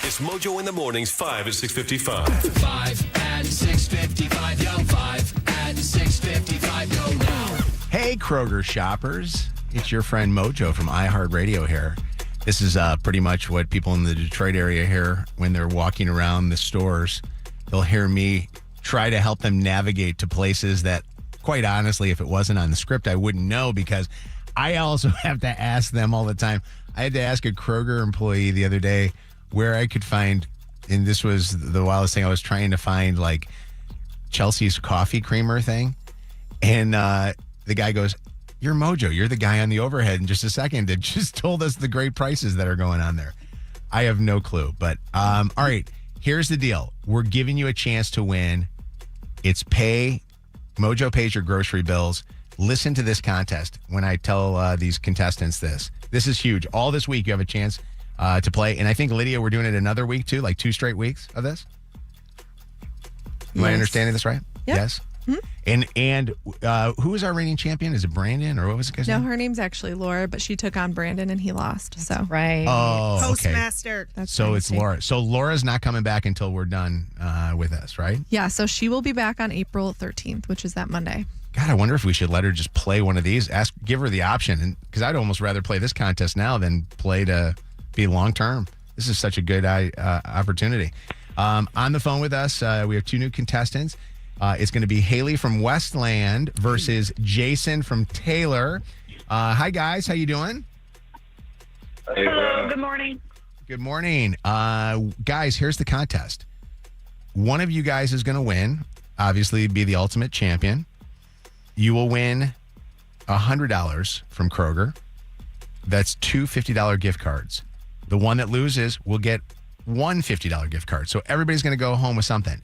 It's Mojo in the mornings, 5 at 6:55. 5 and 6:55, yo, 5 and 6:55, go now. Hey, Kroger shoppers. It's your friend Mojo from iHeartRadio here. This is pretty much what people in the Detroit area hear when they're walking around the stores. They'll hear me try to help them navigate to places that, quite honestly, if it wasn't on the script, I wouldn't know because I also have to ask them all the time. I had to ask a Kroger employee the other day where I could find, and this was the wildest thing, I was trying to find like Chelsea's coffee creamer thing. And the guy goes, "You're Mojo. You're the guy on the overhead in just a second that just told us the great prices that are going on there." I have no clue. But all right, here's the deal. We're giving you a chance to win. It's Mojo pays your grocery bills. Listen to this contest when I tell these contestants this. This is huge. All this week you have a chance to play. And I think, Lydia, we're doing it another week too, like 2 straight weeks of this. Am I understanding this right? Yep. Yes. And who is our reigning champion? Is it Brandon or what was the guy's No, name? her name's actually Laura, but she took on Brandon and he lost. So Right. Oh, okay. Postmaster. that's So my it's mistake. Laura. So Laura's not coming back until we're done with us, right? Yeah, so she will be back on April 13th, which is that Monday. God, I wonder if we should let her just play one of these. Give her the option, because I'd almost rather play this contest now than play to be long term. This is such a good opportunity. On the phone with us, we have 2 new contestants. It's going to be Haley from Westland versus Jason from Taylor. Hi, guys. How you doing? Hello, good morning. Good morning. Guys, here's the contest. One of you guys is going to win, obviously be the ultimate champion. You will win $100 from Kroger. That's 2 $50 gift cards. The one that loses will get one $50 gift card. So everybody's going to go home with something.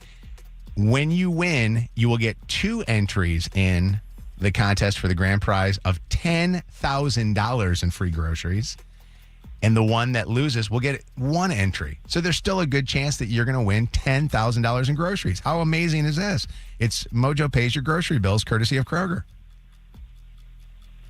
When you win, you will get 2 entries in the contest for the grand prize of $10,000 in free groceries. And the one that loses will get 1 entry. So there's still a good chance that you're going to win $10,000 in groceries. How amazing is this? It's Mojo pays your grocery bills courtesy of Kroger.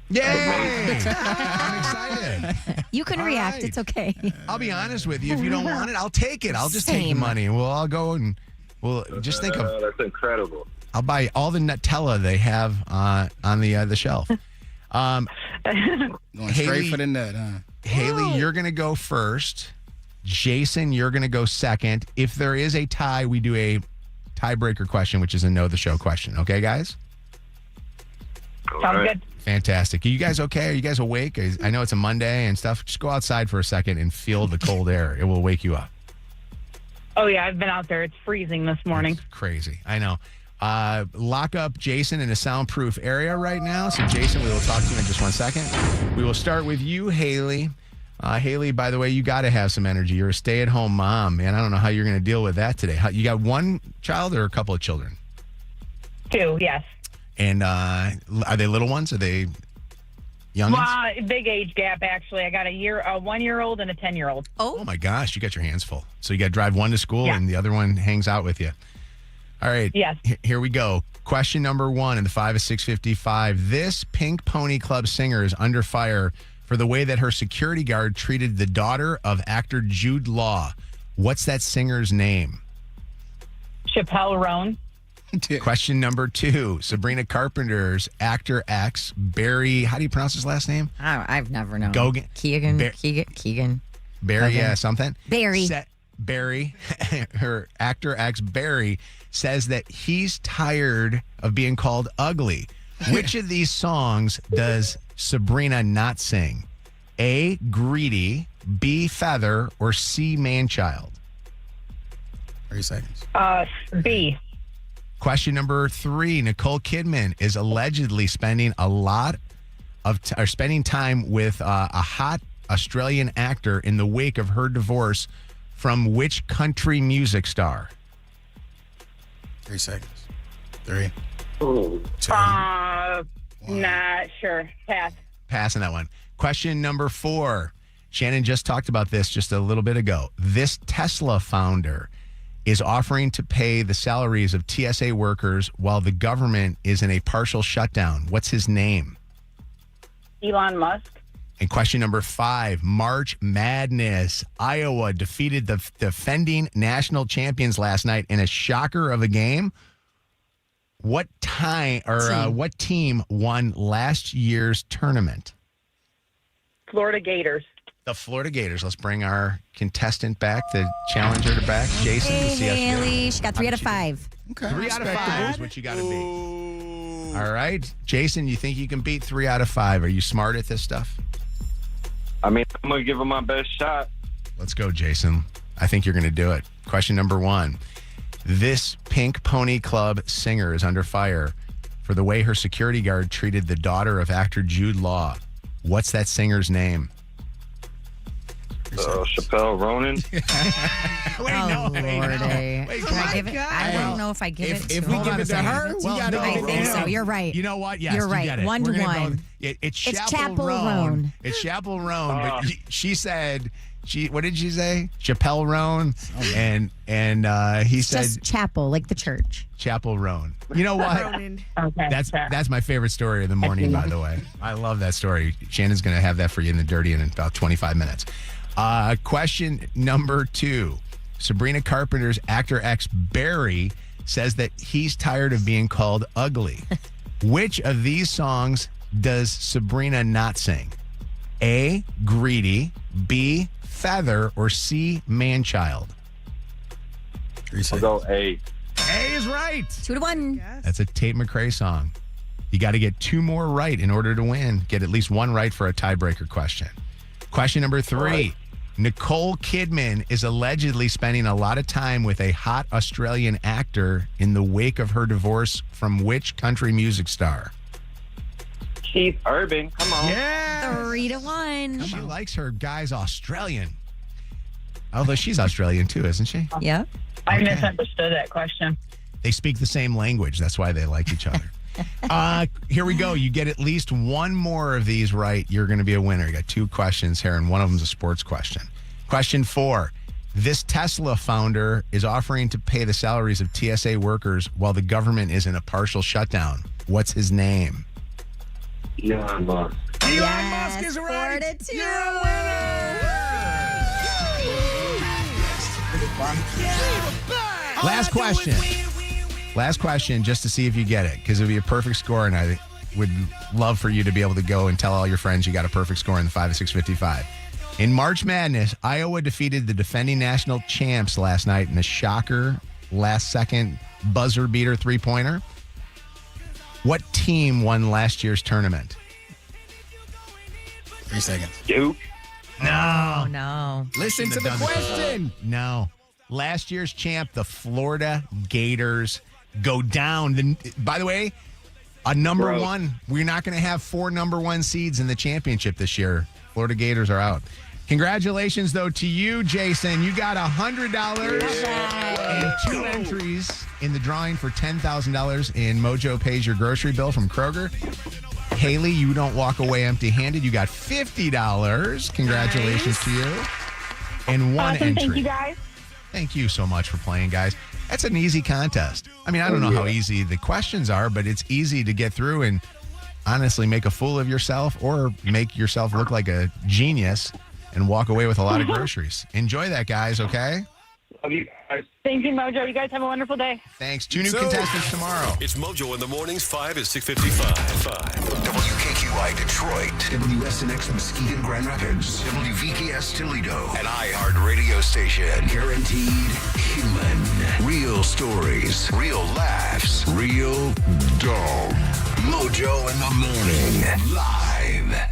Yay! I'm excited. You can All react. right. It's okay. I'll be honest with you. If you don't want it, I'll take it. I'll just take the Same. money and we'll all go and we'll just think of. That's incredible. I'll buy all the Nutella they have on the shelf. Going Haley- straight for the nut, huh? Haley, you're going to go first. Jason, you're going to go second. If there is a tie, we do a tiebreaker question, which is a know the show question. Okay, guys? Sounds good. Fantastic. Are you guys okay? Are you guys awake? I know it's a Monday and stuff. Just go outside for a second and feel the cold air. It will wake you up. Oh, yeah, I've been out there. It's freezing this morning. It's crazy. I know. Lock up Jason in a soundproof area right now. So, Jason, we will talk to you in just 1 second. We will start with you, Haley. Haley, by the way, you got to have some energy. You're a stay-at-home mom, man. I don't know how you're going to deal with that today. You got 1 child or a couple of children? 2, yes. And are they little ones? Are they young ones? Well, big age gap, actually. I got a 1-year-old and a 10-year-old. Oh, my gosh. You got your hands full. So you got to drive 1 to school Yeah. and the other one hangs out with you. All right. Yes. Here we go. Question number 1 in the 5 of 655. This Pink Pony Club singer is under fire for the way that her security guard treated the daughter of actor Jude Law. What's that singer's name? Chappelle Roan. Question number 2. Sabrina Carpenter's actor X, Barry, how do you pronounce his last name? I've never known. Gogan. Keegan. Bar- Keegan. Barry, Okay. yeah, something. Barry. Barry, her actor X, Barry, says that he's tired of being called ugly. Which of these songs does Sabrina not sing? A, Greedy, B, Feather, or C, Manchild? 3 seconds. B. Question number 3. Nicole Kidman is allegedly spending spending time with a hot Australian actor in the wake of her divorce from which country music star? 3 seconds. 3, Ooh. 2, Not sure. Pass. Passing that one. Question number 4. Shannon just talked about this just a little bit ago. This Tesla founder is offering to pay the salaries of TSA workers while the government is in a partial shutdown. What's his name? Elon Musk. And question number 5, March Madness. Iowa defeated the defending national champions last night in a shocker of a game. What what team won last year's tournament? Florida Gators. The Florida Gators. Let's bring our contestant back, the challenger back, Jason. Hey, to see us Haley. She got 3 out of 5. Okay. 3 out of 5 is what you got to beat. All right. Jason, you think you can beat 3 out of 5? Are you smart at this stuff? I mean, I'm going to give him my best shot. Let's go, Jason. I think you're going to do it. Question number 1. This Pink Pony Club singer is under fire for the way her security guard treated the daughter of actor Jude Law. What's that singer's name? Chappelle Ronan. Lordy. Wait, Can I give it? I don't know if I give it to If we give it to her, Well, we got to I give it think to so. him. You're right. You know what? Yes, You're right. You get it. 1 to We're gonna 1. go- It's It's Chapel Roan. Roan. It's Chapel Roan. But she said, what did she say? Chappelle Roan. And he It's said just chapel, like the church. Chapel Roan. You know what? Okay. That's my favorite story of the morning, by the way. I love that story. Shannon's going to have that for you in the dirty in about 25 minutes. Question number 2. Sabrina Carpenter's actor ex Barry says that he's tired of being called ugly. Which of these songs does Sabrina not sing? A, Greedy, B, Feather, or C, Manchild? 3 I'll seconds. go A. A is right. 2 to 1. That's a Tate McRae song. You got to get 2 more right in order to win. Get at least 1 right for a tiebreaker question. Question number 3. Nicole Kidman is allegedly spending a lot of time with a hot Australian actor in the wake of her divorce from which country music star? Keith Urban. Come on. Yeah. 3 to 1. She likes her guys Australian. Although she's Australian too, isn't she? Yeah. I Okay. misunderstood that question. They speak the same language. That's why they like each other. Here we go. You get at least 1 more of these right, you're going to be a winner. You got 2 questions here, and one of them's a sports question. Question 4. This Tesla founder is offering to pay the salaries of TSA workers while the government is in a partial shutdown. What's his name? Elon Musk. Elon Musk is right. 4 to 2. You're a winner. Last question. Last question, just to see if you get it, because it would be a perfect score, and I would love for you to be able to go and tell all your friends you got a perfect score in the 5 to 655. In March Madness, Iowa defeated the defending national champs last night in a shocker, last-second buzzer beater 3-pointer. What team won last year's tournament? 3 seconds. Duke. Oh, no. Listen to the question. No. Last year's champ, the Florida Gators, go down. By the way, a number Gross. 1. We're not going to have 4 number 1 seeds in the championship this year. Florida Gators are out. Congratulations, though, to you, Jason. You got $100 and 2 entries in the drawing for $10,000 in Mojo Pays Your Grocery Bill from Kroger. Haley, you don't walk away empty-handed. You got $50. Congratulations to you. And 1 Awesome. entry. Thank you, guys. Thank you so much for playing, guys. That's an easy contest. I mean, I don't know how easy the questions are, but it's easy to get through and honestly make a fool of yourself or make yourself look like a genius and walk away with a lot of groceries. Enjoy that, guys, okay? Love you guys. Thank you, Mojo. You guys have a wonderful day. Thanks. 2 new contestants tomorrow. It's Mojo in the mornings, 5 at 6:55. WKQI Detroit, WSNX Muskegon Grand Rapids, WVKS Toledo, an iHeart radio station. Guaranteed human. Real stories, real laughs, real dog. Mojo in the morning. Live.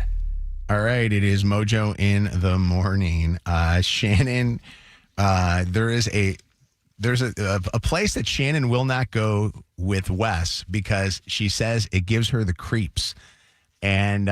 All right, it is Mojo in the morning. Shannon, there's a place that Shannon will not go with Wes because she says it gives her the creeps. And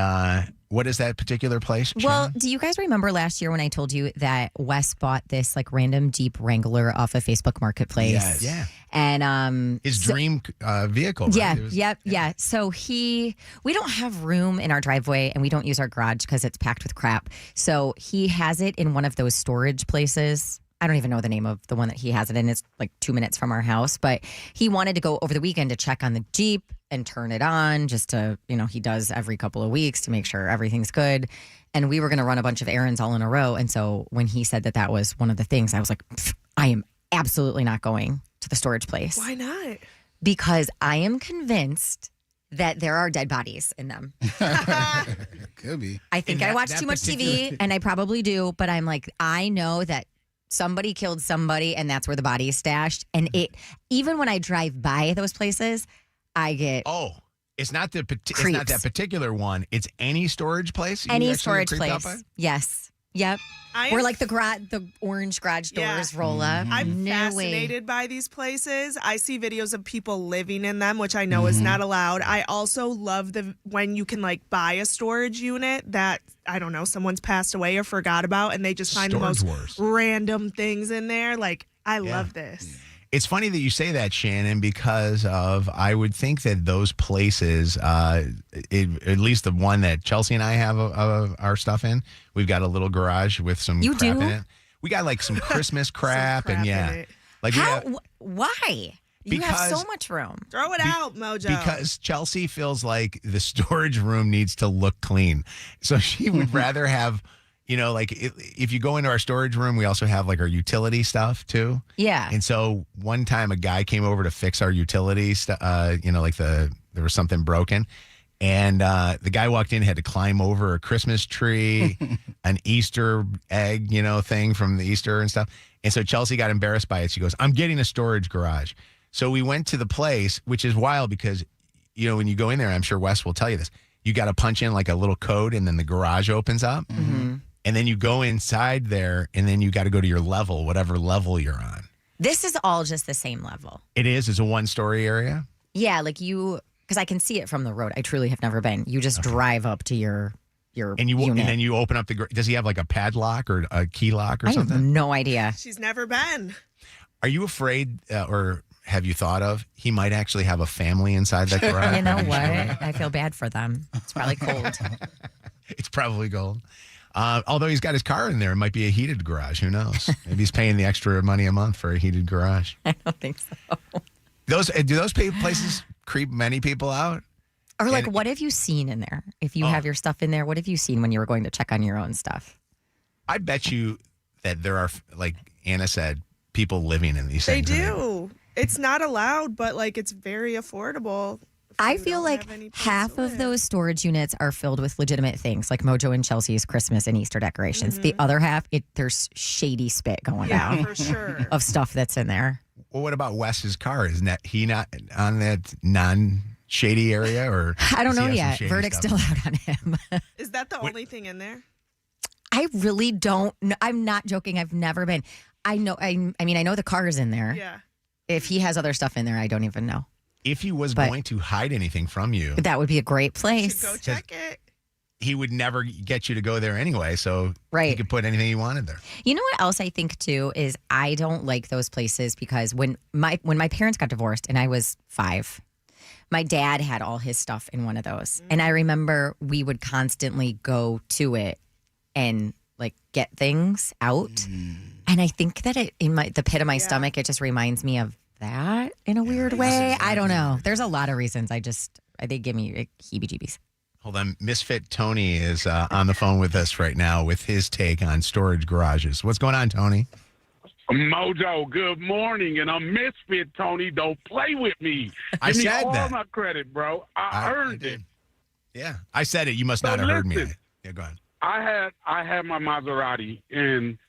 what is that particular place, Well, Shannon? do you guys remember last year when I told you that Wes bought this like random Jeep Wrangler off of Facebook Marketplace? Yes. Yeah. And His dream vehicle. Right? Yeah, It was- yeah. So we don't have room in our driveway and we don't use our garage because it's packed with crap. So he has it in one of those storage places. I don't even know the name of the one that he has it in. It's like 2 minutes from our house. But he wanted to go over the weekend to check on the Jeep and turn it on just to, he does every couple of weeks to make sure everything's good. And we were going to run a bunch of errands all in a row. And so when he said that was one of the things, I was like, I am absolutely not going to the storage place. Why not? Because I am convinced that there are dead bodies in them. Could be. I think I watch too much TV, and I probably do, but I'm like, I know that somebody killed somebody, and that's where the body is stashed. And even when I drive by those places, I get it's not that particular one. It's any storage place. Any storage place. Yes. Yep. Where like the orange garage doors roll up. I'm fascinated by these places. I see videos of people living in them, which I know is not allowed. I also love when you can like buy a storage unit that, I don't know, someone's passed away or forgot about, and they just find the most random things in there. Like, I love this. It's funny that you say that, Shannon, because I would think that those places, at least the one that Chelsea and I have our stuff in, we've got a little garage with some crap in it. We got like some Christmas crap, and like why? You have so much room. Throw it out, Mojo. Because Chelsea feels like the storage room needs to look clean, so she would rather have. Like if you go into our storage room, we also have like our utility stuff too. Yeah. And so one time a guy came over to fix our utility stuff, there was something broken. And the guy walked in, had to climb over a Christmas tree, an Easter egg, thing from the Easter and stuff. And so Chelsea got embarrassed by it. She goes, I'm getting a storage garage. So we went to the place, which is wild because, when you go in there, I'm sure Wes will tell you this, you got to punch in like a little code and then the garage opens up. Mm-hmm. And then you go inside there, and then you got to go to your level, whatever level you're on. This is all just the same level. It is? It's a one-story area? Yeah, like because I can see it from the road. I truly have never been. You just drive up to your unit. And then you open up does he have like a padlock or a key lock or something? I have no idea. She's never been. Are you afraid or have you thought of he might actually have a family inside that garage? You know what? I feel bad for them. It's probably cold. It's probably cold. Although he's got his car in there, it might be a heated garage. Who knows? Maybe he's paying the extra money a month for a heated garage. I don't think so. Do those places creep many people out? Or like, what have you seen in there? If you have your stuff in there, what have you seen when you were going to check on your own stuff? I bet you that there are, like Anna said, people living in these things. They do. It's not allowed, but like it's very affordable. I feel like half of those storage units are filled with legitimate things, like Mojo and Chelsea's Christmas and Easter decorations. The other half, there's shady spit going down for sure. of stuff that's in there. Well, what about Wes's car? Isn't he not on that non-shady area? Or I don't know yet. Verdict's still out on him. Is that the only thing in there? I really don't know. I'm not joking. I've never been. I know. I mean, I know the car is in there. Yeah. If he has other stuff in there, I don't even know. If he was going to hide anything from you, that would be a great place. Go check it. He would never get you to go there anyway, so he could put anything he wanted there. You know what else I think too is I don't like those places because when my parents got divorced and I was 5, my dad had all his stuff in one of those, and I remember we would constantly go to it and like get things out, and I think that in the pit of my stomach, it just reminds me of that in a weird way. I don't know. There's a lot of reasons. They give me heebie-jeebies. Hold on. Misfit Tony is on the phone with us right now with his take on storage garages. What's going on, Tony? Mojo, good morning. And I'm Misfit Tony. Don't play with me. I Give me said all that. my credit, bro. I earned it. Yeah, I said it. You must not have heard me. Yeah, go ahead. I had my Maserati in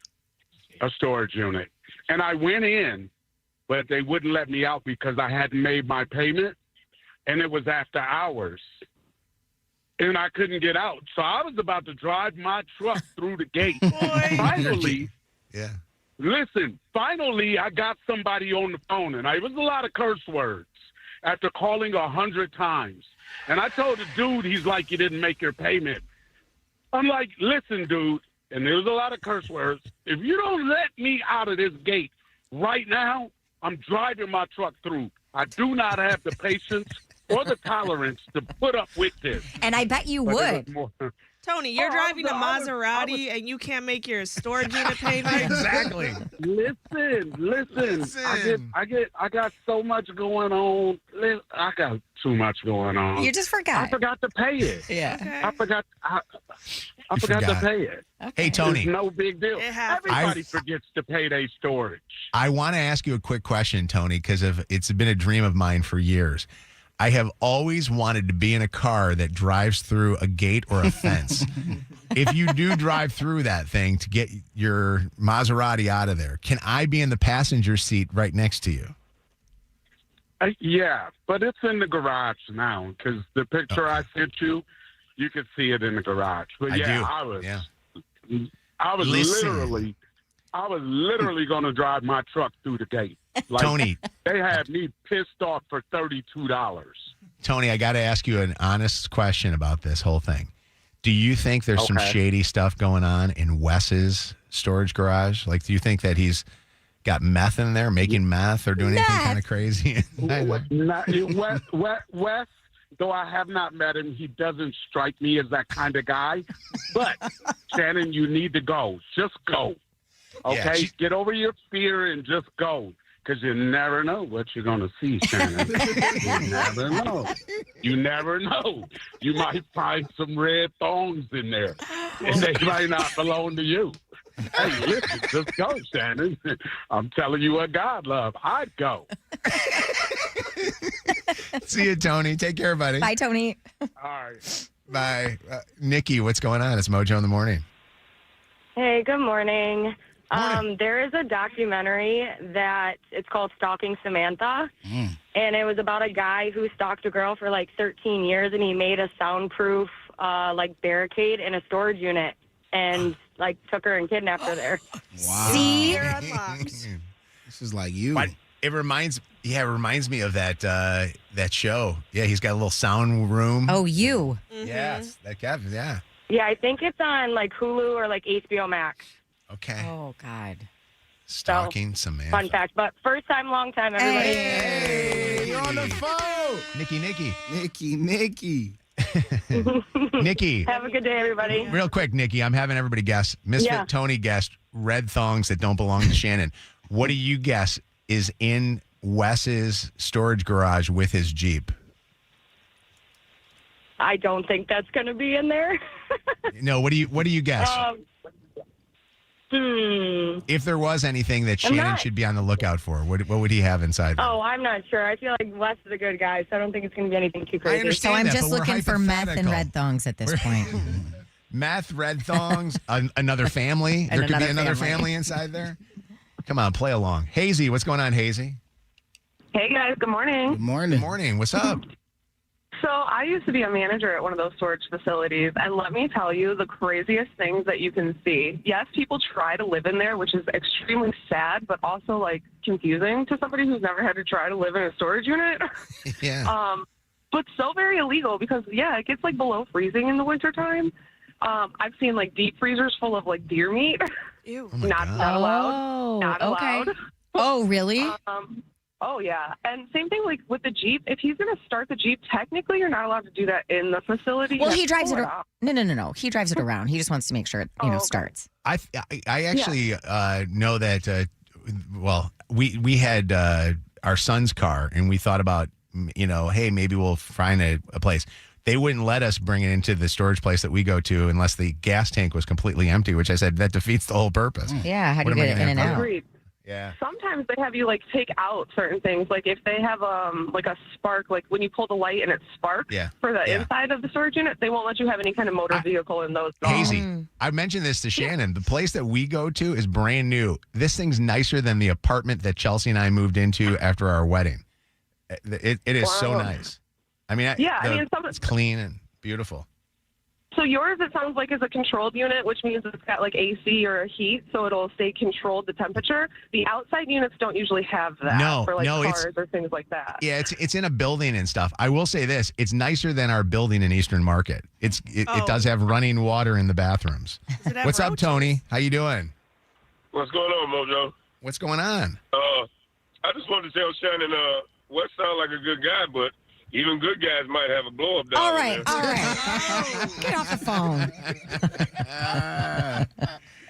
a storage unit, and I went in, but they wouldn't let me out because I hadn't made my payment, and it was after hours, and I couldn't get out. So I was about to drive my truck through the gate. Finally, finally I got somebody on the phone, and it was a lot of curse words after calling 100 times. And I told the dude, he's like, you didn't make your payment. I'm like, listen, dude, and there was a lot of curse words. If you don't let me out of this gate right now, I'm driving my truck through. I do not have the patience or the tolerance to put up with this. And I bet you would. Tony, you're driving a I was- Maserati and you can't make your storage unit payment. Exactly. Listen. I got so much going on. I got too much going on. You just forgot. I forgot to pay it. Yeah. Okay. I forgot to forgot. pay it. Hey, Tony. It's no big deal. It happens. Everybody forgets to pay their storage. I want to ask you a quick question, Tony, because it's been a dream of mine for years. I have always wanted to be in a car that drives through a gate or a fence. If you do drive through that thing to get your Maserati out of there, can I be in the passenger seat right next to you? Yeah, but it's in the garage now because the picture I sent you, you can see it in the garage. But I yeah, do. I was Listen. literally going to drive my truck through the gate. Like, Tony. They had me pissed off for $32. Tony, I got to ask you an honest question about this whole thing. Do you think there's some shady stuff going on in Wes's storage garage? Like, do you think that he's got meth in there, making meth, or doing anything kind of crazy? Wes, though I have not met him, he doesn't strike me as that kind of guy. But, Shannon, you need to go. Just go. Okay? Yeah, Get over your fear and just go. Because you never know what you're going to see, Shannon. You never know. You never know. You might find some red thongs in there, and they might not belong to you. Hey, listen, just go, Shannon. I'm telling you what God loves. I'd go. See you, Tony. Take care, buddy. Bye, Tony. All right. Bye. Nikki, what's going on? It's Mojo in the morning. Hey, good morning. There is a documentary that it's called Stalking Samantha, and it was about a guy who stalked a girl for like 13 years, and he made a soundproof like barricade in a storage unit, and like took her and kidnapped her there. Wow. See? You're unlocked. This is like you. But it reminds me of that show. Yeah, he's got a little sound room. Oh, you. Yes, that Kevin. Yeah. Yeah, I think it's on like Hulu or like HBO Max. Okay. Oh, God. Stalking Samantha. Fun fact, but first time, long time, everybody. Hey, you're on the phone. Nikki. Nikki. Nikki. Have a good day, everybody. Real quick, Nikki, I'm having everybody guess. Misfit Tony guessed red thongs that don't belong to Shannon. What do you guess is in Wes's storage garage with his Jeep? I don't think that's going to be in there. No, what do you guess? If there was anything that Shannon should be on the lookout for, what would he have inside there? Oh, I'm not sure. I feel like Wes is a good guy, so I don't think it's going to be anything too crazy. understand So I'm that, just but we're looking for meth and hypothetical. red thongs at this point. Meth, red thongs, another family. And There could be another another family inside there. Come on, play along. Hazy, what's going on, Hazy? Hey, guys. Good morning. Good morning. Good morning. What's up? So I used to be a manager at one of those storage facilities, and let me tell you the craziest things that you can see. Yes, people try to live in there, which is extremely sad, but also, like, confusing to somebody who's never had to try to live in a storage unit. Yeah. But so very illegal because, yeah, it gets, like, below freezing in the wintertime. I've seen, like, deep freezers full of, like, deer meat. Ew. Oh my Not God. allowed. Not okay. allowed. Oh, really? Oh, yeah. And same thing like with the Jeep. If he's going to start the Jeep, technically you're not allowed to do that in the facility. Well, You he have to drives pull it. out. No. He drives it around. He just wants to make sure it, Okay. starts. I actually know that. Well, we had our son's car, and we thought about hey, maybe we'll find a place. They wouldn't let us bring it into the storage place that we go to unless the gas tank was completely empty. Which I said that defeats the whole purpose. Yeah. How do What you am I get it gonna in and have to out? Agreed. Yeah. Sometimes they have you like take out certain things. Like if they have like a spark, like when you pull the light and it sparks for the inside of the storage unit, they won't let you have any kind of motor vehicle in those. Hazy, I mentioned this to Shannon. The place that we go to is brand new. This thing's nicer than the apartment that Chelsea and I moved into after our wedding. It is so nice. I mean, it's clean and beautiful. So yours, it sounds like, is a controlled unit, which means it's got like AC or heat, so it'll stay controlled the temperature. The outside units don't usually have that for like cars or things like that. Yeah, it's in a building and stuff. I will say this: it's nicer than our building in Eastern Market. It does have running water in the bathrooms. What's up, Tony? How you doing? What's going on, Mojo? What's going on? I just wanted to tell Shannon, Wes sounds like a good guy, but Even good guys might have a blow up down All right, there. all right. Get off the phone.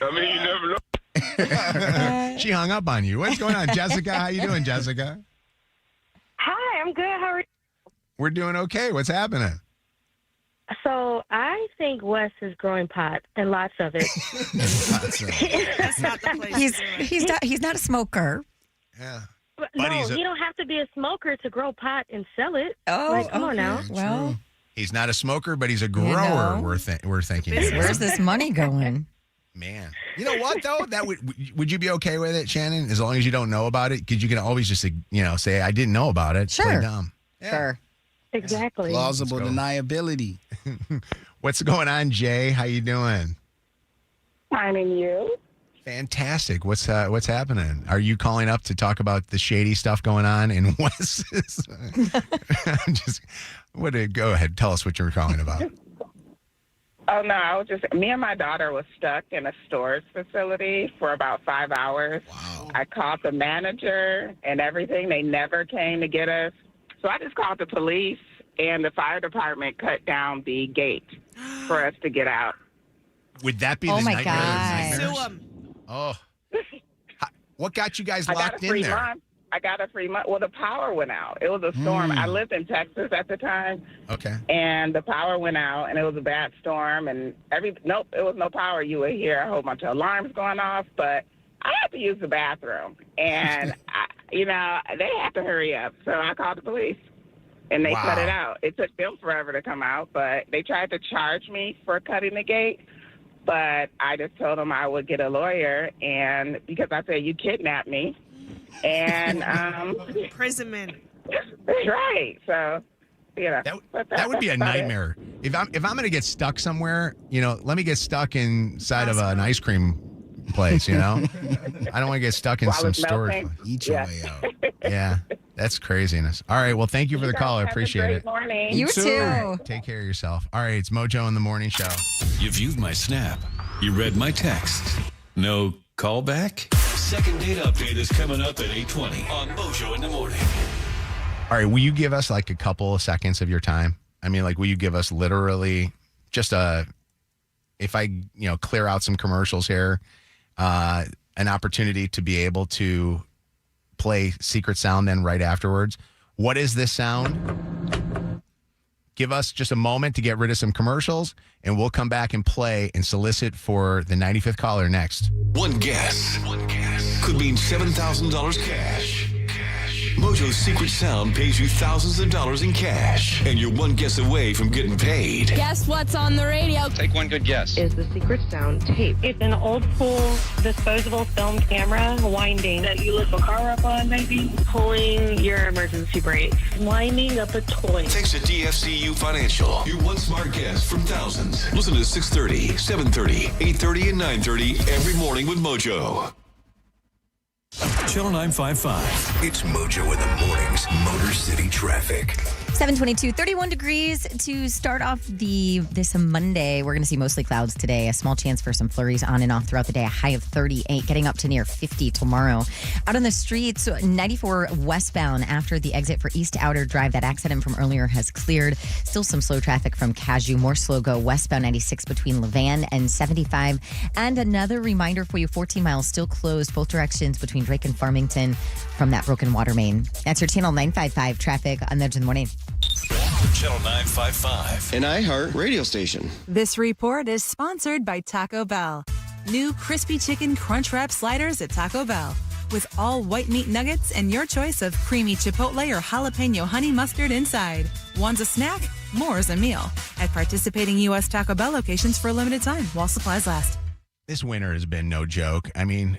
I mean, you never know. She hung up on you. What's going on, Jessica? How you doing, Jessica? Hi, I'm good. How are you? We're doing okay. What's happening? So I think Wes is growing pot and lots of it. That's not the place. He's not a smoker. Yeah. But But no, he's a- you don't have to be a smoker to grow pot and sell it. Oh, like, come on now. Well, He's not a smoker, but he's a grower. know. We're thinking. where's this money going? Man, you know what though? That would you be okay with it, Shannon? As long as you don't know about it, because you can always just say I didn't know about it. Sure. Play dumb. Sure. Exactly. Plausible Let's go. deniability. What's going on, Jay? How you doing? Fine, and you? Fantastic. What's happening? Are you calling up to talk about the shady stuff going on in Wes's? Go ahead. Tell us what you're calling about. Oh, no, I was just, me and my daughter was stuck in a storage facility for about 5 hours. Wow. I called the manager and everything. They never came to get us. So I just called the police, and the fire department cut down the gate for us to get out. Would that be Oh the my nightmare? God. Sue Nightmares? 'em. Oh. What got you guys I got locked a in free there? month. I got a free month. Well, the power went out. It was a storm. I lived in Texas at the time. Okay. And the power went out, and it was a bad storm, and nope, it was no power. You would hear a whole bunch of alarms going off, but I had to use the bathroom, and they had to hurry up, so I called the police, and they cut it out. It took them forever to come out, but they tried to charge me for cutting the gate, but I just told them I would get a lawyer, and because I said you kidnapped me, and Imprisonment. right, so. That would be a nightmare. If I'm going to get stuck somewhere, let me get stuck inside of an ice cream place. I don't want to get stuck in While some it's storage. melting. Eat your way out. Yeah, that's craziness. All right, well, thank you for the call. I appreciate it. Morning. You too. Take care of yourself. All right, it's Mojo in the Morning Show. You viewed my snap. You read my text. No callback? Second date update is coming up at 8:20 on Mojo in the Morning. All right, will you give us like a couple of seconds of your time? I mean, like, will you give us literally just if I, clear out some commercials here, an opportunity to be able to play Secret Sound then right afterwards? What is this sound? Give us just a moment to get rid of some commercials, and we'll come back and play and solicit for the 95th caller next. One guess could mean $7,000 cash. Mojo's Secret Sound pays you thousands of dollars in cash, and you're one guess away from getting paid. Guess what's on the radio? Take one good guess. Is the Secret Sound tape? It's an old school disposable film camera winding that you lift a car up on, maybe pulling your emergency brakes, winding up a toy. Thanks to DFCU Financial. Your one smart guess from thousands. Listen to 6:30, 7:30, 8:30, and 9:30 every morning with Mojo. Channel 955. It's Mojo in the Mornings, Motor City Traffic. 722, 31 degrees to start off this Monday. We're going to see mostly clouds today. A small chance for some flurries on and off throughout the day. A high of 38, getting up to near 50 tomorrow. Out on the streets, 94 westbound after the exit for East Outer Drive. That accident from earlier has cleared. Still some slow traffic from Cashew. More slow go westbound 96 between Levan and 75. And another reminder for you, 14 miles still closed both directions between Drake and Farmington from that broken water main. That's your Channel 955 traffic on Mojo in the Morning. Channel 955. An iHeart radio station. This report is sponsored by Taco Bell. New crispy chicken crunch wrap sliders at Taco Bell. With all white meat nuggets and your choice of creamy chipotle or jalapeno honey mustard inside. One's a snack, more is a meal. At participating U.S. Taco Bell locations for a limited time while supplies last. This winter has been no joke. I mean,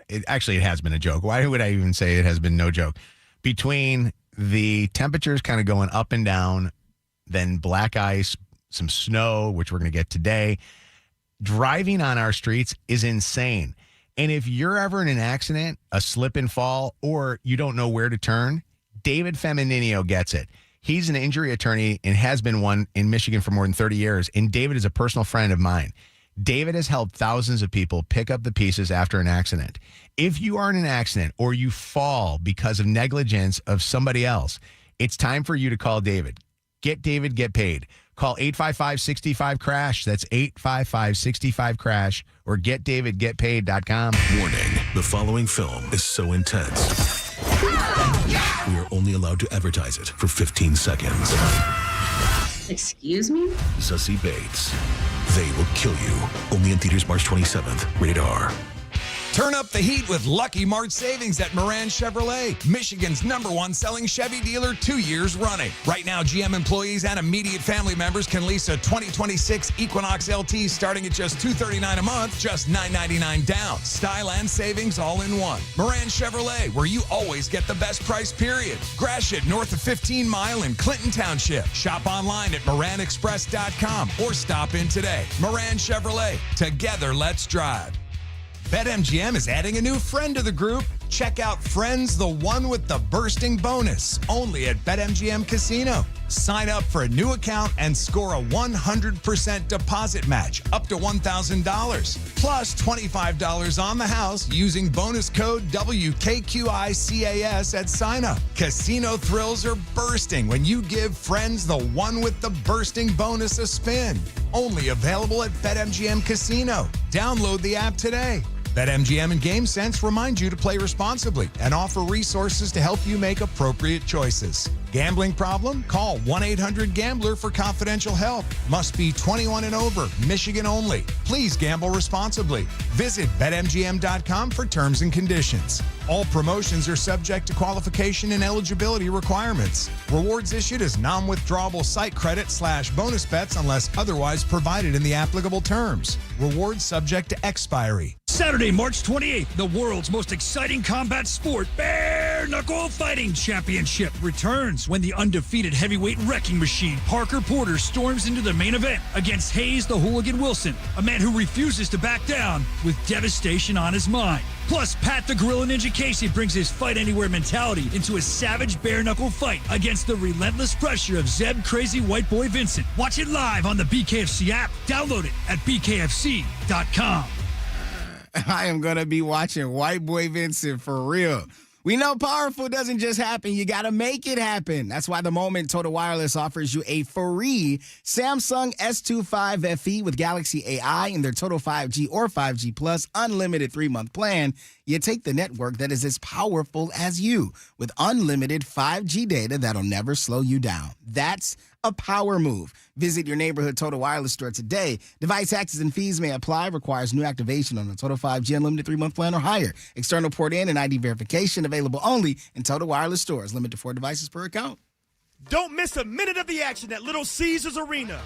it has been a joke. Why would I even say it has been no joke? Between the temperatures kind of going up and down, then black ice, some snow, which we're going to get today, driving on our streets is insane. And if you're ever in an accident, a slip and fall, or you don't know where to turn, David Femininio gets it. He's an injury attorney and has been one in Michigan for more than 30 years. And David is a personal friend of mine. David has helped thousands of people pick up the pieces after an accident. If you are in an accident or you fall because of negligence of somebody else, It's time for you to call David. Get David, get paid. Call 855-65-CRASH. That's 855-65-CRASH or getdavidgetpaid.com. Warning, the following film is so intense. We are only allowed to advertise it for 15 seconds. Excuse me? Zussy Bates. They will kill you. Only in theaters March 27th. Rated R. Turn up the heat with Lucky March savings at Moran Chevrolet, Michigan's #1 selling Chevy dealer 2 years running. Right now, GM employees and immediate family members can lease a 2026 Equinox LT starting at just $239 a month, just $999 down. Style and savings all in one. Moran Chevrolet, where you always get the best price, period. Gratiot, north of 15 Mile in Clinton Township. Shop online at moranexpress.com or stop in today. Moran Chevrolet, together let's drive. BetMGM is adding a new friend to the group. Check out Friends, the one with the bursting bonus, only at BetMGM Casino. Sign up for a new account and score a 100% deposit match up to $1,000. Plus $25 on the house using bonus code WKQICAS at sign up. Casino thrills are bursting when you give Friends, the one with the bursting bonus, a spin. Only available at BetMGM Casino. Download the app today. BetMGM and GameSense remind you to play responsibly and offer resources to help you make appropriate choices. Gambling problem? Call 1-800-GAMBLER for confidential help. Must be 21 and over. Michigan only. Please gamble responsibly. Visit BetMGM.com for terms and conditions. All promotions are subject to qualification and eligibility requirements. Rewards issued as non-withdrawable site credit / bonus bets unless otherwise provided in the applicable terms. Rewards subject to expiry. Saturday, March 28th, the world's most exciting combat sport, Bare Knuckle Fighting Championship, returns when the undefeated heavyweight wrecking machine Parker Porter storms into the main event against Hayes the Hooligan Wilson, a man who refuses to back down with devastation on his mind. Plus, Pat the Gorilla Ninja Casey brings his fight anywhere mentality into a savage bare knuckle fight against the relentless pressure of Zeb Crazy White Boy Vincent. Watch it live on the BKFC app. Download it at bkfc.com. I am going to be watching White Boy Vincent for real. We know powerful doesn't just happen. You got to make it happen. That's why the moment Total Wireless offers you a free Samsung S25 FE with Galaxy AI in their Total 5G or 5G Plus unlimited 3-month plan. You take the network that is as powerful as you with unlimited 5G data that'll never slow you down. That's a power move. Visit your neighborhood Total Wireless store today. Device taxes and fees may apply. Requires new activation on a Total 5G unlimited 3-month plan or higher. External port in and ID verification available only in Total Wireless stores. Limit to 4 devices per account. Don't miss a minute of the action at Little Caesars Arena.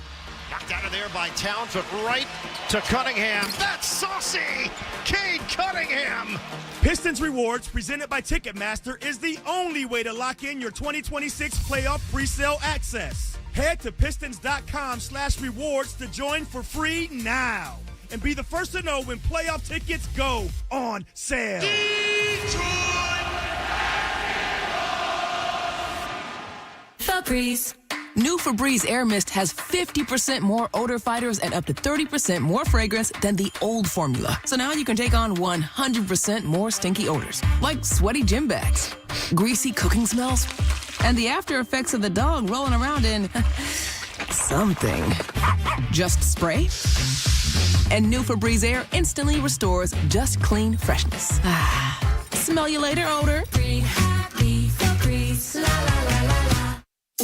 Knocked out of there by Towns, but right to Cunningham. That's saucy! Cade Cunningham! Pistons Rewards, presented by Ticketmaster, is the only way to lock in your 2026 playoff pre-sale access. Head to pistons.com/rewards to join for free now. And be the first to know when playoff tickets go on sale. Febreze. New Febreze Air Mist has 50% more odor fighters and up to 30% more fragrance than the old formula. So now you can take on 100% more stinky odors, like sweaty gym bags, greasy cooking smells, and the after effects of the dog rolling around in something. Just spray, and new Febreze Air instantly restores just clean freshness. Smell you later, odor. Breathe happy Febreze. La la la la la.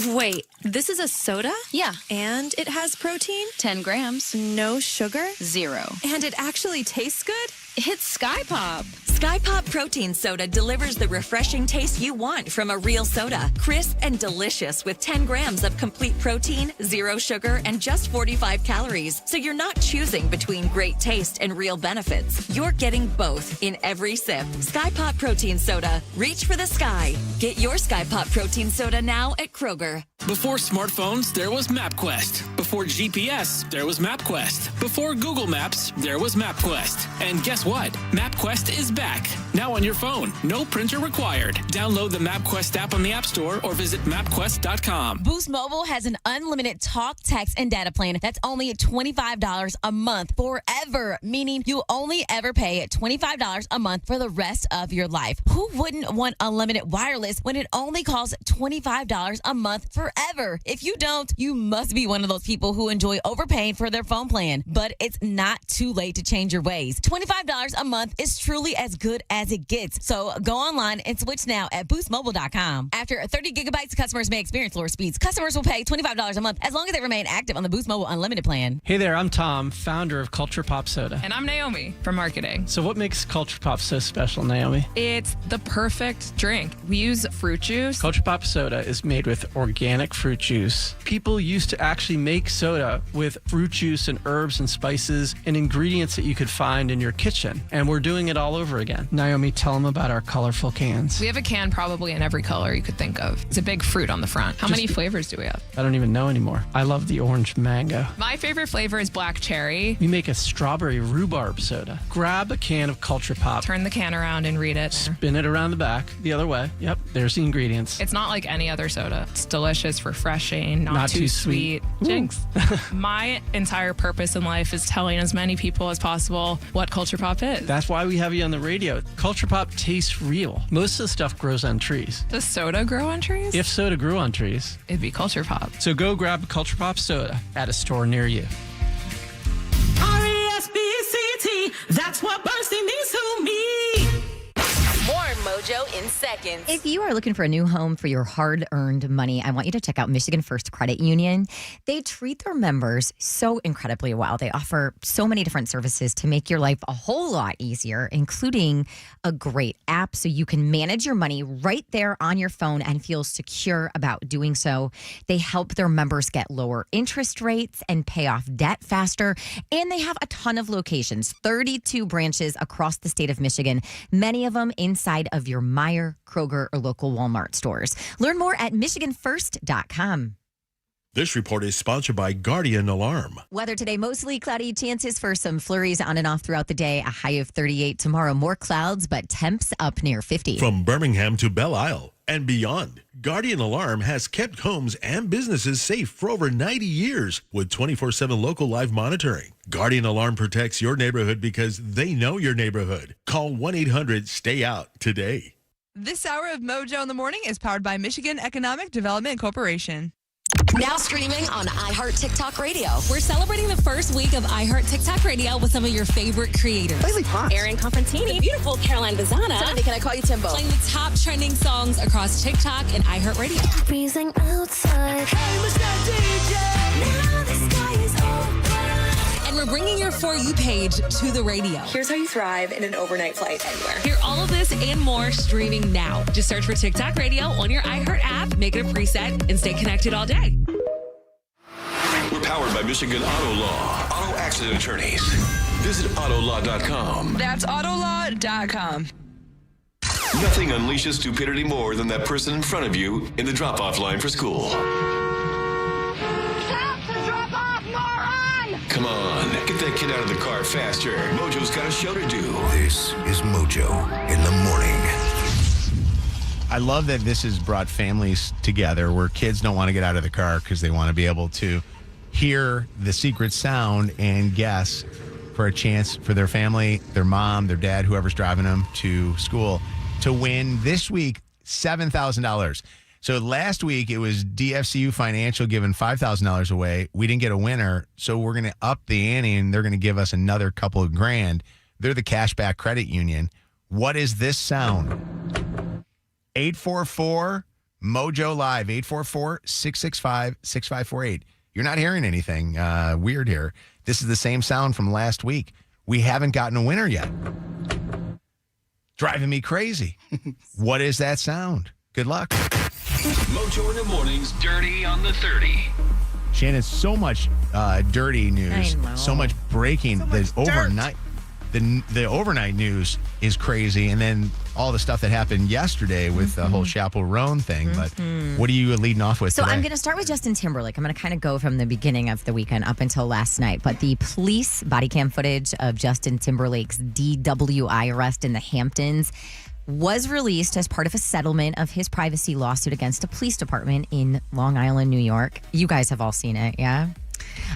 Wait, this is a soda? Yeah. And it has protein? 10 grams. No sugar? 0. And it actually tastes good? It's Sky Pop. Sky Pop Protein Soda delivers the refreshing taste you want from a real soda. Crisp and delicious with 10 grams of complete protein, 0 sugar, and just 45 calories. So you're not choosing between great taste and real benefits. You're getting both in every sip. Sky Pop Protein Soda. Reach for the sky. Get your Sky Pop Protein Soda now at Kroger. Before smartphones, there was MapQuest. Before GPS, there was MapQuest. Before Google Maps, there was MapQuest. And guess what? MapQuest is back. Now on your phone. No printer required. Download the MapQuest app on the App Store or visit mapquest.com. Boost Mobile has an unlimited talk, text, and data plan that's only $25 a month forever, meaning you only ever pay $25 a month for the rest of your life. Who wouldn't want unlimited wireless when it only costs $25 a month forever? If you don't, you must be one of those people who enjoy overpaying for their phone plan. But it's not too late to change your ways. $25 a month is truly as good as it gets. So go online and switch now at boostmobile.com. After 30 gigabytes, customers may experience lower speeds. Customers will pay $25 a month as long as they remain active on the Boost Mobile Unlimited plan. Hey there, I'm Tom, founder of Culture Pop Soda. And I'm Naomi from marketing. So what makes Culture Pop so special, Naomi? It's the perfect drink. We use fruit juice. Culture Pop Soda is made with organic fruit juice. People used to actually make soda with fruit juice and herbs and spices and ingredients that you could find in your kitchen. And we're doing it all over again. Naomi, tell them about our colorful cans. We have a can probably in every color you could think of. It's a big fruit on the front. How many flavors do we have? I don't even know anymore. I love the orange mango. My favorite flavor is black cherry. We make a strawberry rhubarb soda. Grab a can of Culture Pop. Turn the can around and read it. Spin it around the back, the other way. Yep, there's the ingredients. It's not like any other soda. It's delicious, refreshing, not too sweet. Jinx. My entire purpose in life is telling as many people as possible what Culture Pop is. That's why we have you on the radio. Culture Pop tastes real. Most of the stuff grows on trees. Does soda grow on trees? If soda grew on trees, it'd be Culture Pop. So go grab a Culture Pop soda at a store near you. R-E-S-P-C-T, that's what bursting means to me. More Mojo in seconds. If you are looking for a new home for your hard-earned money, I want you to check out Michigan First Credit Union. They treat their members so incredibly well. They offer so many different services to make your life a whole lot easier, including a great app so you can manage your money right there on your phone and feel secure about doing so. They help their members get lower interest rates and pay off debt faster. And they have a ton of locations, 32 branches across the state of Michigan, many of them inside of your Meijer, Kroger, or local Walmart stores. Learn more at michiganfirst.com. This report is sponsored by Guardian Alarm. Weather today, mostly cloudy, chances for some flurries on and off throughout the day. A high of 38 tomorrow. More clouds, but temps up near 50. From Birmingham to Belle Isle and beyond, Guardian Alarm has kept homes and businesses safe for over 90 years with 24/7 local live monitoring. Guardian Alarm protects your neighborhood because they know your neighborhood. Call 1-800-STAY-OUT today. This hour of Mojo in the Morning is powered by Michigan Economic Development Corporation. Now streaming on iHeart TikTok Radio. We're celebrating the first week of iHeart TikTok Radio with some of your favorite creators. Aaron Confrontini, beautiful Caroline Bazana. Suddenly, can I call you Timbo? Playing the top trending songs across TikTok and iHeart Radio. Freezing outside. Hey, Mr. DJ. Now the sky is open. And we're bringing your For You page to the radio. Here's how you thrive in an overnight flight anywhere. Hear all of this and more streaming now. Just search for TikTok Radio on your iHeart app, make it a preset, and stay connected all day. We're powered by Michigan Auto Law. Auto accident attorneys. Visit autolaw.com. That's autolaw.com. Nothing unleashes stupidity more than that person in front of you in the drop-off line for school. Stop the drop-off, moron! Come on, get that kid out of the car faster. Mojo's got a show to do. This is Mojo in the morning. I love that this has brought families together where kids don't want to get out of the car because they want to be able to hear the secret sound and guess for a chance for their family, their mom, their dad, whoever's driving them to school to win this week $7,000. So last week it was DFCU Financial giving $5,000 away. We didn't get a winner, so we're going to up the ante and they're going to give us another couple of grand. They're the Cashback Credit Union. What is this sound? 844 Mojo Live, 844-665-6548. You're not hearing anything weird here. This is the same sound from last week. We haven't gotten a winner yet. Driving me crazy. What is that sound? Good luck. Mojo in the mornings, dirty on the 30. Shannon, so much dirty news. So much breaking. So much overnight. the overnight news is crazy, and then all the stuff that happened yesterday with the whole Chaperone thing. But what are you leading off with So today? I'm going to start with Justin Timberlake. I'm going to kind of go from the beginning of the weekend up until last night. But the police body cam footage of Justin Timberlake's DWI arrest in the Hamptons was released as part of a settlement of his privacy lawsuit against a police department in Long Island, New York. You guys have all seen it, yeah?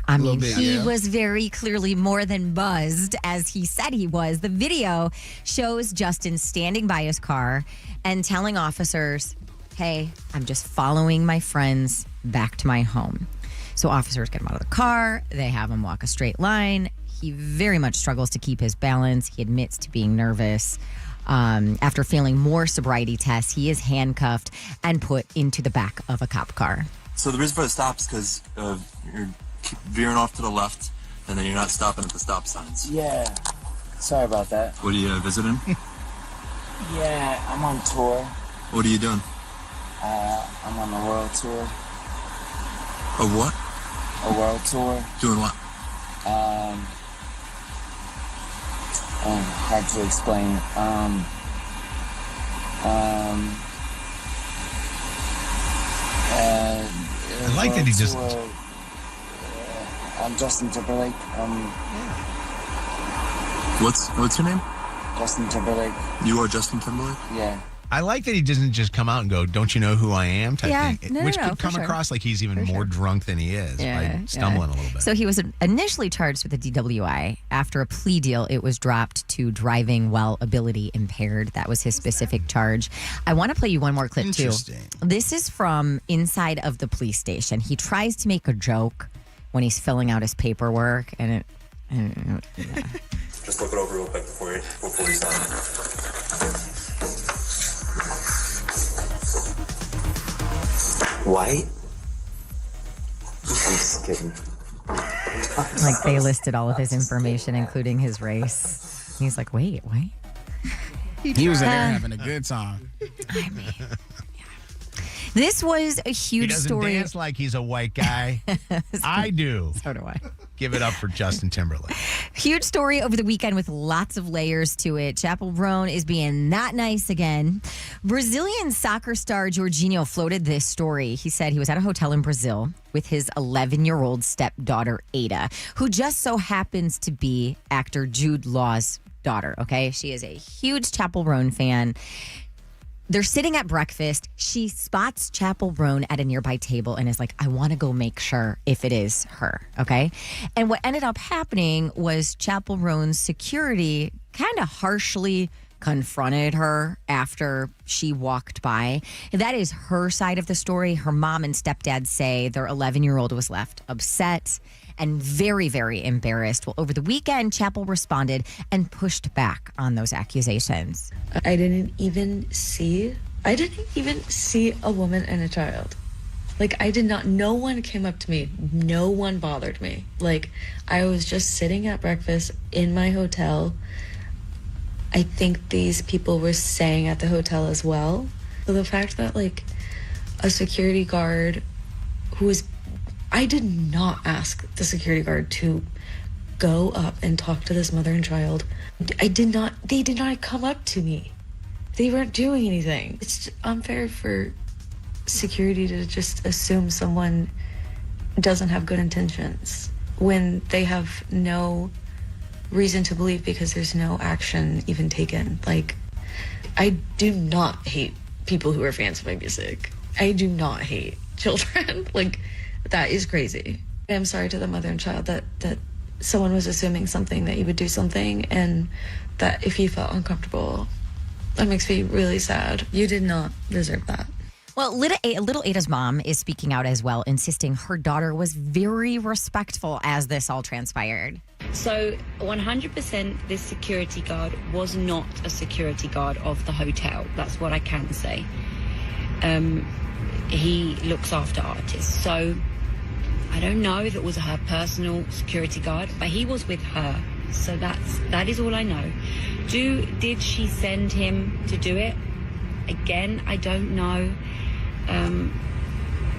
I mean, he was very clearly more than buzzed, as he said he was. The video shows Justin standing by his car and telling officers, hey, I'm just following my friends back to my home. So officers get him out of the car. They have him walk a straight line. He very much struggles to keep his balance. He admits to being nervous. After failing more sobriety tests, he is handcuffed and put into the back of a cop car. So the reason for the stop is because you're veering off to the left, and then you're not stopping at the stop signs. Yeah, sorry about that. What are you visiting? Yeah, I'm on tour. What are you doing? I'm on a world tour. A what? A world tour. Doing what? Hard to explain. I like that he just... I'm Justin Timberlake. What's your name? Justin Timberlake. You are Justin Timberlake? Yeah. I like that he doesn't just come out and go, don't you know who I am type thing, which could come across like he's even more drunk than he is by stumbling a little bit. So he was initially charged with a DWI. After a plea deal, it was dropped to driving while ability impaired. That was his specific charge. I want to play you one more clip, too. This is from inside of the police station. He tries to make a joke when he's filling out his paperwork, and Just look it over real quick before you sign. White? I'm just kidding. like they listed all of his information, including his race. He's like, wait. He was in there having a good time. I mean, this was a huge he doesn't story. Dance like he's a white guy. I do. So do I. Give it up for Justin Timberlake. Huge story over the weekend with lots of layers to it. Chaperone is being not nice again. Brazilian soccer star Jorginho floated this story. He said he was at a hotel in Brazil with his 11-year-old stepdaughter, Ada, who just so happens to be actor Jude Law's daughter, okay? She is a huge Chaperone fan. They're sitting at breakfast. She spots Chaperone at a nearby table and is like, I want to go make sure if it is her, okay? And what ended up happening was Chaperone's security kind of harshly confronted her after she walked by. That is her side of the story. Her mom and stepdad say their 11-year-old was left upset and very, very embarrassed. Well, over the weekend, Chappell responded and pushed back on those accusations. I didn't even see a woman and a child. Like, no one came up to me. No one bothered me. Like, I was just sitting at breakfast in my hotel. I think these people were staying at the hotel as well. So the fact that, like, a security guard I did not ask the security guard to go up and talk to this mother and child. They did not come up to me. They weren't doing anything. It's unfair for security to just assume someone doesn't have good intentions when they have no reason to believe because there's no action even taken. Like, I do not hate people who are fans of my music. I do not hate children. Like, that is crazy. I'm sorry to the mother and child that someone was assuming something, that you would do something, and that if you felt uncomfortable, that makes me really sad. You did not deserve that. Well, little Ada's mom is speaking out as well, insisting her daughter was very respectful as this all transpired. So 100% this security guard was not a security guard of the hotel. That's what I can say. He looks after artists. So I don't know if it was her personal security guard, but he was with her. So that is all I know. Did she send him to do it? Again, I don't know.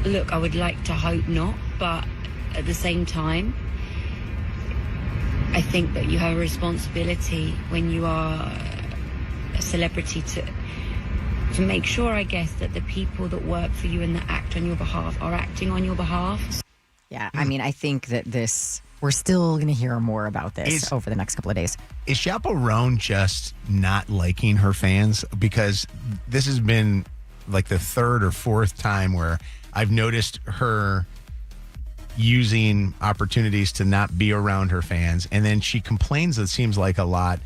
Look, I would like to hope not, but at the same time, I think that you have a responsibility when you are a celebrity to make sure, I guess, that the people that work for you and that act on your behalf are acting on your behalf. Yeah, I mean, I think that we're still going to hear more about this over the next couple of days. Is Chaperone just not liking her fans? Because this has been like the third or fourth time where I've noticed her using opportunities to not be around her fans. And then she complains, it seems like, a lot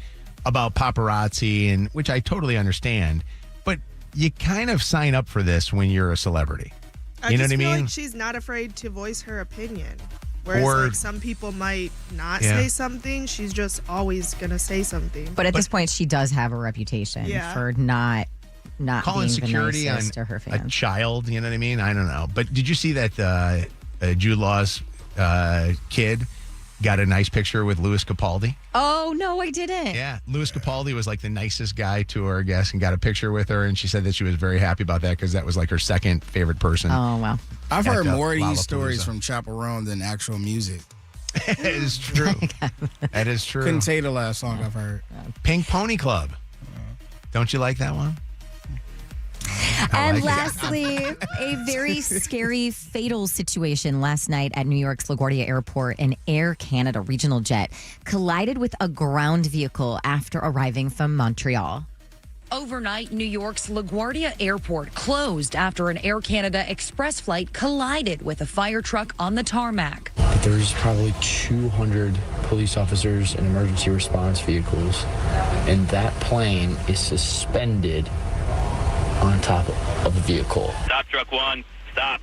about paparazzi, and which I totally understand. But you kind of sign up for this when you're a celebrity. You know what I mean? I feel like she's not afraid to voice her opinion. Whereas like some people might not say something, she's just always going to say something. But at this point, she does have a reputation for not calling being security the on nicest to her fans. a child. You know what I mean? I don't know. But did you see that Jude Law's kid got a nice picture with Louis Capaldi? Oh, no, I didn't. Yeah. Louis Capaldi was like the nicest guy to her, I guess, and got a picture with her. And she said that she was very happy about that because that was like her second favorite person. Oh, wow. I've heard more of Lollapalooza. these stories from Chaperone than actual music. That is true. That is true. Couldn't tell you the last song I've heard. Pink Pony Club. Don't you like that one? And lastly, a very scary, fatal situation last night at New York's LaGuardia Airport. An Air Canada regional jet collided with a ground vehicle after arriving from Montreal. Overnight, New York's LaGuardia Airport closed after an Air Canada Express flight collided with a fire truck on the tarmac. There's probably 200 police officers and emergency response vehicles, and that plane is suspended on top of a vehicle. Stop, truck one. Stop.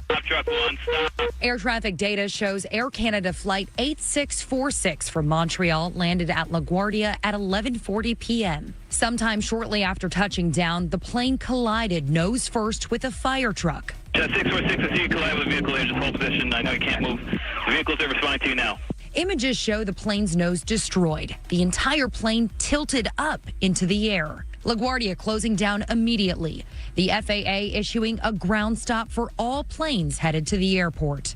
Stop, truck one. Stop. Air traffic data shows Air Canada flight 8646 from Montreal landed at LaGuardia at 11:40 p.m. Sometime shortly after touching down, the plane collided nose first with a fire truck. Jet 646, I see you collide with a vehicle there. Just hold position. I know you can't move. The vehicle's are responding to you now. Images show the plane's nose destroyed. The entire plane tilted up into the air. LaGuardia closing down immediately. The FAA issuing a ground stop for all planes headed to the airport.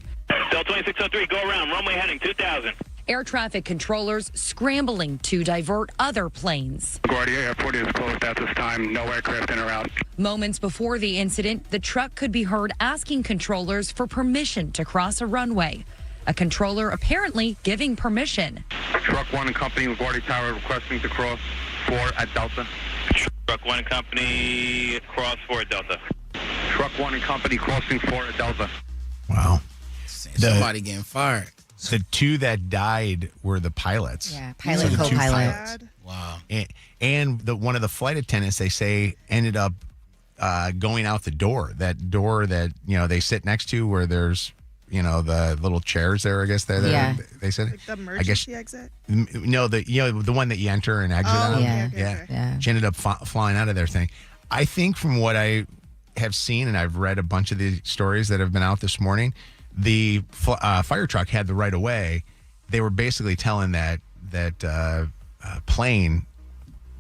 Del 2603, go around. Runway heading 2000. Air traffic controllers scrambling to divert other planes. LaGuardia Airport is closed at this time. No aircraft in or out. Moments before the incident, the truck could be heard asking controllers for permission to cross a runway. A controller apparently giving permission. Truck 1 and Company, LaGuardia Tower requesting to cross 4 at Delta. Truck 1 and Company, cross 4 at Delta. Truck 1 and Company, crossing 4 at Delta. Wow. Somebody getting fired. The two that died were the pilots. Yeah, pilot, the two co-pilot. pilots. Wow. And one of the flight attendants, they say, ended up going out the door. That door that, they sit next to where there's, the little chairs there, I guess they're there. Yeah. They said. Like the emergency exit? No, the one that you enter and exit out. Yeah. She ended up flying out of their thing. I think from what I have seen, and I've read a bunch of the stories that have been out this morning, the fire truck had the right of way. They were basically telling that plane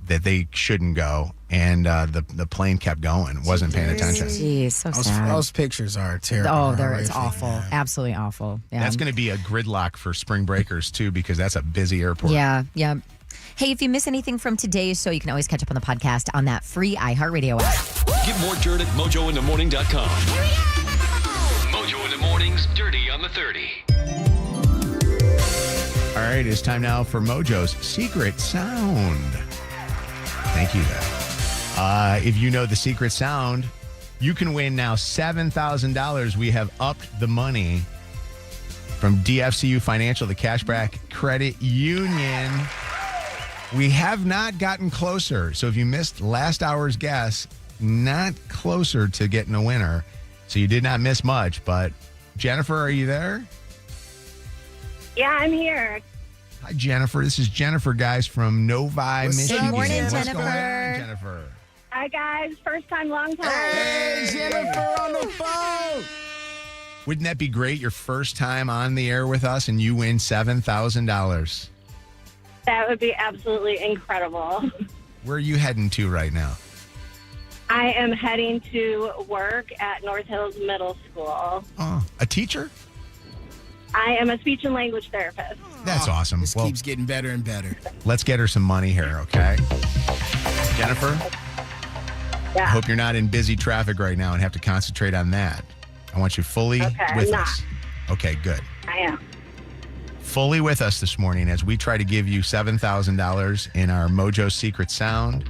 that they shouldn't go, and the plane kept going, wasn't paying attention. Jeez, so sad. Those pictures are terrible. Oh, it's awful. Yeah. Absolutely awful. Yeah. That's going to be a gridlock for spring breakers, too, because that's a busy airport. Yeah. Hey, if you miss anything from today's show, you can always catch up on the podcast on that free iHeartRadio app. Get more dirt at mojointhemorning.com. Mojo in the Morning's Dirty on the 30. All right, it's time now for Mojo's Secret Sound. Thank you, guys. If you know the secret sound, you can win now $7,000. We have upped the money from DFCU Financial, the Cashback Credit Union. We have not gotten closer. So if you missed last hour's guess, not closer to getting a winner. So you did not miss much. But Jennifer, are you there? Yeah, I'm here. Hi, Jennifer. This is Jennifer, guys, from Novi, Michigan. Good morning, What's Jennifer. going on, Jennifer? Hi, guys. First time, long time. Hey, Jennifer on the phone. Wouldn't that be great? Your first time on the air with us, and you win $7,000. That would be absolutely incredible. Where are you heading to right now? I am heading to work at North Hills Middle School. Oh, a teacher? I am a speech and language therapist. That's awesome. This keeps getting better and better. Let's get her some money here, okay? Jennifer, Yeah. I hope you're not in busy traffic right now and have to concentrate on that. I want you fully with us. Okay, good. I am. Fully with us this morning as we try to give you $7,000 in our Mojo Secret Sound.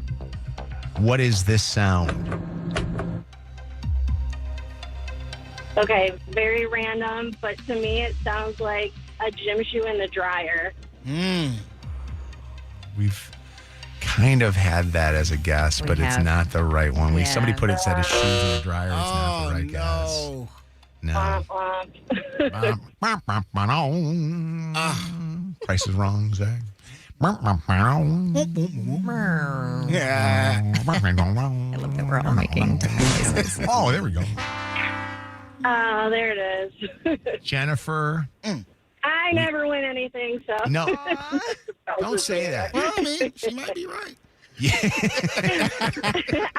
What is this sound? Okay, very random, but to me it sounds like a gym shoe in the dryer. We've kind of had that as a guess, but it's not the right one. Somebody put it said his shoes in the dryer. It's not the right guess. No. Price is wrong, Zach. I love that we're all making different noises. Oh, there we go. Oh, there it is. Jennifer. I never win anything, so. No. Don't say that. Well, I mean, she might be right.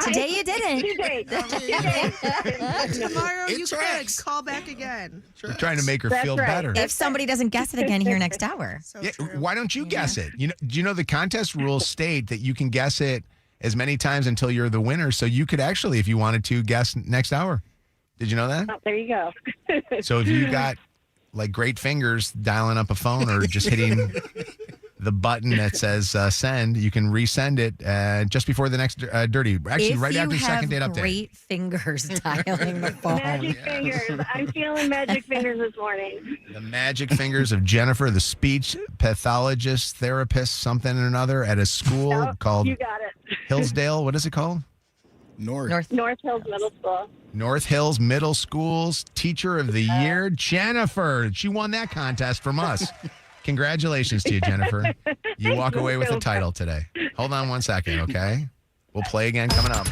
Today you didn't. Tomorrow you tracks. could. Call back again. We're trying to make her feel better. If somebody doesn't guess it again here next hour. Why don't you guess it? Do you know the contest rules state that you can guess it as many times until you're the winner? So you could actually, if you wanted to, guess next hour. Did you know that? Oh, there you go. So if you got like great fingers dialing up a phone or just hitting the button that says send, you can resend it just before the next dirty. Actually, right after the second date update. Great fingers dialing the phone. Magic fingers. I'm feeling magic fingers this morning. The magic fingers of Jennifer, the speech pathologist, therapist, something or another at a school called You got it. Hillsdale. What is it called? North Hills Middle School. North Hills Middle School's Teacher of the Year, Jennifer. She won that contest from us. Congratulations to you, Jennifer. You walk away with the title today. Hold on one second, okay? We'll play again coming up.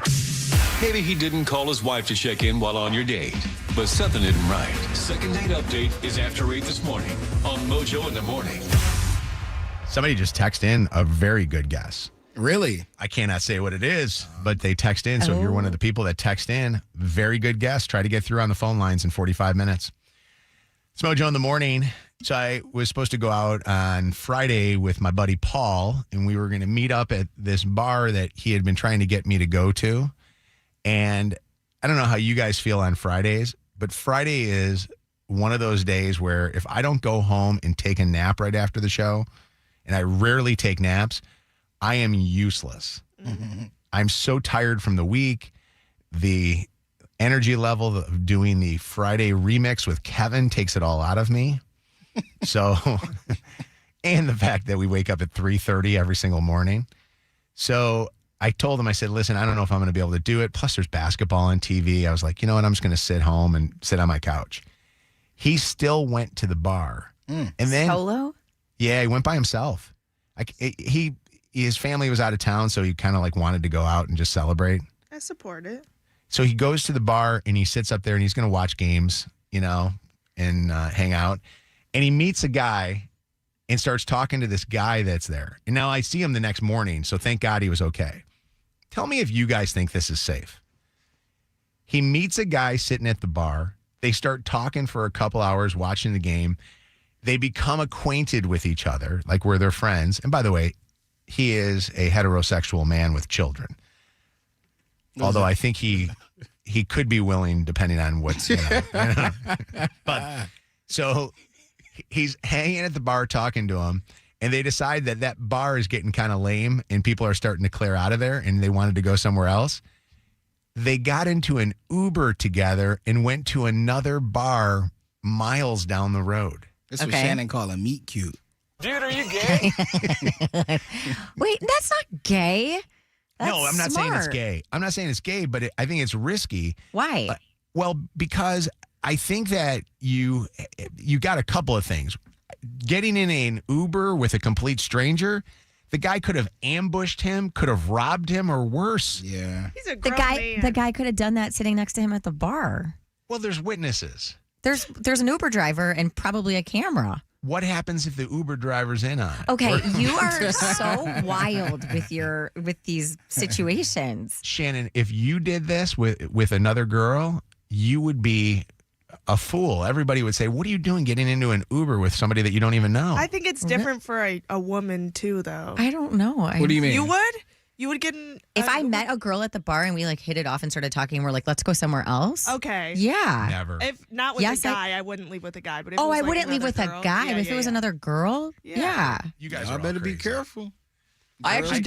Maybe he didn't call his wife to check in while on your date, but something isn't right. Second date update is after 8 this morning on Mojo in the Morning. Somebody just texted in a very good guess. Really? I cannot say what it is, but they text in. So if you're one of the people that text in, very good guess. Try to get through on the phone lines in 45 minutes. It's Mojo in the Morning. So I was supposed to go out on Friday with my buddy Paul, and we were going to meet up at this bar that he had been trying to get me to go to. And I don't know how you guys feel on Fridays, but Friday is one of those days where if I don't go home and take a nap right after the show, and I rarely take naps, I am useless. I'm so tired from the week. The energy level of doing the Friday remix with Kevin takes it all out of me. So, and the fact that we wake up at 3:30 every single morning. So I told him, I said, listen, I don't know if I'm going to be able to do it. Plus there's basketball on TV. I was like, you know what? I'm just going to sit home and sit on my couch. He still went to the bar. And then Solo? Yeah, he went by himself. His family was out of town, so he kind of like wanted to go out and just celebrate. I support it. So he goes to the bar and he sits up there and he's going to watch games, and hang out. And he meets a guy and starts talking to this guy that's there. And now I see him the next morning, so thank God he was okay. Tell me if you guys think this is safe. He meets a guy sitting at the bar. They start talking for a couple hours, watching the game. They become acquainted with each other, like we're their friends. And by the way, he is a heterosexual man with children. Although I think he could be willing, depending on what's, But so he's hanging at the bar talking to him, and they decide that bar is getting kind of lame and people are starting to clear out of there and they wanted to go somewhere else. They got into an Uber together and went to another bar miles down the road. This is what Shannon called a meet cute. Dude, are you gay? Wait, that's not gay. That's no, I'm not saying it's smart. gay. I'm not saying it's gay, but I think it's risky. Why? Well, because I think that you got a couple of things. Getting in an Uber with a complete stranger, the guy could have ambushed him, could have robbed him, or worse. Yeah. He's a The grown guy man. the guy could have done that sitting next to him at the bar. Well, there's witnesses. There's an Uber driver and probably a camera. What happens if the Uber driver's in on it? Okay, you are so wild with these situations. Shannon, if you did this with another girl, you would be a fool. Everybody would say, what are you doing getting into an Uber with somebody that you don't even know? I think it's different for a woman too, though. I don't know. What do you mean? You would? You would get in. If I met a girl at the bar and we like hit it off and started talking, and we're like, let's go somewhere else. Okay. Yeah. Never. If not with Yes, a guy, I wouldn't leave with a guy. But if it Oh, was I like wouldn't leave another with girl, a guy. But if it was another girl, yeah. You guys I are better all be crazy. careful. I've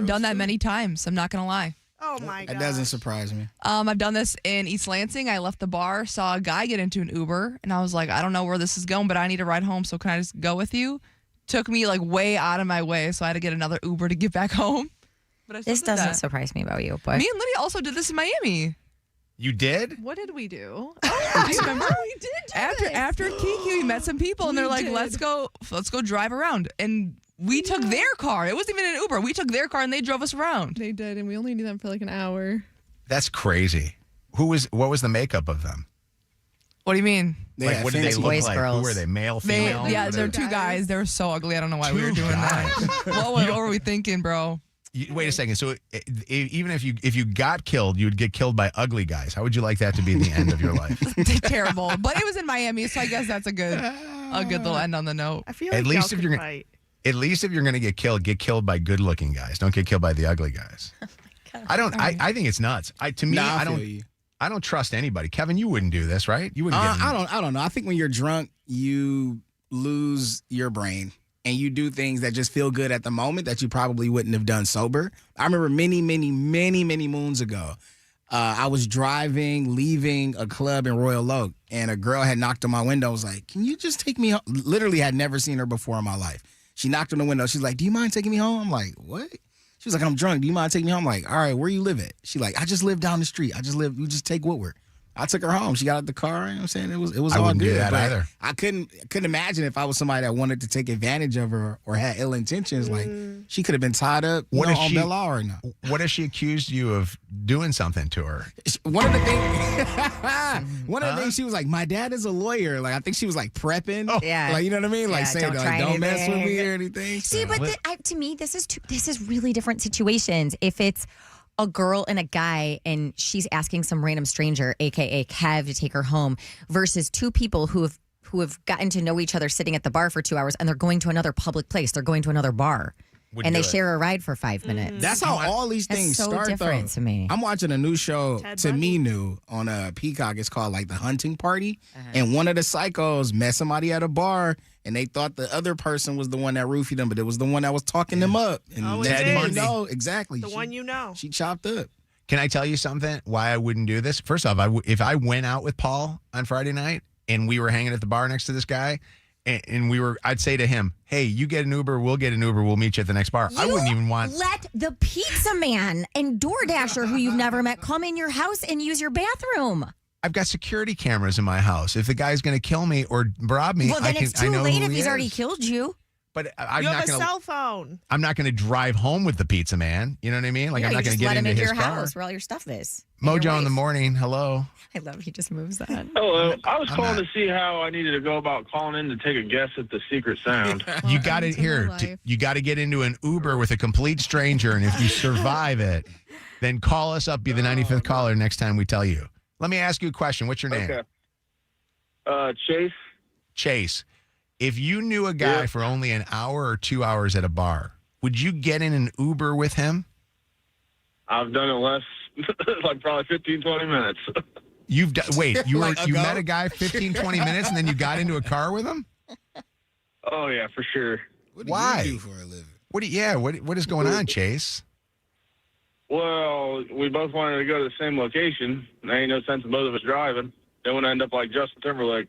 done that many times. I'm not gonna lie. Oh my god. That doesn't surprise me. I've done this in East Lansing. I left the bar, saw a guy get into an Uber, and I was like, I don't know where this is going, but I need a ride home, so can I just go with you? Took me like way out of my way, so I had to get another Uber to get back home. But I still This did doesn't that. surprise me about you, but Me and Lydia also did this in Miami. You did? What did we do? Oh, do you remember? We did after Kiki, we met some people, and they're like, let's go drive around. And we took their car. It wasn't even an Uber. We took their car, and they drove us around. They did, and we only knew them for like an hour. That's crazy. What was the makeup of them? What do you mean? Like, what did they look like? Who were they? Male, female? They're two guys. They were so ugly. I don't know why we were doing guys. that. What were we thinking, bro? Wait a second. So even if you got killed, you would get killed by ugly guys. How would you like that to be the end of your life? Terrible. But it was in Miami, so I guess that's a good little end on the note. I feel like y'all could fight. At least if you're going to get killed by good-looking guys. Don't get killed by the ugly guys. I don't. I think it's nuts. I don't trust anybody. Kevin, you wouldn't do this, right? You wouldn't. I don't know. I think when you're drunk, you lose your brain and you do things that just feel good at the moment that you probably wouldn't have done sober. I remember many moons ago, I was leaving a club in Royal Oak, and a girl had knocked on my window. I was like, "Can you just take me home?" Literally, had never seen her before in my life. She knocked on the window. She's like, "Do you mind taking me home?" I'm like, "What?" She was like, "I'm drunk. Do you mind taking me home?" I'm like, "All right, where you live at?" She like, "I just live down the street. We just take Woodward." I took her home. She got out the car. You know what I'm saying? It was I all wouldn't good. do that but either. I couldn't imagine if I was somebody that wanted to take advantage of her or had ill intentions. Like, she could have been tied up on Belle Isle right now. What if she accused you of doing something to her? One of the things she was like, "My dad is a lawyer." Like, I think she was like prepping. Oh. Yeah. Like, you know what I mean? Like, saying, like, don't mess with me or anything. See, So- but to me, this is really different situations. If it's a girl and a guy and she's asking some random stranger, aka Kev, to take her home, versus two people who have gotten to know each other sitting at the bar for 2 hours and they're going to another public place, they're going to another bar. And they share a ride for 5 minutes. That's how all these things so start, different though. to me. I'm watching a new show, to me new, on Peacock. It's called, like, The Hunting Party. And one of the psychos met somebody at a bar, and they thought the other person was the one that roofied them, but it was the one that was talking them up. And Ted Bundy. No, exactly. The one you know. She chopped up. Can I tell you something? Why I wouldn't do this? First off, if I went out with Paul on Friday night and we were hanging at the bar next to this guy, and I'd say to him, "Hey, you get an Uber, we'll get an Uber, we'll meet you at the next bar." I wouldn't even want. Let the pizza man and DoorDasher who you've never met come in your house and use your bathroom. I've got security cameras in my house. If the guy's going to kill me or rob me, Well, then it's I too know late who if he he's is. already killed you. But I'm You not have a going to. cell phone. I'm not going to drive home with the pizza man. You know what I mean? Like, Yeah, I'm you not going just to get let him into into his your car. house where all your stuff is. Mojo in the morning. Hello. I love he just moves on. Hello. I was calling to see how I needed to go about calling in to take a guess at the secret sound. You got to you got to get into an Uber with a complete stranger, and if you survive it, then call us up. Be the 95th caller next time we tell you. Let me ask you a question. What's your name? Okay. Chase. Chase. If you knew a guy for only an hour or 2 hours at a bar, would you get in an Uber with him? I've done it less, like probably 15, 20 minutes. You Like you ago? met a guy 15, 20 minutes, and then you got into a car with him? Oh, yeah, for sure. What do Why? you do for a living? What is going on, Chase? Well, we both wanted to go to the same location. There ain't no sense in both of us driving. Then we'd end up like Justin Timberlake.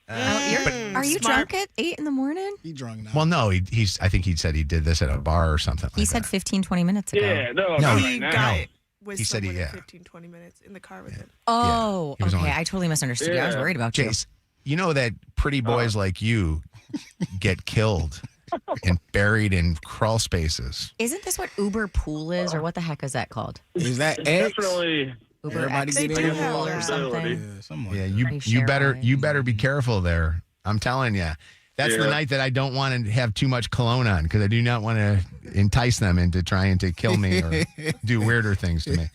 Are you drunk at 8 in the morning? He drunk now. Well, no, he's. I think he said he did this at a bar or something. He like said that. 15, 20 minutes ago. Yeah, no, No, not he right got now. it. With He said he- someone in yeah. 15, 20 minutes in the car with him. Oh, He was okay. only- I totally misunderstood you. I was Yeah. worried about you. Chase, you know that pretty boys like you get killed and buried in crawl spaces. Isn't this what Uber Pool is, or what the heck is that called? Is that X? Definitely. Uber Everybody X get They in do here. have Pool or that. something? Yeah, something like Yeah, that. you better be careful there. I'm telling you. That's the Yeah. night that I don't want to have too much cologne on because I do not want to entice them into trying to kill me or do weirder things to me.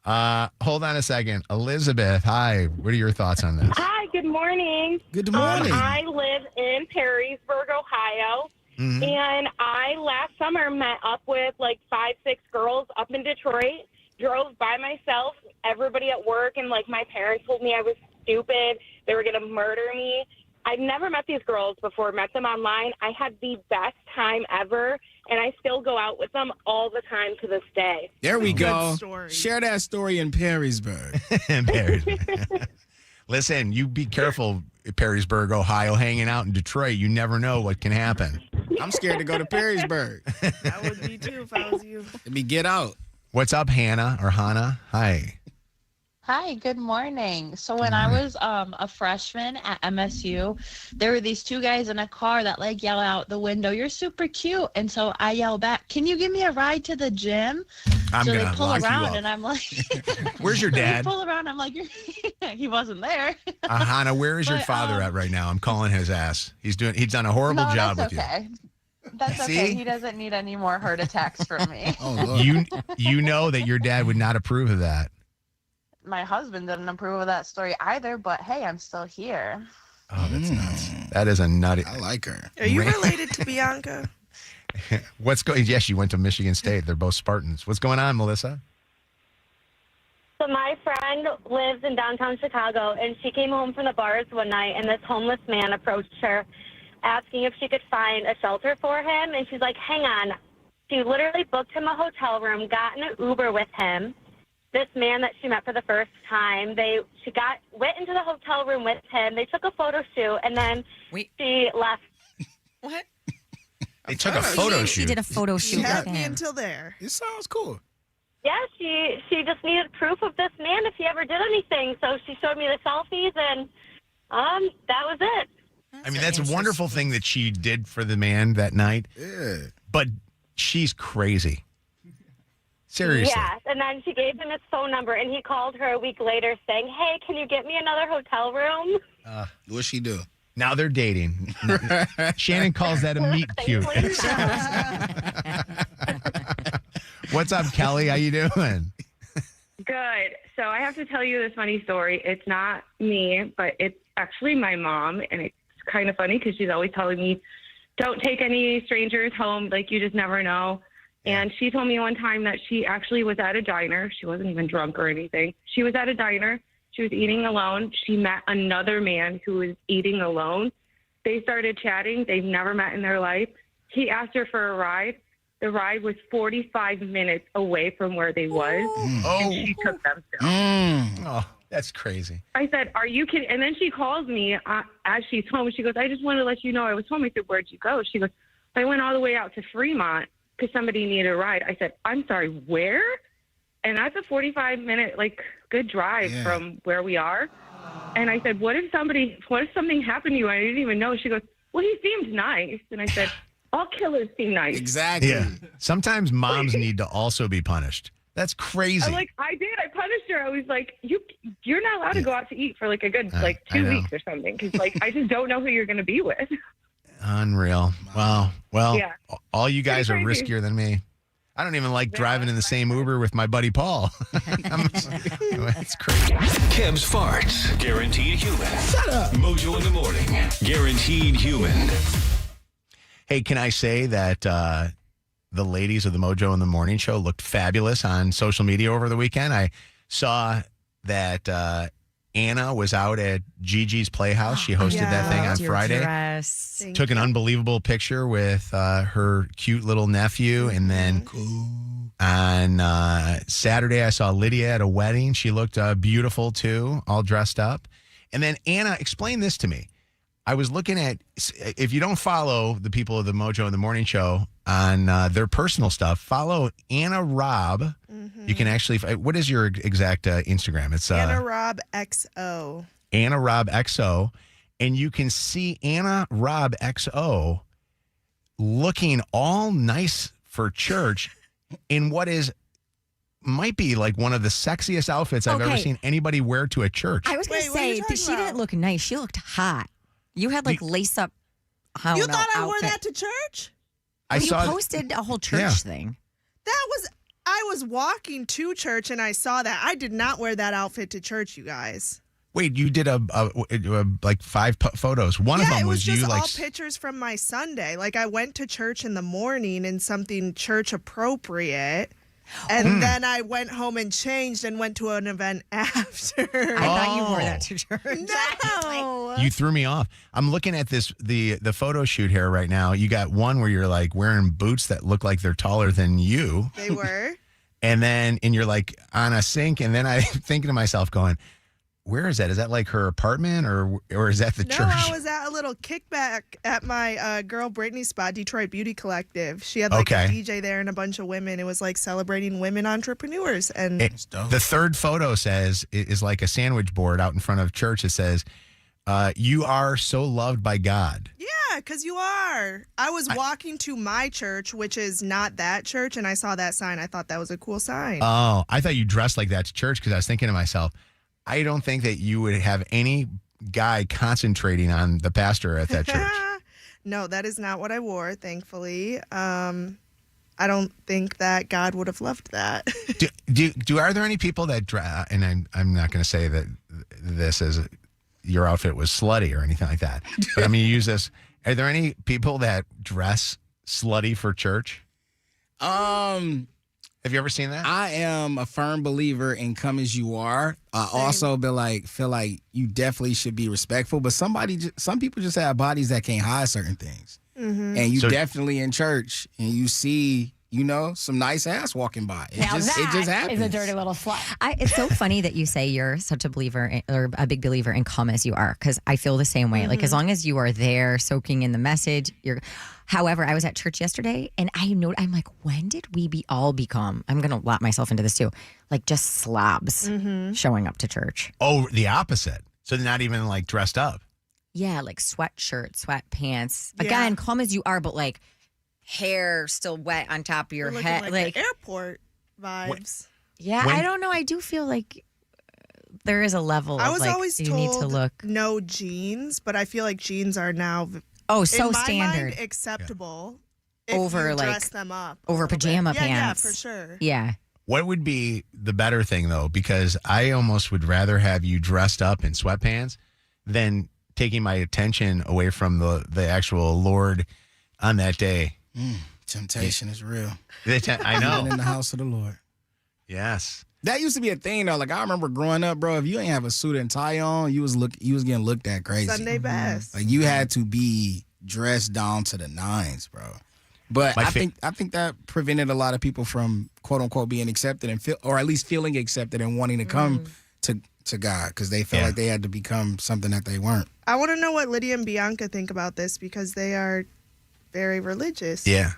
Hold on a second. Elizabeth, hi. What are your thoughts on this? Hi, good morning. Good morning. I live in Perrysburg, Ohio. Mhm. And I last summer met up with like 5-6 girls up in Detroit, drove by myself, everybody at work, and like my parents told me I was stupid. They were going to murder me. I've never met these girls before, met them online. I had the best time ever, and I still go out with them all the time to this day. There we go. story. Share that story in Perrysburg. Perrysburg. Listen, you be careful, Perrysburg, Ohio, hanging out in Detroit. You never know what can happen. I'm scared to go to Perrysburg. That would be too if I was you. Let me get out. What's up, Hannah or Hannah? Hi. Hi, good morning. So when I was a freshman at MSU, there were these two guys in a car that like yell out the window, "You're super cute." And so I yell back, "Can you give me a ride to the gym?" I'm so gonna they pull lock you around up. and I'm like, Where's your so dad? they pull around, I'm like, he wasn't there. Hannah, where is your But, father at right now? I'm calling his ass. He's done a horrible No, job that's with okay. That's See? okay. He doesn't need any more heart attacks from me. you. You know that your dad would not approve of that. My husband didn't approve of that story either, but hey, I'm still here. Oh, that's nuts. That is a nutty. I like her. Are you related to Bianca? What's going? Yes, you went to Michigan State. They're both Spartans. What's going on, Melissa? So my friend lives in downtown Chicago, and she came home from the bars one night, and this homeless man approached her, asking if she could find a shelter for him. And she's like, hang on. She literally booked him a hotel room, got in an Uber with him. This man that she met for the first time, she went into the hotel room with him. They took a photo shoot, and then she left. What? They took a photo She shoot. did a photo shoot She with had me him. until there. It sounds cool. Yeah, she just needed proof of this man if he ever did anything. So she showed me the selfies, and that was it. I mean, that's a wonderful thing that she did for the man that night. Yeah. But she's crazy. Seriously. Yes, and then she gave him his phone number, and he called her a week later saying, hey, can you get me another hotel room? What'd she do? Now they're dating. Shannon calls that a meet cute. What's up, Kelly? How you doing? Good. So I have to tell you this funny story. It's not me, but it's actually my mom, and it's kind of funny because she's always telling me, don't take any strangers home. Like, you just never know. And she told me one time that she actually was at a diner. She wasn't even drunk or anything. She was at a diner. She was eating alone. She met another man who was eating alone. They started chatting. They've never met in their life. He asked her for a ride. The ride was 45 minutes away from where they was. And she took them still. Oh, that's crazy. I said, are you kidding? And then she calls me as she's home. She goes, I just wanted to let you know I was home. I said, where'd you go? She goes, I went all the way out to Fremont because somebody needed a ride. I said, I'm sorry, where? And that's a 45-minute, good drive from where we are. And I said, what if something happened to you? I didn't even know. She goes, well, he seemed nice. And I said, all killers seem nice. Exactly. Yeah. Sometimes moms need to also be punished. That's crazy. I did. I punished her. I was like, you're not allowed to go out to eat for a good 2 weeks or something. Because I just don't know who you're going to be with. Unreal. Wow. Well, Yeah. all you guys are Pretty crazy. riskier than me. I don't even like driving in the same Uber with my buddy Paul. That's crazy. Kev's farts, guaranteed human. Shut up. Mojo in the morning, guaranteed human. Hey, can I say that the ladies of the Mojo in the Morning Show looked fabulous on social media over the weekend? I saw that Anna was out at Gigi's Playhouse. She hosted that thing on Friday. Took an unbelievable picture with her cute little nephew. And then on Saturday, I saw Lydia at a wedding. She looked beautiful, too, all dressed up. And then Anna, explain this to me. I was looking at, if you don't follow the people of the Mojo in the Morning Show on their personal stuff, follow Anna Robb. Mm-hmm. You can actually, what is your exact Instagram? It's Anna Robb XO. Anna Robb XO. And you can see Anna Robb XO looking all nice for church in what might be like one of the sexiest outfits I've ever seen anybody wear to a church. I was going to say, she didn't look nice. She looked hot. You had lace up. You thought I wore that to church? You posted a whole church thing. I was walking to church and I saw that. I did not wear that outfit to church, you guys. Wait, you did like 5 photos. One of them it was you just like. all pictures from my Sunday. Like I went to church in the morning in something church appropriate. And then I went home and changed and went to an event after. I thought you wore that to church. No. You threw me off. I'm looking at the photo shoot here right now. You got one where you're like wearing boots that look like they're taller than you. They were. and you're like on a sink. And then I'm thinking to myself going, where is that? Is that like her apartment or is that the church? No, I was at a little kickback at my girl Brittany's spot, Detroit Beauty Collective. She had like a DJ there and a bunch of women. It was like celebrating women entrepreneurs. And the third photo is like a sandwich board out in front of church. It says, you are so loved by God. Yeah, because you are. I was walking to my church, which is not that church, and I saw that sign. I thought that was a cool sign. Oh, I thought you dressed like that to church because I was thinking to myself, I don't think that you would have any guy concentrating on the pastor at that church. No, that is not what I wore, thankfully. I don't think that God would have loved that. Are there any people that and I'm not going to say that this is your outfit was slutty or anything like that, but I'm going to use this. Are there any people that dress slutty for church? Have you ever seen that? I am a firm believer in come as you are. I also feel like you definitely should be respectful, but some people just have bodies that can't hide certain things. Mm-hmm. And you definitely in church and you see, some nice ass walking by. It just happens. Is a dirty little slut. It's so funny that you say you're such a believer or a big believer in come as you are, because I feel the same way. Like as long as you are there soaking in the message, you're. However, I was at church yesterday and I'm like, when did we all become? I'm gonna lock myself into this too, like just slobs showing up to church. Oh, the opposite. So they're not even like dressed up. Yeah, like sweatshirt, sweatpants. Again, come as you are, but like hair still wet on top of your We're head, looking like the airport vibes. Yeah, I don't know. I do feel like there is a level. I of was like, always you told need to look. no jeans, but I feel like jeans are now so in my standard, mind, acceptable over you like dress them up over pajama pants. Yeah, for sure. Yeah. What would be the better thing though? Because I almost would rather have you dressed up in sweatpants than taking my attention away from the actual Lord on that day. Temptation is real. I know. Living in the house of the Lord. Yes. That used to be a thing though. Like I remember growing up, bro. If you ain't have a suit and tie on, you was getting looked at crazy. Sunday best. Like you had to be dressed down to the nines, bro. But I think that prevented a lot of people from quote unquote being accepted and or at least feeling accepted and wanting to come to God because they felt like they had to become something that they weren't. I want to know what Lydia and Bianca think about this because they are very religious. Yeah.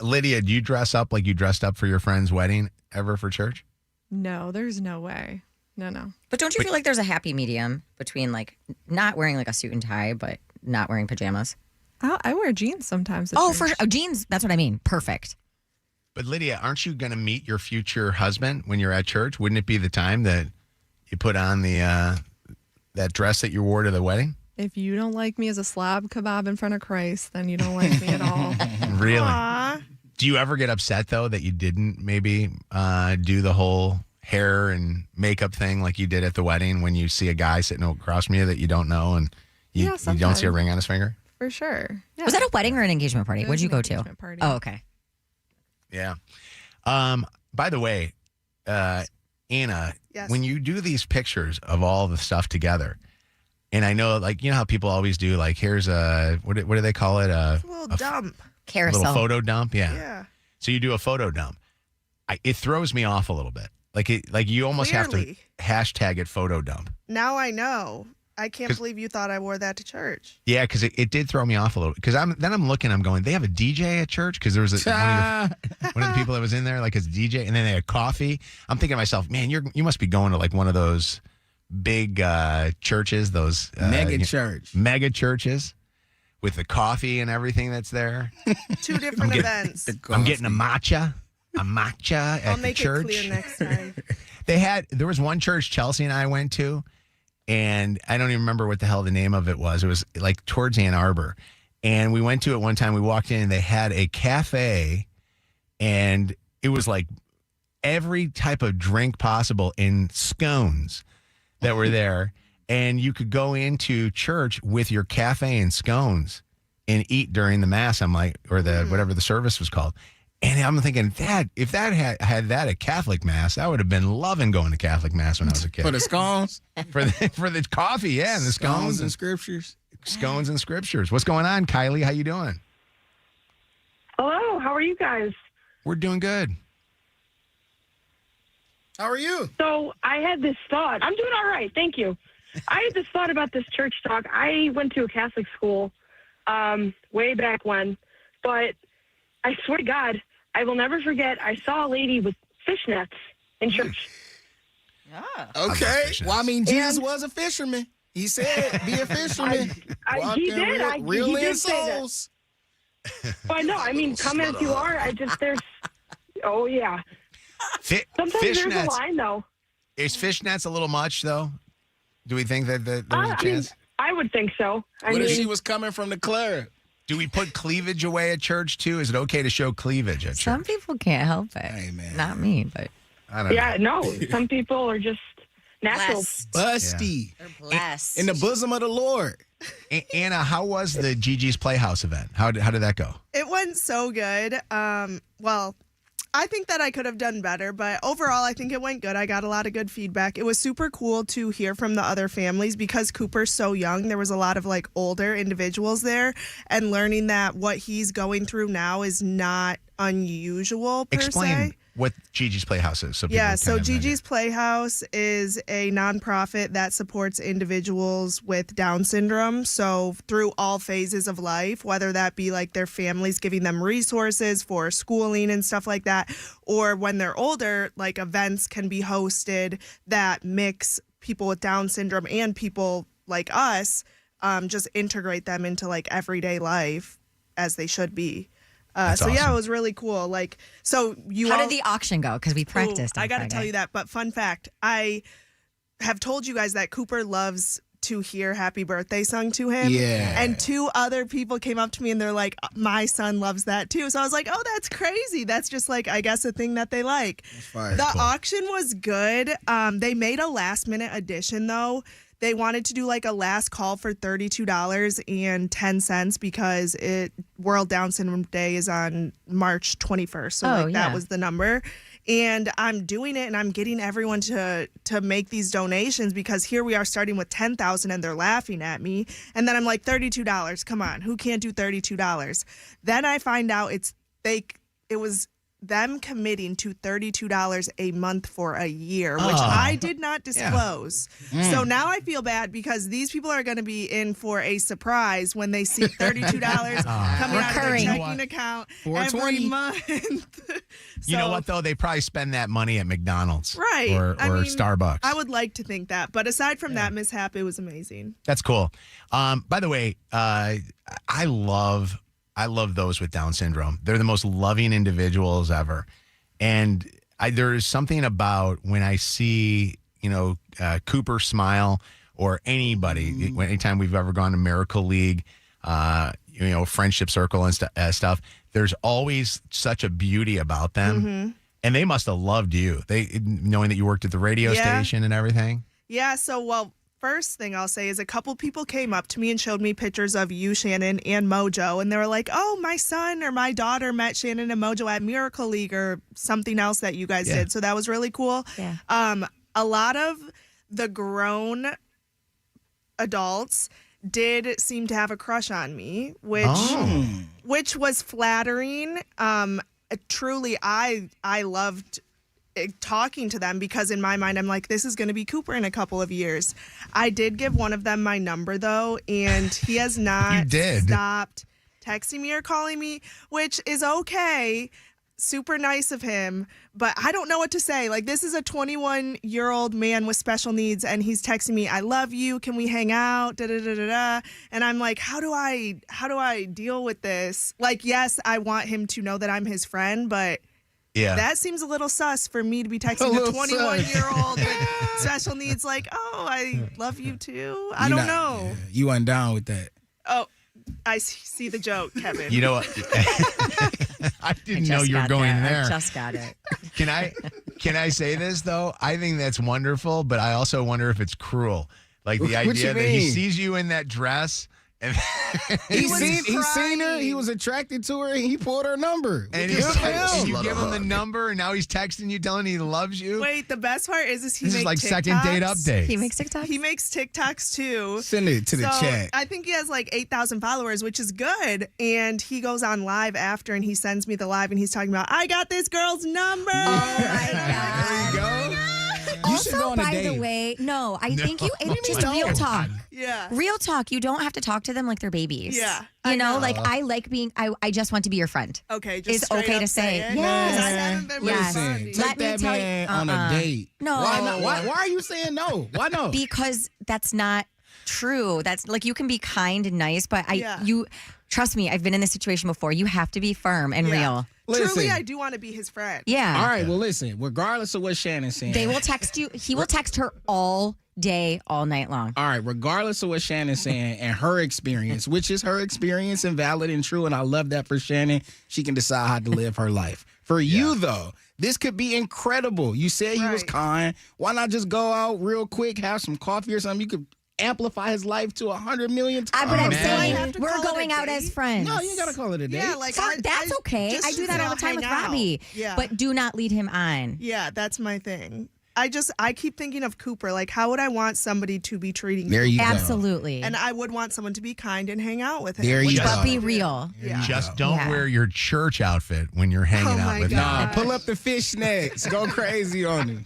Lydia, do you dress up like you dressed up for your friend's wedding ever for church? No, there's no way. No. But don't you feel like there's a happy medium between like not wearing like a suit and tie, but not wearing pajamas? I wear jeans sometimes. For jeans. That's what I mean. Perfect. But Lydia, aren't you going to meet your future husband when you're at church? Wouldn't it be the time that you put on the that dress that you wore to the wedding? If you don't like me as a slab kebab in front of Christ, then you don't like me at all. Really? Aww. Do you ever get upset though that you didn't maybe do the whole hair and makeup thing like you did at the wedding when you see a guy sitting across from you that you don't know and you don't see a ring on his finger? For sure. Yeah. Was that a wedding or an engagement party? What'd you go to? Party. Oh, okay. Yeah. By the way, Anna, when you do these pictures of all the stuff together, and I know, like, you know how people always do, like, here's a, what do they call it? A little dump. Carousel. A little photo dump? Yeah. So you do a photo dump. It throws me off a little bit. Like you almost have to hashtag it photo dump. Now I know. I can't believe you thought I wore that to church. Yeah, because it did throw me off a little. Because I'm looking, I'm going, they have a DJ at church? Because there was one of the people that was in there, like his DJ, and then they had coffee. I'm thinking to myself, man, you must be going to like one of those big churches, those mega churches with the coffee and everything that's there. Two different events. I'm getting a matcha at I'll the make church. it clear next time. There was one church Chelsea and I went to, and I don't even remember what the hell the name of it was. It was like towards Ann Arbor. And we went to it one time. We walked in and they had a cafe, and it was like every type of drink possible in scones. that were there, and you could go into church with your cafe and scones and eat during the mass. I'm like, or the whatever the service was called. And I'm thinking, Dad, if that had that at Catholic Mass, I would have been loving going to Catholic Mass when I was a kid. For the scones? for the coffee, yeah, and the scones and scriptures. Scones and scriptures. What's going on, Kylie? How you doing? Hello, how are you guys? We're doing good. How are you? So I had this thought. I'm doing all right, thank you. I had this thought about this church talk. I went to a Catholic school way back when, but I swear to God, I will never forget, I saw a lady with fishnets in church. Okay. Well, I mean, Jesus was a fisherman. He said, be a fisherman. He did. Reel He in did say that. souls. But no, I mean, come as you are. Oh, yeah. Sometimes there's a line, though. Is fishnets a little much, though? Do we think that there's a chance? I would think so. What if she was coming from the club? Do we put cleavage away at church, too? Is it okay to show cleavage at church? Some people can't help it. Hey, man. Not me, but. I don't know. Yeah, no. Some people are just natural. Busty. They're blessed. In the bosom of the Lord. Anna, how was the Gigi's Playhouse event? How did that go? It went so good. Well, I think that I could have done better, but overall, I think it went good. I got a lot of good feedback. It was super cool to hear from the other families because Cooper's so young. There was a lot of like older individuals there, and learning that what he's going through now is not unusual per Explain se. what Gigi's Playhouse is. So Gigi's Playhouse is a nonprofit that supports individuals with Down syndrome. So through all phases of life, whether that be like their families giving them resources for schooling and stuff like that, or when they're older, like events can be hosted that mix people with Down syndrome and people like us, just integrate them into like everyday life as they should be. So yeah, it was really cool. Like, so How did the auction go? Because we practiced. I got to tell you that. But fun fact, I have told you guys that Cooper loves to hear "Happy Birthday" sung to him. Yeah. And 2 other people came up to me and they're like, "My son loves that too." So I was like, "Oh, that's crazy. That's just like, I guess, a thing that they like." The auction was good. They made a last-minute addition though. They wanted to do like a last call for $32.10 because World Down Syndrome Day is on March 21st. So that was the number. And I'm doing it and I'm getting everyone to make these donations because here we are starting with $10,000 and they're laughing at me. And then I'm like, $32. Come on. Who can't do $32? Then I find out it was them committing to $32 a month for a year, which I did not disclose. Yeah. So now I feel bad because these people are going to be in for a surprise when they see $32 coming out of their checking account every month. You know what, though? They probably spend that money at McDonald's. Right. Or Starbucks. I would like to think that. But aside from that mishap, it was amazing. That's cool. By the way, I love those with Down syndrome. They're the most loving individuals ever. And there's something about when I see, Cooper smile or anybody, anytime we've ever gone to Miracle League, Friendship Circle and stuff, there's always such a beauty about them. Mm-hmm. And they must have loved you. Knowing that you worked at the radio station and everything. Yeah. So, first thing I'll say is a couple people came up to me and showed me pictures of you, Shannon, and Mojo. And they were like, "Oh, my son or my daughter met Shannon and Mojo at Miracle League," or something else that you guys did. So that was really cool. Yeah. A lot of the grown adults did seem to have a crush on me, which was flattering. Truly, I loved talking to them because in my mind I'm like, this is going to be Cooper in a couple of years. I did give one of them my number though, and he has not stopped texting me or calling me, which is okay. Super nice of him, but I don't know what to say. Like, this is a 21-year-old man with special needs and he's texting me, "I love you, can we hang out, da da da da da," and I'm like, how do I deal with this? Like, yes, I want him to know that I'm his friend, but that seems a little sus for me to be texting a 21-year-old with special needs like, "Oh, I love you too." I don't know. Yeah, you weren't down with that. Oh, I see the joke, Kevin. You know what? I didn't know you were going there. I just got it. Can I Can I say this, though? I think that's wonderful, but I also wonder if it's cruel. Like the What idea you that he mean? sees you in that dress. And He seen her. He was attracted to her, and he pulled her number. And, Good for him. you give him the number, and now he's texting you, telling you he loves you. Wait, the best part is he This is makes like TikToks. second date update. He makes TikToks? He makes TikToks too. Send it to the So, chat. I think he has like 8,000 followers, which is good. And he goes on live after and he sends me the live and he's talking about, I got this girl's number. There you go. You should go Also, on a by date. the way, no, I think you, No. it's just No. real talk. Yeah. Real talk. You don't have to talk to them like they're babies. Yeah, You I know, know. like I like being, I just want to be your friend. Okay, just It's straight okay up to say. it. Yes. 'Cause I haven't been Yes. Listen, responding. take Let me that tell you- man on a date. No. Why not? Why are you saying no? Why no? Because that's not true. That's like you can be kind and nice, but Yeah. you trust me, I've been in this situation before. You have to be firm and Yeah. real. Truly, Listen. I do want to be his friend. Yeah. All right, well, listen, regardless of what Shannon's saying. They will text you. He will text her all day, all night long. All right, regardless of what Shannon's saying and her experience, which is her experience and valid and true, and I love that for Shannon, she can decide how to live her life. For you, though, this could be incredible. You said he was Right. kind. Why not just go out real quick, have some coffee or something? You could amplify his life to 100 million times. But I'm I have saying to we're call it a going out date? as friends. No, you ain't got to call it a date. Yeah, like That's okay. just I do that all the time hang with out. Robbie. Yeah. But do not lead him on. Yeah, that's my thing. I keep thinking of Cooper. Like, how would I want somebody to be treating There you go. Absolutely. And I would want someone to be kind and hang out with him. There you which go. I But be do. real. Yeah. Just don't Yeah. wear your church outfit when you're hanging Oh out my with God. him. Nah, pull up the fishnets. Go crazy on him.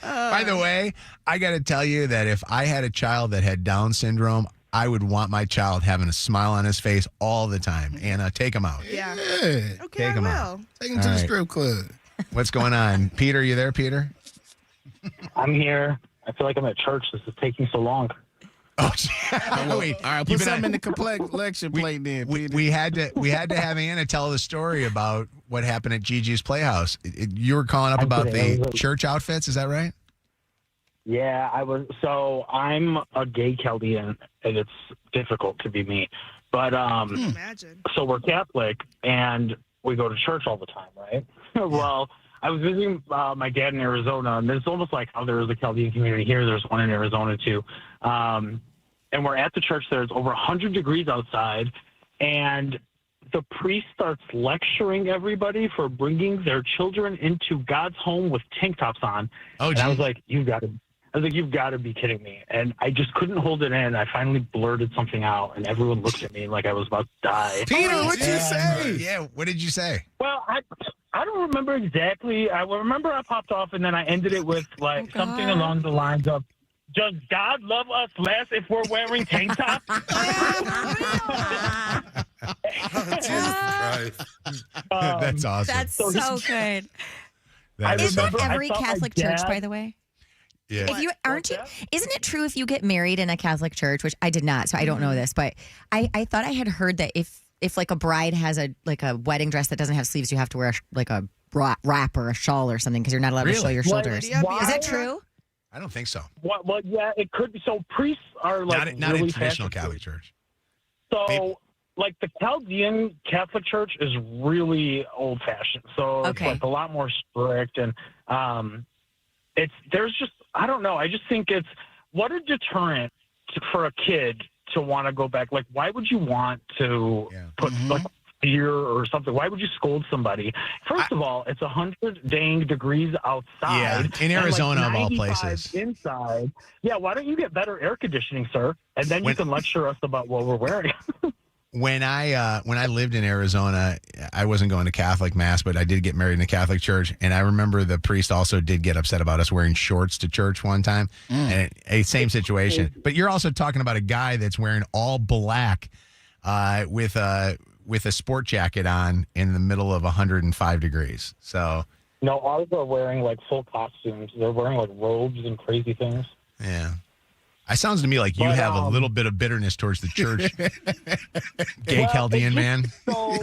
By the way, I got to tell you that if I had a child that had Down syndrome, I would want my child having a smile on his face all the time. Anna, take him out. Yeah. Yeah. Okay, Take I him will. out. Take him to All the right. strip club. What's going on? Peter, you there, Peter? I'm here. I feel like I'm at church. This is taking so long. Oh, Wait, all right, You've put been something on- in the collection plate then, Peter. we had to have Anna tell the story about what happened at Gigi's Playhouse. You were calling up I'm about kidding. the church outfits, is that right? Yeah, I was. So I'm a gay Chaldean, and it's difficult to be me. But Imagine. so we're Catholic, and we go to church all the time, right? Well, I was visiting my dad in Arizona, and it's almost like how there is a Chaldean community here. There's one in Arizona too. And we're at the church. There's over 100 degrees outside, and the priest starts lecturing everybody for bringing their children into God's home with tank tops on. Oh, and I was gee. like, you've got to be kidding me. And I just couldn't hold it in. I finally blurted something out, and everyone looked at me like I was about to die. Peter, what'd you say? Yeah, what did you say? Well, I don't remember exactly. I remember I popped off, and then I ended it with like something along the lines of, "Does God love us less if we're wearing tank tops?" That's awesome. That's So so he- good. That I is Isn't remember that I every thought my Catholic church, dad- by the way? yeah. If you aren't you, that? isn't it true if you get married in a Catholic church, which I did not, so I don't know this, but I thought I had heard that if like a bride has a wedding dress that doesn't have sleeves, you have to wear like a wrap or a shawl or something because you're not allowed to show Really? your Like, shoulders. why- Is that true? I don't think so. Well, yeah, it could be. So priests are like Not really in traditional fashion Catholic church. So, like the Chaldean Catholic Church is really old fashioned. So it's Okay. like a lot more strict, and there's just I don't know. I just think it's what a deterrent for a kid to want to go back. Like, why would you want to put like fear or something? Why would you scold somebody? First of all, it's 100 dang degrees outside. Yeah, in and, like, Arizona of all 95 places. Inside. Yeah, why don't you get better air conditioning, sir? And then you can lecture us about what we're wearing. When I lived in Arizona, I wasn't going to Catholic mass, but I did get married in a Catholic church, and I remember the priest also did get upset about us wearing shorts to church one time. And same situation. But you're also talking about a guy that's wearing all black with a sport jacket on in the middle of 105 degrees. So No, ours are wearing like full costumes. They're wearing like robes and crazy things. yeah. It sounds to me like you But, have a little bit of bitterness towards the church, gay Well, Chaldean it's man. just So,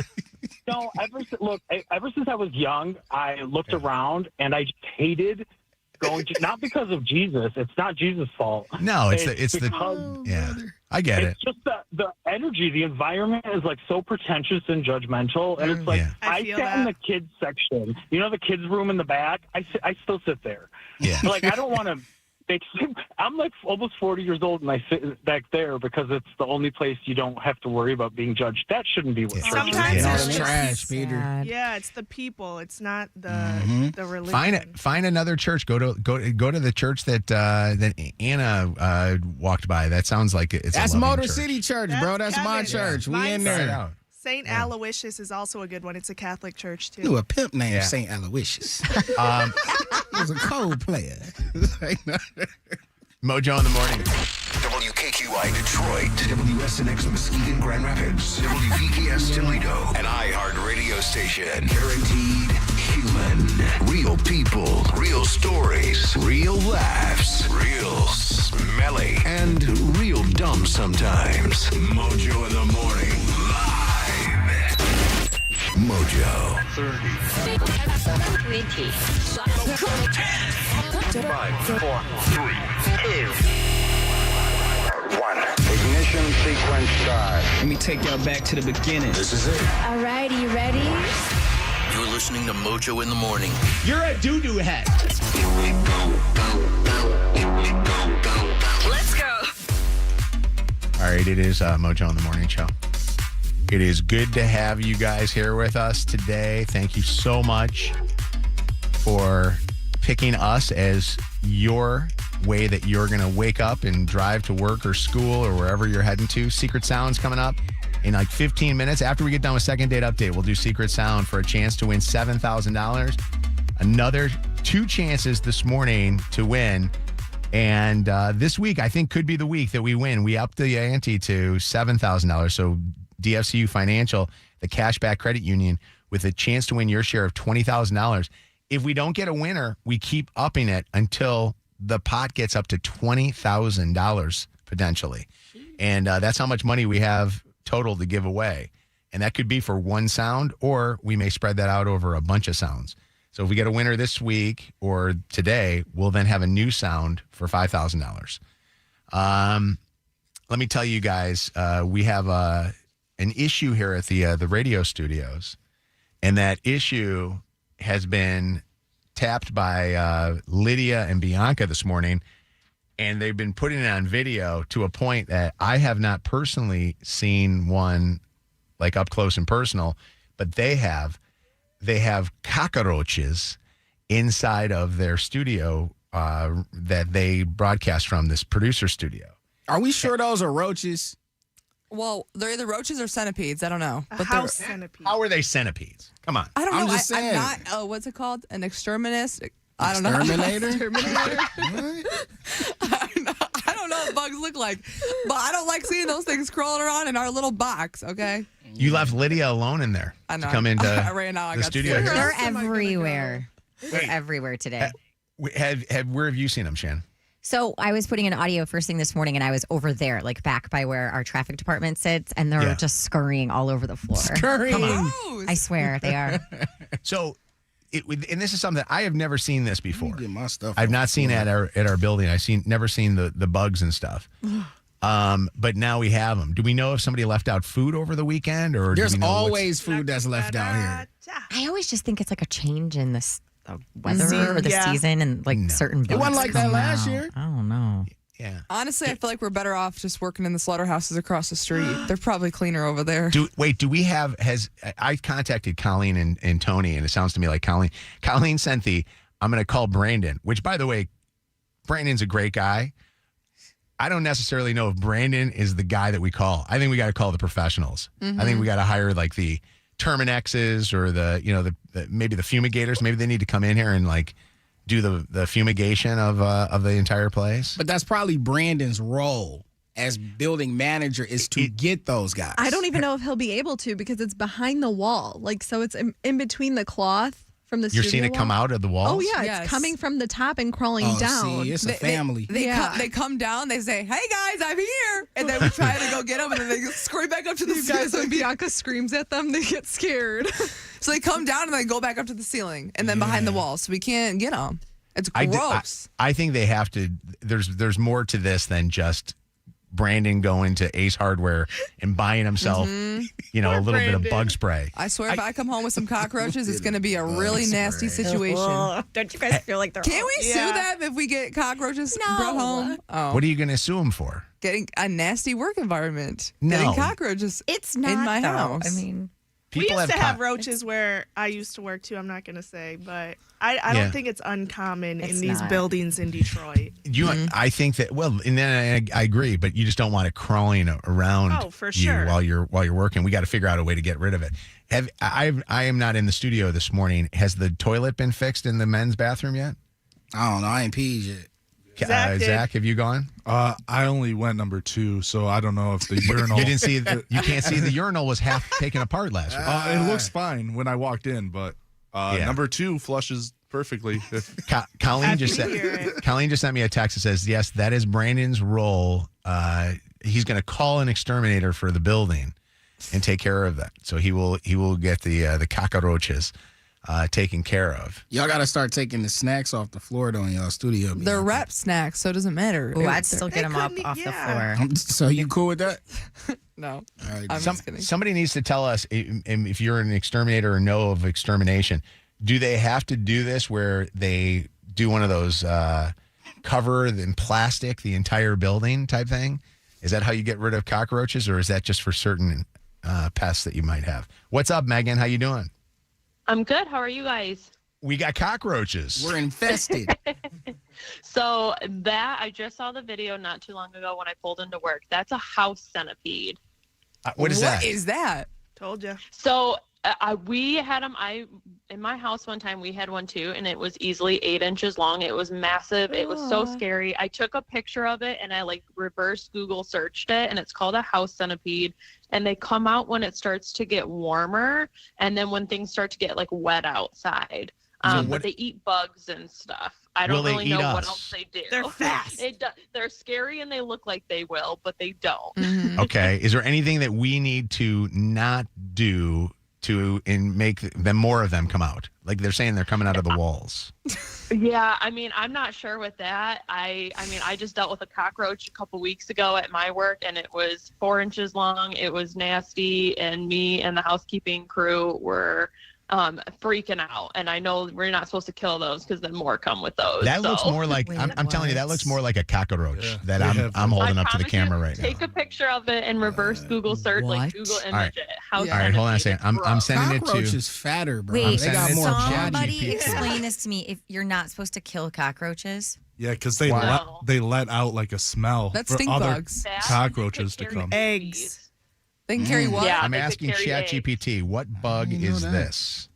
no, ever since I was young, I looked around and I just hated going to, not because of Jesus. It's not Jesus' fault. No, it's because I get it. It's just the energy, the environment is like so pretentious and judgmental, and it's like I sat in the kids section. You know, the kids room in the back. I still sit there. Yeah. Like I don't want to. I'm like almost 40 years old, and I sit back there because it's the only place you don't have to worry about being judged. That shouldn't be what church is. Sometimes it's it's trash, Peter. Yeah, it's the people. It's not the religion. Find another church. Go to the church that Anna walked by. That sounds like it's. That's a loving Motor church. City Church, bro. That's my church. We in there. St. Aloysius is also a good one. It's a Catholic church, too. Knew a pimp named St. Aloysius. He was a cold player. Mojo in the morning. WKQI Detroit, WSNX Muskegon Grand Rapids, WVKS Toledo, an iHeart radio station. Guaranteed human. Real people, real stories, real laughs, real smelly, and real dumb sometimes. Mojo in the morning. Mojo. 30. 5, 4, 3, 2, 1. Ignition sequence start. Let me take y'all back to the beginning. This is it. Alrighty, you ready? You're listening to Mojo in the morning. You're a doo-doo head. Let's go. All right, it is Mojo in the morning show. It is good to have you guys here with us today. Thank you so much for picking us as your way that you're going to wake up and drive to work or school or wherever you're heading to. Secret Sound's coming up in like 15 minutes. After we get done with Second Date Update, we'll do Secret Sound for a chance to win $7,000. Another 2 chances this morning to win. And this week, I think, could be the week that we win. We upped the ante to $7,000. So DFCU Financial, the cashback credit union, with a chance to win your share of $20,000. If we don't get a winner, we keep upping it until the pot gets up to $20,000 potentially. And that's how much money we have total to give away. And that could be for one sound, or we may spread that out over a bunch of sounds. So if we get a winner this week or today, we'll then have a new sound for $5,000. Let me tell you guys, we have an issue here at the radio studios, and that issue has been tapped by Lydia and Bianca this morning, and they've been putting it on video to a point that I have not personally seen one like up close and personal, but they have cockroaches inside of their studio that they broadcast from, this producer studio. Are we sure those are roaches? Well, they're either roaches or centipedes. I don't know. A house centipede. How are they centipedes? Come on. I don't know. I'm just saying. I'm not, what's it called? An exterminist? I don't know. Exterminator? I don't know what bugs look like, but I don't like seeing those things crawling around in our little box, okay? You left Lydia alone in there I know. to come into Right now, I the got studio. scared. They're everywhere. They're everywhere today. Where have you seen them, Shannon? So I was putting in audio first thing this morning, and I was over there, like back by where our traffic department sits, and they're just scurrying all over the floor. Scurrying. I swear they are. So, and this is something I have never seen this before. Get my stuff. I've not seen it at our building. I've never seen the bugs and stuff. But now we have them. Do we know if somebody left out food over the weekend, or there's do we know always food that's left out here? I always just think it's like a change in the weather or the season, and like certain bugs. It wasn't like that last year. I don't know. Yeah. Honestly, I feel like we're better off just working in the slaughterhouses across the street. They're probably cleaner over there. Do we have, I contacted Colleen and Tony, and it sounds to me like Colleen sent I'm going to call Brandon, which, by the way, Brandon's a great guy. I don't necessarily know if Brandon is the guy that we call. I think we got to call the professionals. I think we got to hire like the Terminexes or the maybe the fumigators. Maybe they need to come in here and like do the fumigation of the entire place. But that's probably Brandon's role as building manager, is to get those guys. I don't even know if he'll be able to, because it's behind the wall. Like, so it's in between the cloth from the You're studio seeing it come wall. out of the walls? Oh, yeah. It's coming from the top and crawling down. See, it's a family. They come down, they say, "Hey guys, I'm here," and then we try to go get them, and then they scurry back up to the ceiling. Guys, when Bianca screams at them, they get scared. So they come down and they go back up to the ceiling, and then behind the wall, so we can't get them. It's I gross. I think they have to. There's more to this than just Brandon going to Ace Hardware and buying himself, a little bit of bug spray. I swear, if I come home with some cockroaches, it's going to be a really nasty situation. Don't you guys feel like they're? Can't we sue them if we get cockroaches brought home? Oh. What are you going to sue him for? Getting a nasty work environment. No. Getting cockroaches It's not, in my though. house. I mean, We People used to have co- roaches where I used to work too. I'm not going to say, but I Yeah. don't think it's uncommon It's in these not. buildings in Detroit. I think that. Well, and then I agree, but you just don't want it crawling around Oh, for you sure. while you're working. We got to figure out a way to get rid of it. I am not in the studio this morning. Has the toilet been fixed in the men's bathroom yet? I don't know. I ain't peed yet. Zach, have you gone? I only went number 2, so I don't know if the urinal. You didn't see. You can't see the urinal was half taken apart last week. It looks fine when I walked in, but number 2 flushes perfectly. Colleen just sent me a text that says, "Yes, that is Brandon's role. He's going to call an exterminator for the building and take care of that. So he will get the cockroaches taken care of." Y'all got to start taking the snacks off the floor, though, in y'all studio. They're wrap snacks, so it doesn't matter. Ooh, I'd still get them up off the floor. So you cool with that? No. All right. I'm just kidding. Somebody needs to tell us if you're an exterminator or know of extermination. Do they have to do this where they do one of those cover in plastic the entire building type thing? Is that how you get rid of cockroaches, or is that just for certain pests that you might have? What's up, Megan? How you doing? I'm good. How are you guys? We got cockroaches. We're infested. So I just saw the video not too long ago when I pulled into work. That's a house centipede. What is that? What is that? Told you. So we had them. In my house one time we had one too, and it was easily 8 inches long. It was massive. It was so scary. I took a picture of it and I reverse Google searched it, and it's called a house centipede. And they come out when it starts to get warmer, and then when things start to get wet outside. But they eat bugs and stuff. I don't really know what else they do. They're fast. They're scary and they look like they will, but they don't. Mm-hmm. Okay. Is there anything that we need to not do to make them more of them come out? Like they're saying they're coming out of the walls. Yeah, I mean, I'm not sure with that. I just dealt with a cockroach a couple weeks ago at my work, and it was 4 inches long. It was nasty, and me and the housekeeping crew were freaking out. And I know we're not supposed to kill those because then more come with those. That looks more like I'm telling you, that looks more like a cockroach that I'm holding up to the camera right now. Take a picture of it and reverse Google search, Google image it. All right, hold on a second. I'm sending it to. Cockroach is fatter, bro. Wait, they got more somebody explain this to me. If you're not supposed to kill cockroaches, Yeah, because they let out like a smell That's for stink other bugs. cockroaches to come. Eggs. They can carry what? Yeah, I'm they could asking carry ChatGPT, what bug is this?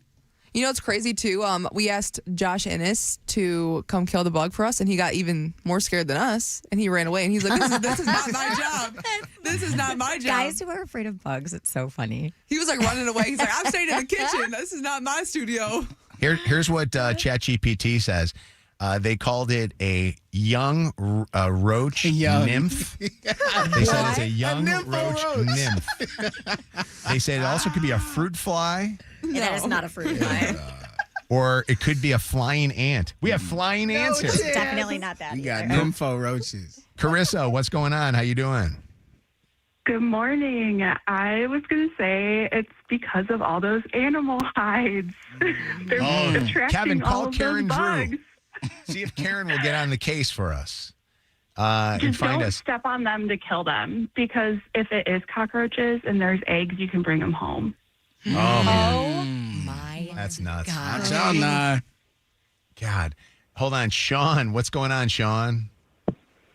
You know what's crazy too? We asked Josh Ennis to come kill the bug for us, and he got even more scared than us, and he ran away. And he's like, "This is not my job. This is not my job." guys who are afraid of bugs, it's so funny. He was running away. He's like, "I'm staying in the kitchen. This is not my studio." Here's what ChatGPT says. They called it a young roach nymph. They said it's a young roach nymph. They said it also could be a fruit fly. That is not a fruit fly. Or it could be a flying ant. We have flying ants here. It's definitely not that. You got either. nympho roaches. Carissa, what's going on? How you doing? Good morning. I was going to say it's because of all those animal hides. They're attracting Kevin, all call of Karen those bugs. Drew. See if Karen will get on the case for us Just and find don't us. step on them to kill them, because if it is cockroaches and there's eggs, you can bring them home. Oh, man. Oh my That's nuts. God. God. Hold on. Sean, what's going on, Sean?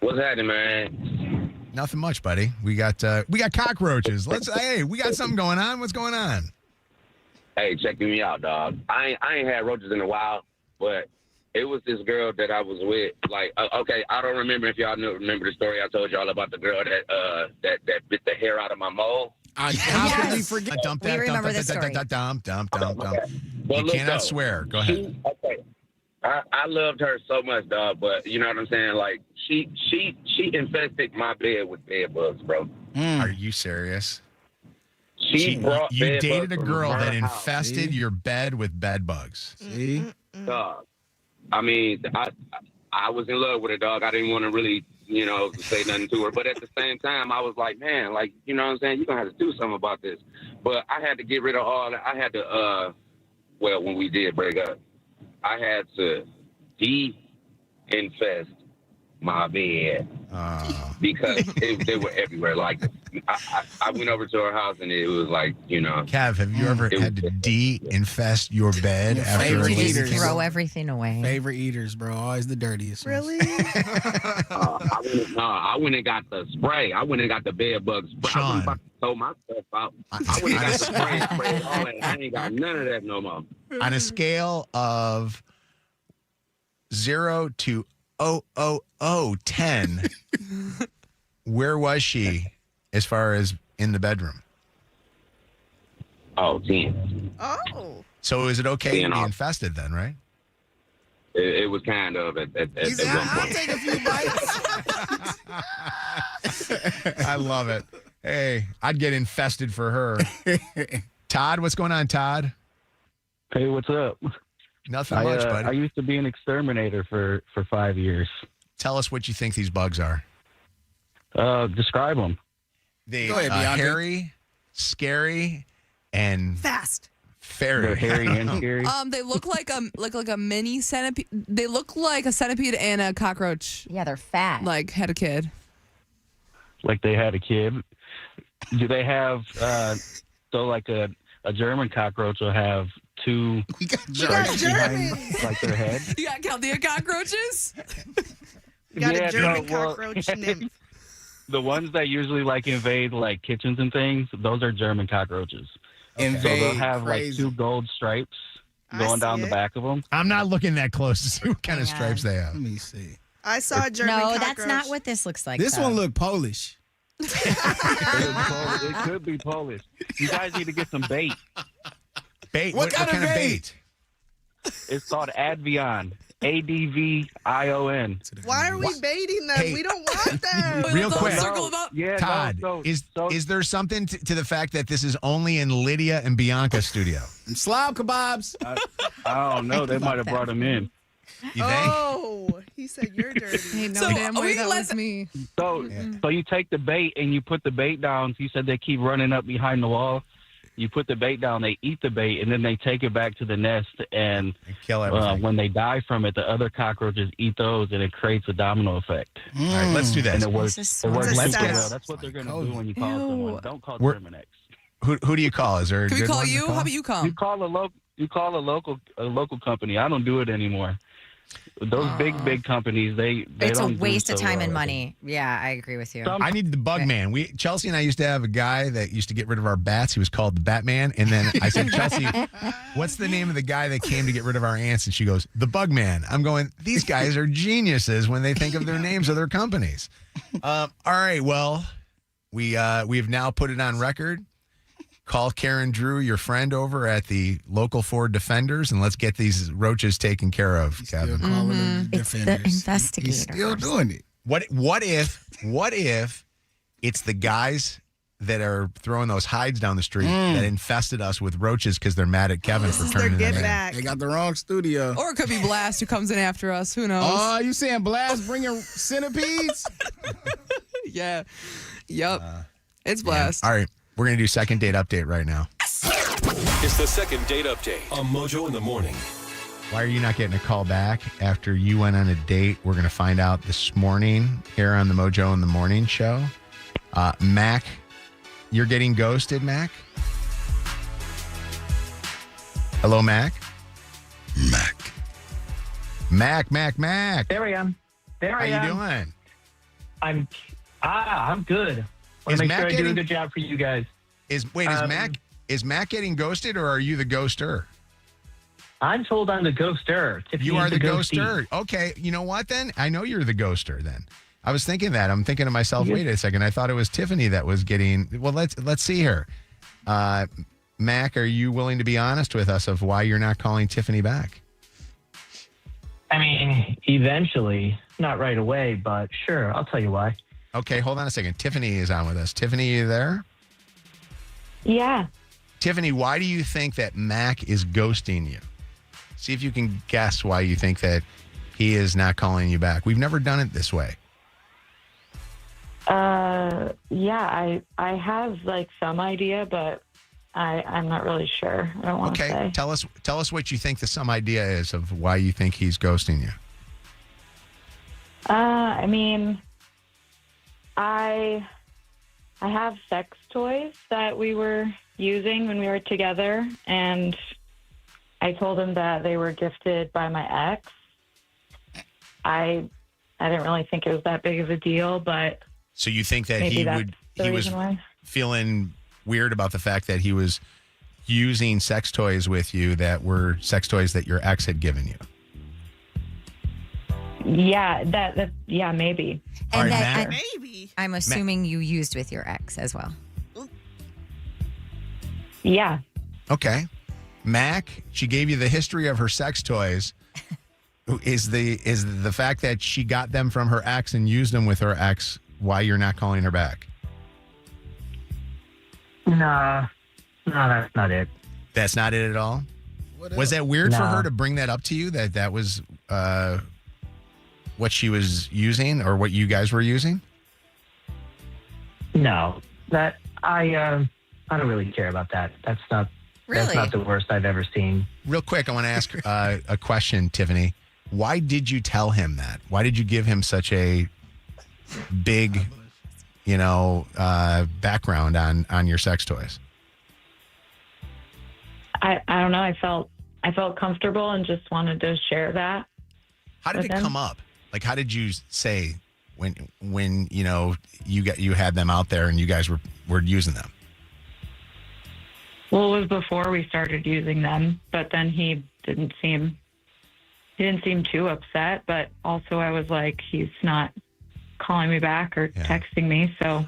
What's happening, man? Nothing much, buddy. We got cockroaches. We got something going on. What's going on? Hey, checking me out, dog. I ain't had roaches in a while, but it was this girl that I was with. Okay, I don't remember if y'all remember the story I told y'all about the girl that bit the hair out of my mole. How could we forget? We remember this story. Dump. Well, You look, cannot though, swear. Go ahead. I loved her so much, dog. But you know what I'm saying? Like she infested my bed with bed bugs, bro. Are you serious? She brought you bed dated a bugs girl from her that house. infested your bed with bed bugs. Dog. I mean, I was in love with her, dog. I didn't want to really, say nothing to her. But at the same time, I was like, man, like, you know what I'm saying? You're going to have to do something about this. But I had to get rid of all that. I had to, when we did break up, I had to de-infest my bed because they were everywhere. Like, I went over to her house and it was like, Cav, have you ever had to de-infest your bed after favorite a lady eaters. came Throw over? everything away. Favorite eaters, bro. Always the dirtiest. Really? I went and got the spray. I went and got the bed bug spray. I went about to throw my stuff out. I went and got the spray and sprayed all that. I ain't got none of that no more. On a scale of 0 to 10, where was she as far as in the bedroom? 10. Oh. So is it okay to be 10. infested then, right? It was kind of at one I'll point. take a few bites. I love it. Hey, I'd get infested for her. Todd, what's going on, Todd? Hey, what's up? Nothing much, buddy. I used to be an exterminator for 5 years. Tell us what you think these bugs are. Describe them. They Go ahead, Bianca. hairy, scary, and Fast. fairy. They're hairy and scary. They look like a mini centipede. They look like a centipede and a cockroach. Yeah, they're fat. Like had a kid. Like they had a kid. Do they have so like a German cockroach will have two stripes behind like their head? You got to count the cockroaches? You got a German well, cockroach nymph. The ones that usually like invade like kitchens and things, those are German cockroaches. Okay. So they'll have Crazy. like two gold stripes going down the back of them. I'm not looking that close to see what kind of Hang stripes they have. Let me see. I saw a German No, cockroach. that's not what this looks like. This though. one looked Polish. It could be Polish. You guys need to get some bait. Bait? What kind of bait? It's called Advion. Advion. Why are we baiting them? Hey. We don't want them. Real quick, Yeah, Todd, no, is there something to the fact that this is only in Lydia and Bianca's studio? Slob kebabs. I don't know. They might have brought them in. You think? Oh, he said you're dirty. Hey, no So, damn way we that let was me. So you take the bait and you put the bait down. You said they keep running up behind the wall. You put the bait down, they eat the bait, and then they take it back to the nest. And kill everything. when they die from it, the other cockroaches eat those, and it creates a domino effect. All right, let's do And this. it works. This It is works so really sad. well. That's what they're going to do when you call someone. Don't call Terminex. Who do you call? Is there a Can we good call one to you? How about you come? You call a local company. I don't do it anymore. Those big companies, they It's a don't do waste of so time well. and money. Yeah, I agree with you. I need the bug man. Chelsea and I used to have a guy that used to get rid of our bats. He was called the Batman. And then I said, Chelsea, what's the name of the guy that came to get rid of our ants? And she goes, the Bug Man. I'm going, these guys are geniuses when they think of their names of their companies. All right, well, we have now put it on record. Call Karen Drew, your friend over at the local Ford Defenders, and let's get these roaches taken care of, Kevin. It's the investigators. He's still doing it. What if it's the guys that are throwing those hides down the street that infested us with roaches because they're mad at Kevin for turning them in? They got the wrong studio. Or it could be Blast who comes in after us. Who knows? Oh, you saying Blast bringing centipedes? Yeah. Yep. It's Blast. All right, we're going to do second date update right now. It's the second date update on Mojo in the Morning. Why are you not getting a call back after you went on a date? We're going to find out this morning here on the Mojo in the Morning show. Mac, you're getting ghosted, Mac? Hello, Mac? Mac. There I am. How you doing? I'm good. I Is want to make Mac sure I do a getting- good job for you guys. Is Mac getting ghosted, or are you the ghoster? I'm told I'm the ghoster. You are the ghostie. ghoster. Okay, you know what then? I know you're the ghoster then. I was thinking that. I'm thinking to myself, wait a second. I thought it was Tiffany that was getting. Well, let's see here. Mac, are you willing to be honest with us of why you're not calling Tiffany back? I mean, eventually, not right away, but sure, I'll tell you why. Okay, hold on a second. Tiffany is on with us. Tiffany, are you there? Yeah. Tiffany, why do you think that Mac is ghosting you? See if you can guess why you think that he is not calling you back. We've never done it this way. Yeah, I have like some idea, but I'm not really sure. I don't want to say. Tell us what you think the some idea is of why you think he's ghosting you. I mean, I have sex toys that we were using when we were together, and I told him that they were gifted by my ex. I didn't really think it was that big of a deal, but so you think that maybe he was feeling weird about the fact that he was using sex toys with you that were sex toys that your ex had given you? Yeah, yeah, maybe. All And right, that, Matt. Maybe. I'm assuming you used with your ex as well. Yeah. Okay. Mac, she gave you the history of her sex toys. Is the fact that she got them from her ex and used them with her ex why you're not calling her back? No, that's not it. That's not it at all? Was that weird for No. her to bring that up to you, that was what she was using or what you guys were using? No, that I don't really care about that. That's not the worst I've ever seen. Real quick, I want to ask a question, Tiffany. Why did you tell him that? Why did you give him such a big, background on your sex toys? I don't know. I felt comfortable and just wanted to share that. How did with it him. come up? Like, how did you say when you had them out there and you guys were using them? Well, it was before we started using them, but then he didn't seem too upset. But also, I was like, he's not calling me back or texting me, so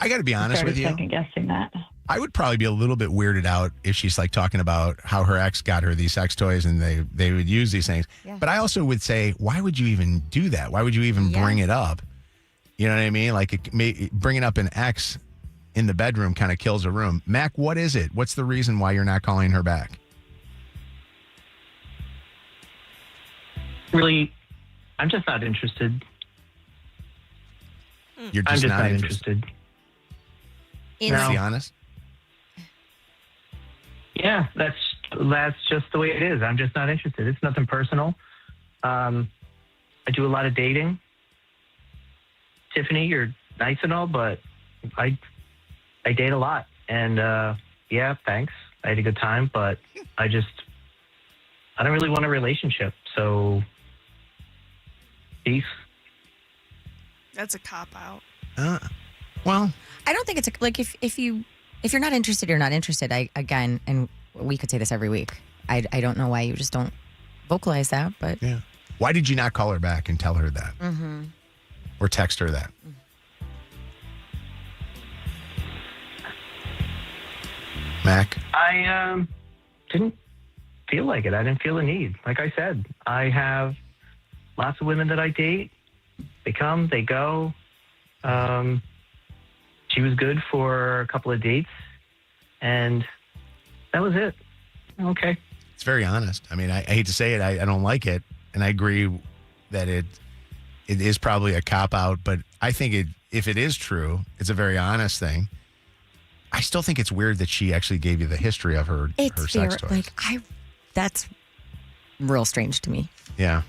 I got to be honest with you. Second guessing that. I would probably be a little bit weirded out if she's like talking about how her ex got her these sex toys and they would use these things. Yeah. But I also would say, why would you even do that? Why would you even bring it up? You know what I mean? Like bringing up an ex in the bedroom kind of kills a room. Mac, what is it? What's the reason why you're not calling her back? Really, I'm just not interested. You're I'm just just not not interested. In Let's be honest. Yeah, that's just the way it is. I'm just not interested. It's nothing personal. I do a lot of dating. Tiffany, you're nice and all, but I date a lot. And yeah, thanks. I had a good time, but I don't really want a relationship. So peace. That's a cop out. Well, I don't think it's like if you're not interested, you're not interested. And we could say this every week. I don't know why you just don't vocalize that, but yeah. Why did you not call her back and tell her that? Mm-hmm. Or text her that? Mac? I didn't feel like it. I didn't feel a need. Like I said, I have lots of women that I date. They come, they go. She was good for a couple of dates, and that was it. Okay. It's very honest. I mean, I hate to say it. I don't like it. And I agree that it is probably a cop-out. But I think if it is true, it's a very honest thing. I still think it's weird that she actually gave you the history of her sex toys. That's real strange to me. Yeah.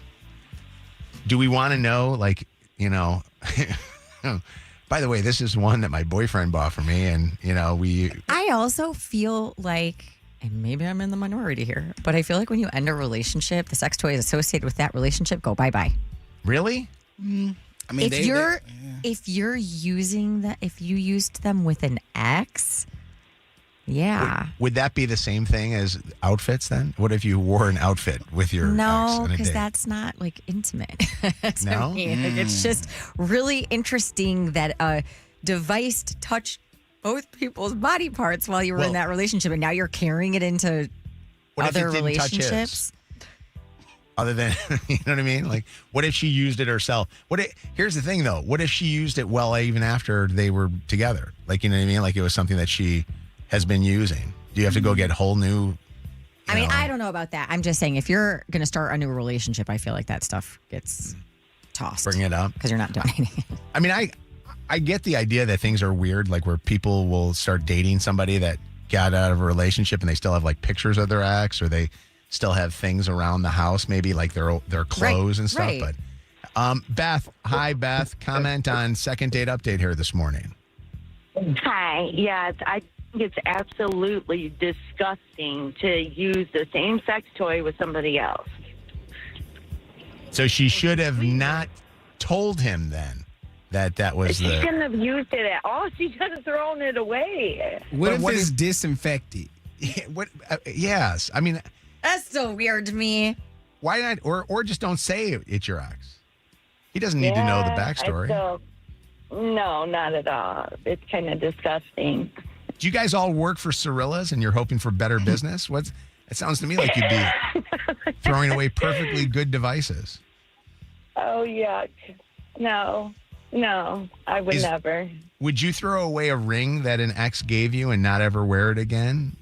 Do we want to know, by the way, this is one that my boyfriend bought for me, and, I also feel like, and maybe I'm in the minority here, but I feel like when you end a relationship, the sex toys associated with that relationship go bye-bye. Really? I mean, if you're using that, if you used them with an ex, yeah. Would that be the same thing as outfits then? What if you wore an outfit with your ex No, on a because date? that's not like intimate. That's what No? I mean. Like, it's just really interesting that a device touched both people's body parts while you were in that relationship, and now you're carrying it into What if other it didn't touch his? relationships. Other than, you know what I mean? Like, what if she used it herself? Here's the thing, though. What if she used it even after they were together? Like, you know what I mean? Like, it was something that she has been using. Do you have to go get whole new, I mean, I don't know about that. I'm just saying, if you're going to start a new relationship, I feel like that stuff gets tossed. Bring it up. Because you're not doing anything. I mean, I get the idea that things are weird, like where people will start dating somebody that got out of a relationship and they still have like pictures of their ex, or they still have things around the house, maybe like their clothes and stuff. right. But Beth, hi, Beth. Comment on second date update here this morning. Hi. Yeah, I think it's absolutely disgusting to use the same sex toy with somebody else. So she should have not told him then that was She shouldn't have used it at all. She should have thrown it away. What if it's disinfected? Yes. I mean, that's so weird to me. Why not? Or just don't say it's your ex. He doesn't need to know the backstory. No, not at all. It's kind of disgusting. Do you guys all work for Cirillas and you're hoping for better business? It sounds to me like you'd be throwing away perfectly good devices. Oh, yuck. No, I would never. Would you throw away a ring that an ex gave you and not ever wear it again?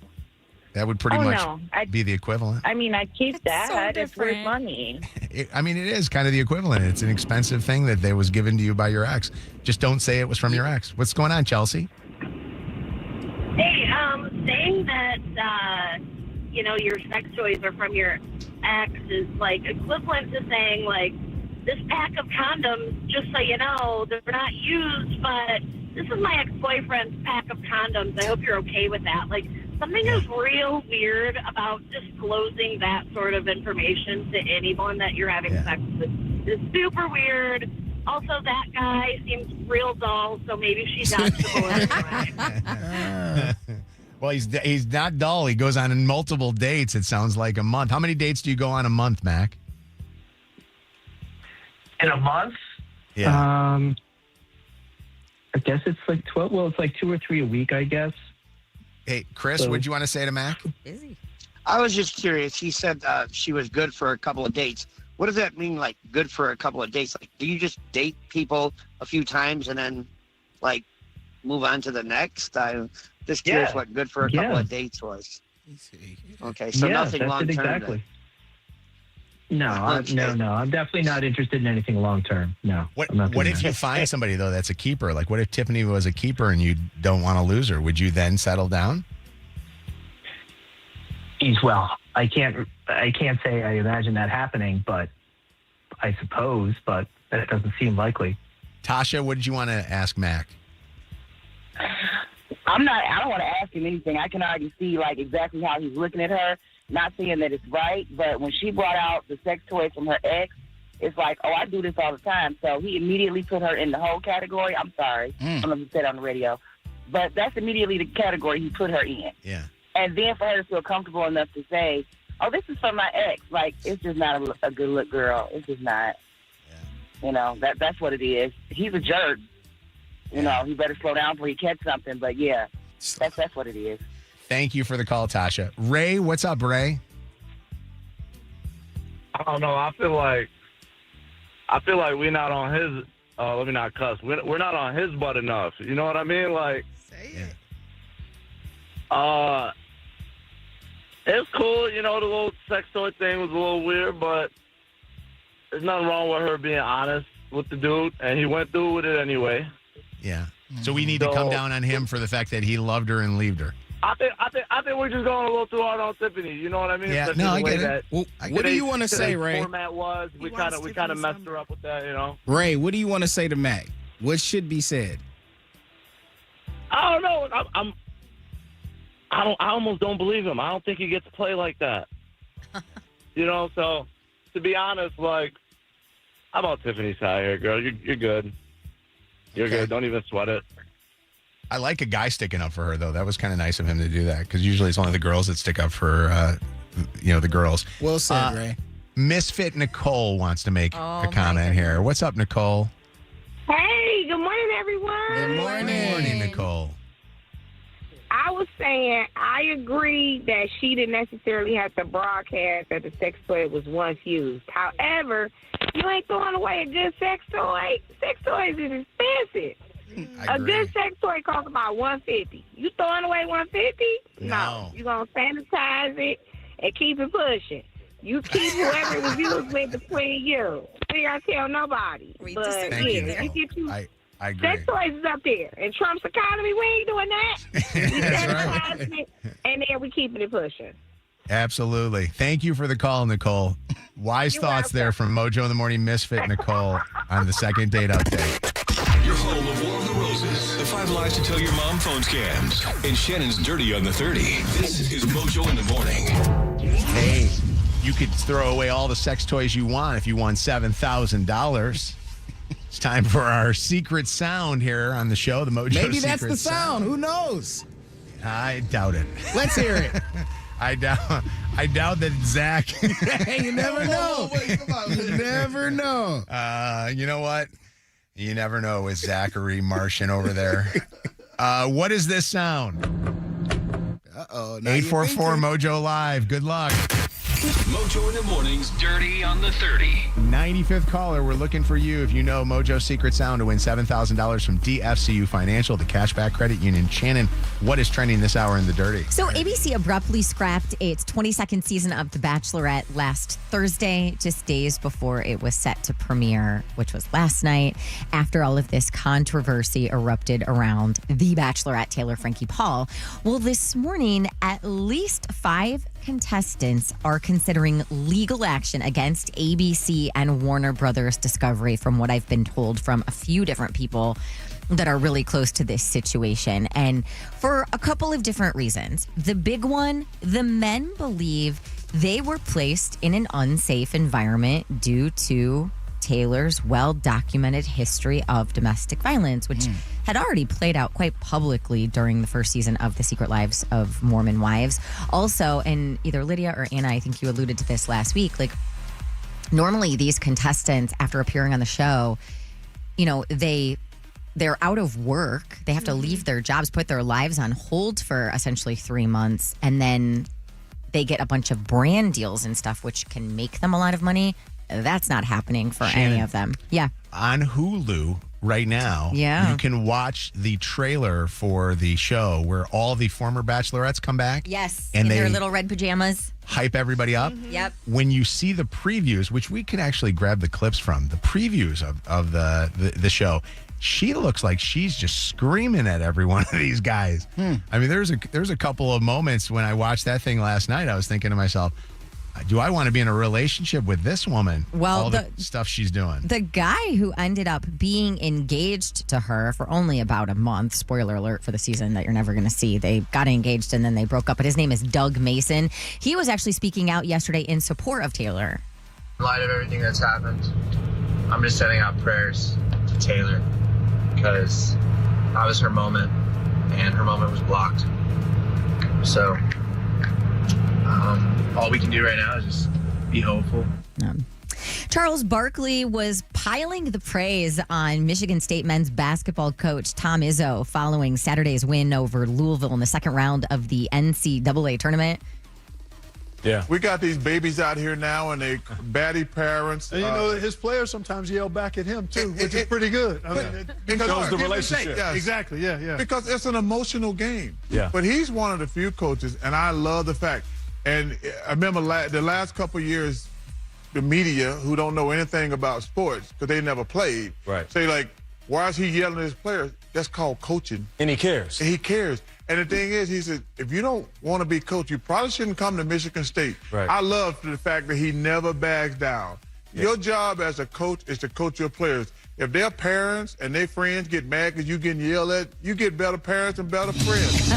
That would pretty much be the equivalent. I mean, I'd keep that. It's worth money. It is kind of the equivalent. It's an expensive thing that was given to you by your ex. Just don't say it was from your ex. What's going on, Chelsea? Hey, saying that, your sex toys are from your ex is like equivalent to saying, like, this pack of condoms, just so you know, they're not used, but this is my ex-boyfriend's pack of condoms. I hope you're okay with that. Like, something is real weird about disclosing that sort of information to anyone that you're having sex with. It's super weird. Also, that guy seems real dull, so maybe she does anyway. Well, he's not dull. He goes on multiple dates. It sounds like a month. How many dates do you go on a month, Mac? In a month? Yeah. I guess it's like 12. Well, it's like 2 or 3 a week, I guess. Hey, Chris, what'd you want to say to Mac? I was just curious. He said she was good for a couple of dates. What does that mean, like, good for a couple of dates? Like, do you just date people a few times and then, like, move on to the next? I'm just curious what good for a couple of dates was. Okay, so nothing long term. Exactly. No, I'm definitely not interested in anything long term. No. What if you find somebody though that's a keeper? Like, what if Tiffany was a keeper and you don't want to lose her? Would you then settle down? Well, I can't say I imagine that happening, but I suppose. But that doesn't seem likely. Tasha, what did you want to ask Mac? I don't want to ask him anything. I can already see like exactly how he's looking at her. Not saying that it's right, but when she brought out the sex toy from her ex, it's like, oh, I do this all the time. So he immediately put her in the whole category. I'm sorry. I don't know if you said it on the radio. But that's immediately the category he put her in. Yeah. And then for her to feel comfortable enough to say, oh, this is from my ex. Like, it's just not a good look girl. It's just not. Yeah. You know, that's what it is. He's a jerk. You know, he better slow down before he catch something. But, yeah, that's what it is. Thank you for the call, Tasha. Ray, what's up, Ray? I don't know. I feel like we're not on his. Let me not cuss. We're not on his butt enough. You know what I mean? Like, say it. It's cool. You know, the little sex toy thing was a little weird, but there's nothing wrong with her being honest with the dude, and he went through with it anyway. Yeah. So we need to come down on him for the fact that he loved her and leaved her. I think we're just going a little too hard on Tiffany. You know what I mean? Yeah, especially no, the I way get it. Well, what do you want to say, Ray? Format was we kind of messed her up with that, you know. Ray, what do you want to say to Mac? What should be said? I don't know. I almost don't believe him. I don't think he gets to play like that. You know, so to be honest, like, I'm on Tiffany's side here, girl. You're good. You're good. Don't even sweat it. I like a guy sticking up for her, though. That was kind of nice of him to do that, because usually it's only the girls that stick up for, the girls. Well said, Ray. Misfit Nicole wants to make a comment here. What's up, Nicole? Hey, good morning, everyone. Good morning, Nicole. I was saying I agree that she didn't necessarily have to broadcast that the sex toy was once used. However, you ain't throwing away a good sex toy. Sex toys is expensive. A good sex toy costs about $150. You throwing away $150? No. You're gonna sanitize it and keep it pushing. You keep whoever the views with between you. See, I tell nobody. But Thank you, yeah, you get you. I agree. Sex toys is up there. In Trump's economy, we ain't doing that. We sanitizing it, and then we keeping it pushing. Absolutely. Thank you for the call, Nicole. Wise thoughts there from Mojo in the Morning Misfit Nicole on the second date update. Your home of War of the Roses, the 5 lies to tell your mom phone scams, and Shannon's Dirty on the 30. This is Mojo in the Morning. Hey, you could throw away all the sex toys you want if you won $7,000. It's time for our secret sound here on the show, the Mojo Maybe that's Secret the sound. Who knows? I doubt it. Let's hear it. I doubt that Zach. Hey, you never know. You never know. You know what? You never know with Zachary Martian over there. What is this sound? Uh-oh. 844 Mojo Live. Good luck. Mojo in the Morning's Dirty on the 30. 95th caller, we're looking for you. If you know Mojo's secret sound to win $7,000 from DFCU Financial, the Cashback Credit Union. Shannon, what is trending this hour in the Dirty? So ABC abruptly scrapped its 22nd season of The Bachelorette last Thursday, just days before it was set to premiere, which was last night, after all of this controversy erupted around The Bachelorette, Taylor Frankie Paul. Well, this morning, at least 5 contestants are considering legal action against ABC and Warner Brothers Discovery, from what I've been told from a few different people that are really close to this situation. And for a couple of different reasons. The big one, the men believe they were placed in an unsafe environment due to Taylor's well-documented history of domestic violence, which had already played out quite publicly during the first season of The Secret Lives of Mormon Wives. Also, and either Lydia or Anna, I think you alluded to this last week, like normally these contestants, after appearing on the show, you know, they're out of work. They have to leave their jobs, put their lives on hold for essentially 3 months, and then they get a bunch of brand deals and stuff, which can make them a lot of money. That's not happening for any of them. Yeah. On Hulu right now, Yeah. you can watch the trailer for the show where all the former bachelorettes come back. Yes. And in they their little red pajamas. hype everybody up. Yep. When you see the previews, which we can actually grab the clips from, the previews of the show, she looks like she's just screaming at every one of these guys. I mean, there's a couple of moments when I watched that thing last night, I was thinking to myself, do I want to be in a relationship with this woman? Well, all the stuff she's doing. The guy who ended up being engaged to her for only about a month, spoiler alert for the season that you're never going to see, they got engaged and then they broke up, but his name is Doug Mason. He was actually speaking out yesterday in support of Taylor. In light of everything that's happened, I'm just sending out prayers to Taylor because I was her moment and her moment was blocked. So all we can do right now is just be hopeful. Charles Barkley was piling the praise on Michigan State men's basketball coach Tom Izzo following Saturday's win over Louisville in the second round of the NCAA tournament. Yeah. We got these babies out here now and they batty parents. And you know, his players sometimes yell back at him too, which is pretty good. I mean, it shows the relationship. Yes. Exactly, yeah. Because it's an emotional game. Yeah. But he's one of the few coaches, and I love the fact. And I remember the last couple of years, the media who don't know anything about sports because they never played, say like, why is he yelling at his players? That's called coaching. And he cares. And he cares. And the thing is, he said, if you don't want to be coach, you probably shouldn't come to Michigan State. Right. I love the fact that he never backs down. Yeah. Your job as a coach is to coach your players. If their parents and their friends get mad because you getting yelled at, you get better parents and better friends.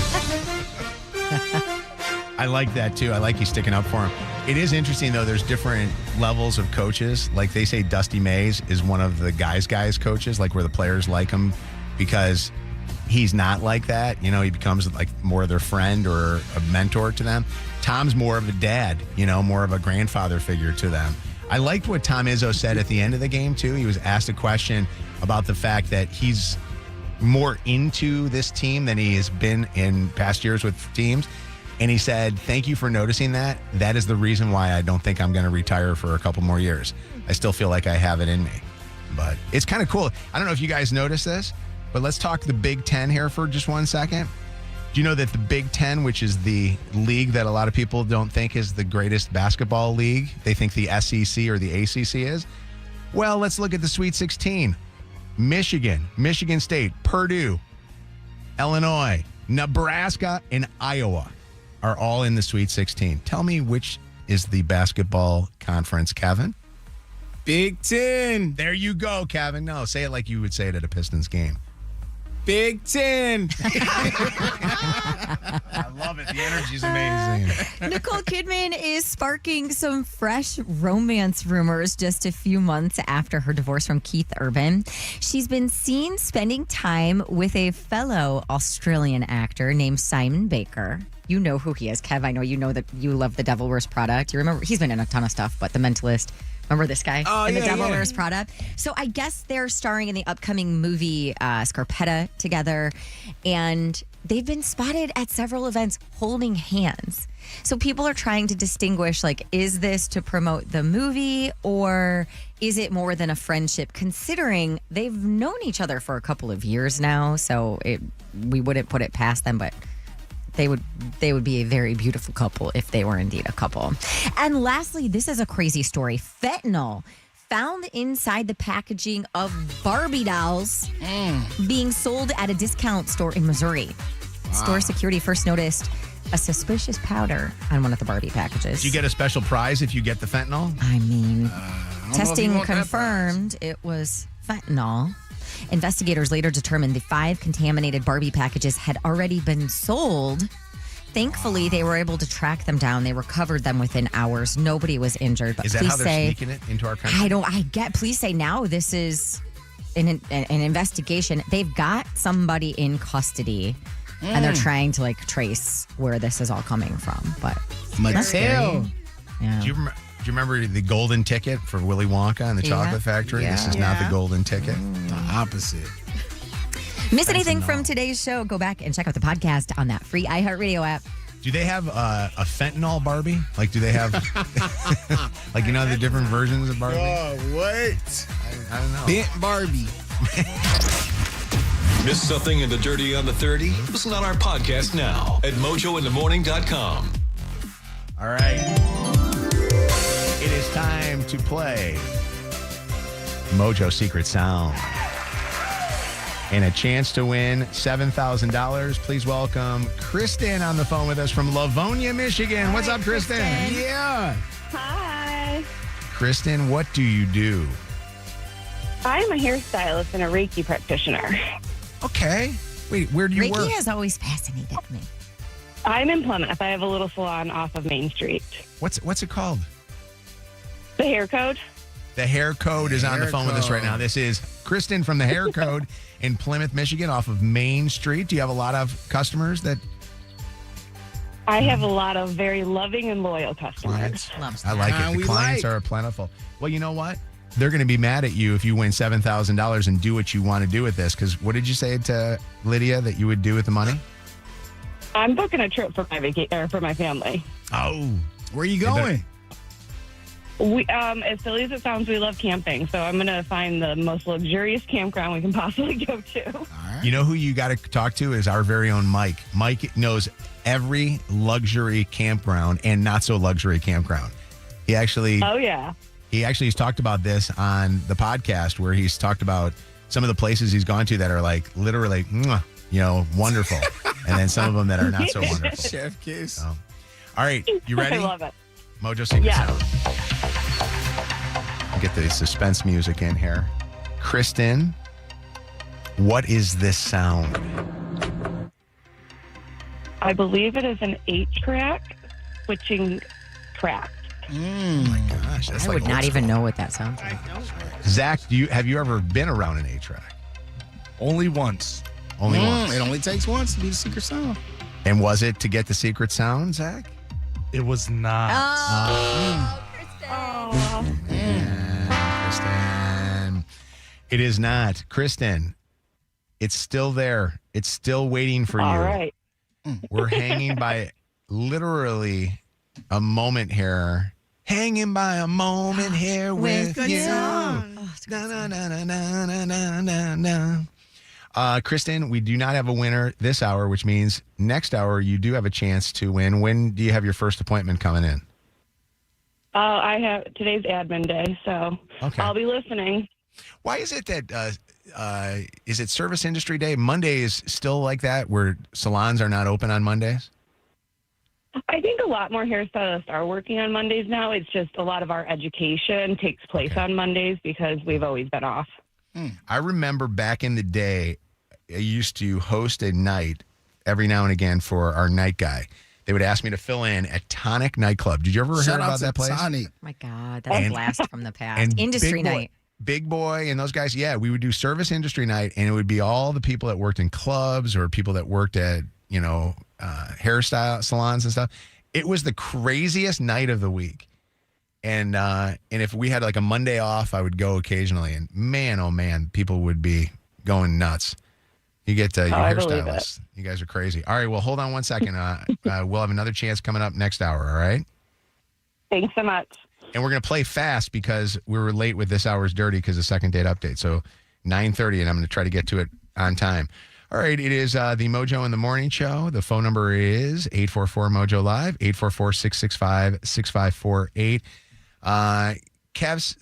I like that too. I like you sticking up for him. It is interesting though. There's different levels of coaches. Like they say, Dusty Mays is one of the guys coaches, like where the players like him because he's not like that. You know, he becomes like more of their friend or a mentor to them. Tom's more of a dad. You know, more of a grandfather figure to them. I liked what Tom Izzo said at the end of the game too. He was asked a question about the fact that he's more into this team than he has been in past years with teams. And he said, thank you for noticing that. That is the reason why I don't think I'm going to retire for a couple more years. I still feel like I have it in me. But it's kind of cool. I don't know if you guys noticed this, but let's talk the Big Ten here for just 1 second. Do you know that the Big Ten, which is the league that a lot of people don't think is the greatest basketball league, they think the SEC or the ACC is? Well, let's look at the Sweet 16. Michigan, Michigan State, Purdue, Illinois, Nebraska, and Iowa are all in the Sweet 16. Tell me which is the basketball conference, Kevin? Big Ten. There you go, Kevin. No, say it like you would say it at a Pistons game. Big Ten. I love it. The energy's amazing. Nicole Kidman is sparking some fresh romance rumors just a few months after her divorce from Keith Urban. She's been seen spending time with a fellow Australian actor named Simon Baker. You know who he is, Kev. I know you know that you love The Devil Wears Prada. Do you remember? He's been in a ton of stuff, but The Mentalist. Remember this guy in The Devil Wears Prada? So I guess they're starring in the upcoming movie Scarpetta together, and they've been spotted at several events holding hands. So people are trying to distinguish, like, is this to promote the movie or is it more than a friendship, considering they've known each other for a couple of years now. So we wouldn't put it past them, but they would be a very beautiful couple if they were indeed a couple. And lastly, this is a crazy story. Fentanyl found inside the packaging of Barbie dolls being sold at a discount store in Missouri. Wow. Store security first noticed a suspicious powder on one of the Barbie packages. Do you get a special prize if you get the fentanyl? I mean, testing confirmed it was fentanyl. Investigators later determined the 5 contaminated Barbie packages had already been sold. Thankfully, they were able to track them down. They recovered them within hours. Nobody was injured. But is that how they're sneaking it into our country? Police say now this is an investigation. They've got somebody in custody, and they're trying to trace where this is all coming from. But Mattel. Yeah. Do you remember the golden ticket for Willy Wonka and the Chocolate Factory? Yeah. This is not the golden ticket. The opposite. Miss anything from today's show? Go back and check out the podcast on that free iHeartRadio app. Do they have a fentanyl Barbie? Like, do they have, the different versions of Barbie? Oh, what? I don't know. Bent Barbie. Miss something in the Dirty on the 30? Listen on our podcast now at mojointhemorning.com. All right. It is time to play Mojo Secret Sound. And a chance to win $7,000. Please welcome Kristen on the phone with us from Livonia, Michigan. Hi, what's up, Kristen? Yeah. Hi. Kristen, what do you do? I'm a hairstylist and a Reiki practitioner. Okay. Wait, where do you work? Reiki has always fascinated me. I'm in Plymouth. I have a little salon off of Main Street. What's it called? The Hair Code. The Hair Code is on the phone with us right now. This is Kristen from the Hair Code in Plymouth, Michigan, off of Main Street. Do you have a lot of customers that... I have a lot of very loving and loyal customers. I like it. The clients are plentiful. Well, you know what? They're going to be mad at you if you win $7,000 and do what you want to do with this. Because what did you say to Lydia that you would do with the money? I'm booking a trip for my family. Oh, where are you going? We, as silly as it sounds, we love camping. So I'm going to find the most luxurious campground we can possibly go to. You know who you got to talk to is our very own Mike. Mike knows every luxury campground and not so luxury campground. He actually... Oh, yeah. He actually has talked about this on the podcast where he's talked about some of the places he's gone to that are literally, wonderful. And then some of them that are not so wonderful. Chef kiss. So, all right. You ready? I love it. Mojo Secret Sound. Get the suspense music in here. Kristen, what is this sound? I believe it is an 8-track switching track. Oh my gosh. That's I would not even know what that sounds like. Zach, have you ever been around an 8-track? Only once. Only once. It only takes once to be the secret sound. And was it to get the secret sound, Zach? It was not. Kristen. It is not. Kristen, it's still there. It's still waiting for you. All right. We're hanging by literally a moment here. Hanging by a moment here with you. Good song. Na, na, na, na, na, na, na, na. Kristen, we do not have a winner this hour, which means next hour you do have a chance to win. When do you have your first appointment coming in? I have today's admin day, so I'll be listening. Why is it that is it Service Industry Day? Monday is still like that, where salons are not open on Mondays? I think a lot more hairstylists are working on Mondays now. It's just a lot of our education takes place on Mondays because we've always been off. I remember back in the day, I used to host a night every now and again for our night guy. They would ask me to fill in at Tonic Nightclub. Did you ever hear about that place? Oh my God, that's a blast from the past. Industry night. Big Boy and those guys, we would do Service Industry Night, and it would be all the people that worked in clubs or people that worked at, hairstyle salons and stuff. It was the craziest night of the week. And if we had like a Monday off, I would go occasionally, and man, oh man, people would be going nuts. You get your hairstylists. You guys are crazy. All right, well, hold on one second. We'll have another chance coming up next hour, all right? Thanks so much. And we're going to play fast because we were late with this hour's Dirty because of second date update. So 9:30, and I'm going to try to get to it on time. All right, it is the Mojo in the Morning Show. The phone number is 844-MOJO Live, 844-665-6548. Kev's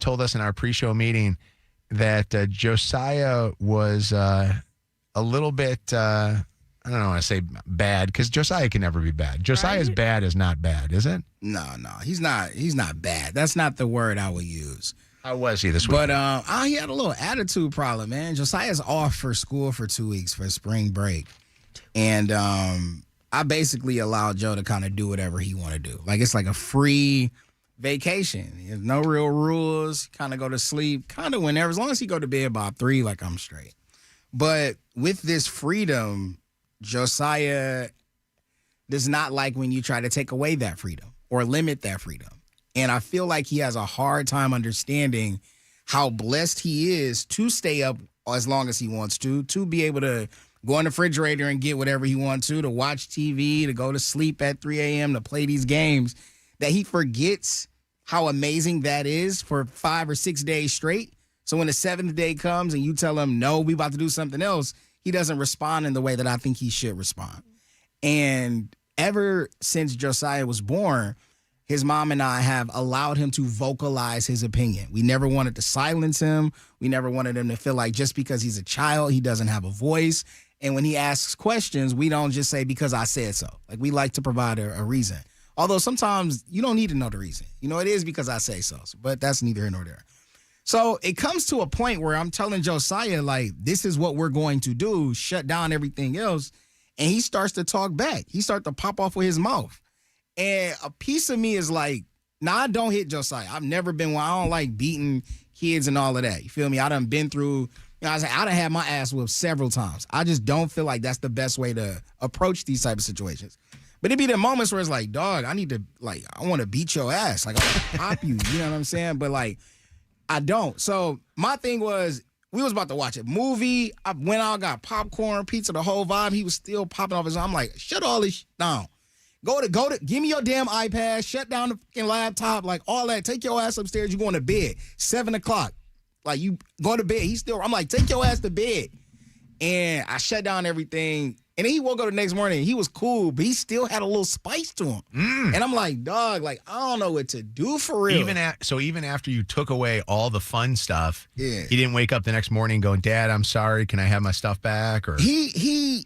told us in our pre-show meeting that Josiah was a little bit, I don't want to say bad, because Josiah can never be bad. Josiah's bad is not bad, is it? No, he's not bad. That's not the word I would use. How was he this week? But he had a little attitude problem, man. Josiah's off for school for 2 weeks for spring break. And I basically allowed Joe to kind of do whatever he want to do. Like, it's like a free vacation. There's no real rules. Kind of go to sleep, kind of whenever. As long as he go to bed about 3, like, I'm straight. But with this freedom, Josiah does not like when you try to take away that freedom or limit that freedom. And I feel like he has a hard time understanding how blessed he is to stay up as long as he wants to be able to go in the refrigerator and get whatever he wants to watch TV, to go to sleep at 3 a.m., to play these games, that he forgets how amazing that is for 5 or 6 days straight. So when the 7th day comes and you tell him, no, we about to do something else, he doesn't respond in the way that I think he should respond. And ever since Josiah was born, his mom and I have allowed him to vocalize his opinion. We never wanted to silence him. We never wanted him to feel like just because he's a child, he doesn't have a voice. And when he asks questions, we don't just say, because I said so. Like, we like to provide a reason. Although sometimes you don't need to know the reason. It is because I say so. But that's neither here nor there. So it comes to a point where I'm telling Josiah, like, this is what we're going to do, shut down everything else. And he starts to talk back. He starts to pop off with his mouth. And a piece of me is like, I don't hit Josiah. I've never been one. I don't like beating kids and all of that. You feel me? I done been through, I done had my ass whipped several times. I just don't feel like that's the best way to approach these type of situations. But it be the moments where it's like, dog, I want to beat your ass. Like, I want to pop you. You know what I'm saying? But, like, I don't. So my thing was, we was about to watch a movie. I went out, got popcorn, pizza, the whole vibe. He was still popping off his arm. I'm like, shut all this shit down. Go to, give me your damn iPad, shut down the fucking laptop, like all that. Take your ass upstairs. You going to bed. 7 o'clock. Like, you go to bed. I'm like, take your ass to bed. And I shut down everything. And then he woke up the next morning. He was cool, but he still had a little spice to him. And I'm like, dog, like, I don't know what to do for real. Even after you took away all the fun stuff, he didn't wake up the next morning going, Dad, I'm sorry. Can I have my stuff back? Or you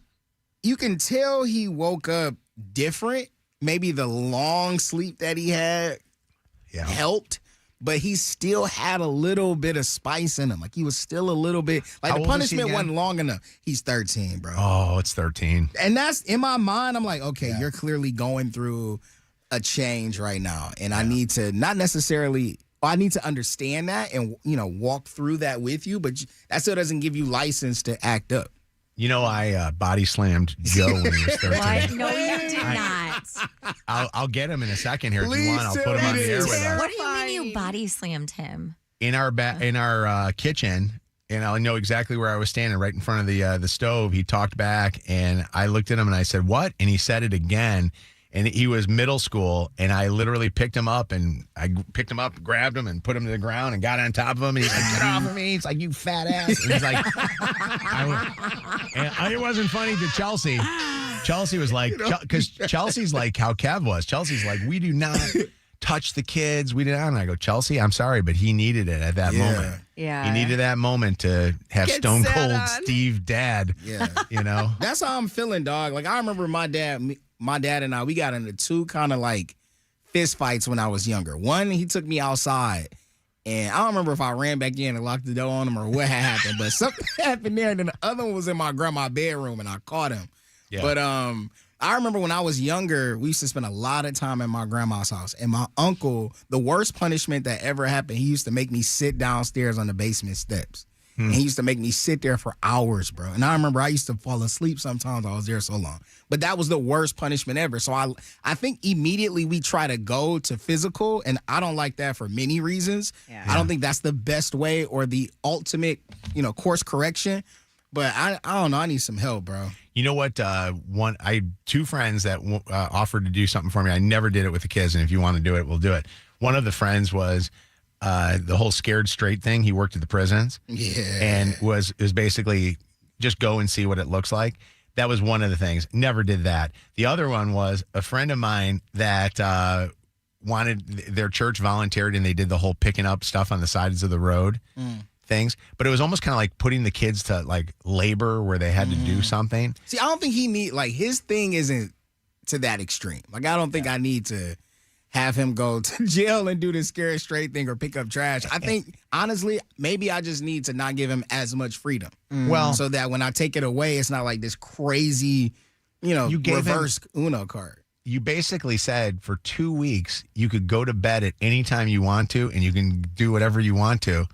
can tell he woke up different. Maybe the long sleep that he had helped, but he still had a little bit of spice in him. Like, he was still a little bit, like, the punishment wasn't long enough. He's 13, bro. Oh, it's 13. And that's, in my mind, I'm like, okay, you're clearly going through a change right now. And I need to I need to understand that and, walk through that with you. But that still doesn't give you license to act up. I body slammed Joe when he was 13. What? No, you did not. I'll get him in a second here if you want. I'll put him on the air with us. What do you mean you body slammed him? In our kitchen, and I know exactly where I was standing, right in front of the stove. He talked back, and I looked at him and I said, "What?" And he said it again, And he was middle school, and I literally picked him up, grabbed him, and put him to the ground, and got on top of him. And he's like, "Get off of me!" He's like, "You fat ass!" And he's like, it wasn't funny to Chelsea. Chelsea was like, because Chelsea's like how Kev was. Chelsea's like, "We do not touch the kids. We did not." And I go, "Chelsea, I'm sorry, but he needed it at that moment. Yeah, he needed that moment to have Get Stone sat Cold on. Steve dad. Yeah, you know, that's how I'm feeling, dog. Like I remember my dad and I, we got into two kind of like fist fights when I was younger. One, he took me outside, and I don't remember if I ran back in and locked the door on him or what happened, but something happened there. And then the other one was in my grandma's bedroom, and I caught him. Yeah. But I remember when I was younger, we used to spend a lot of time at my grandma's house. And my uncle, the worst punishment that ever happened, he used to make me sit downstairs on the basement steps. And he used to make me sit there for hours, bro. And I remember I used to fall asleep sometimes. I was there so long. But that was the worst punishment ever. So I think immediately we try to go to physical, and I don't like that for many reasons. Yeah. I don't think that's the best way or the ultimate, course correction. But I don't know. I need some help, bro. You know what? I had two friends that offered to do something for me. I never did it with the kids, and if you want to do it, we'll do it. One of the friends was the whole scared straight thing. He worked at the prisons, and was basically just go and see what it looks like. That was one of the things. Never did that. The other one was a friend of mine that wanted their church volunteered, and they did the whole picking up stuff on the sides of the road. Things, but it was almost kind of like putting the kids to like labor where they had to do something. See, I don't think his thing isn't to that extreme. Like, I don't think I need to have him go to jail and do the scare straight thing or pick up trash. I think, honestly, maybe I just need to not give him as much freedom. Well, so that when I take it away, it's not like this crazy, reverse Uno card. You basically said for 2 weeks, you could go to bed at any time you want to, and you can do whatever you want to.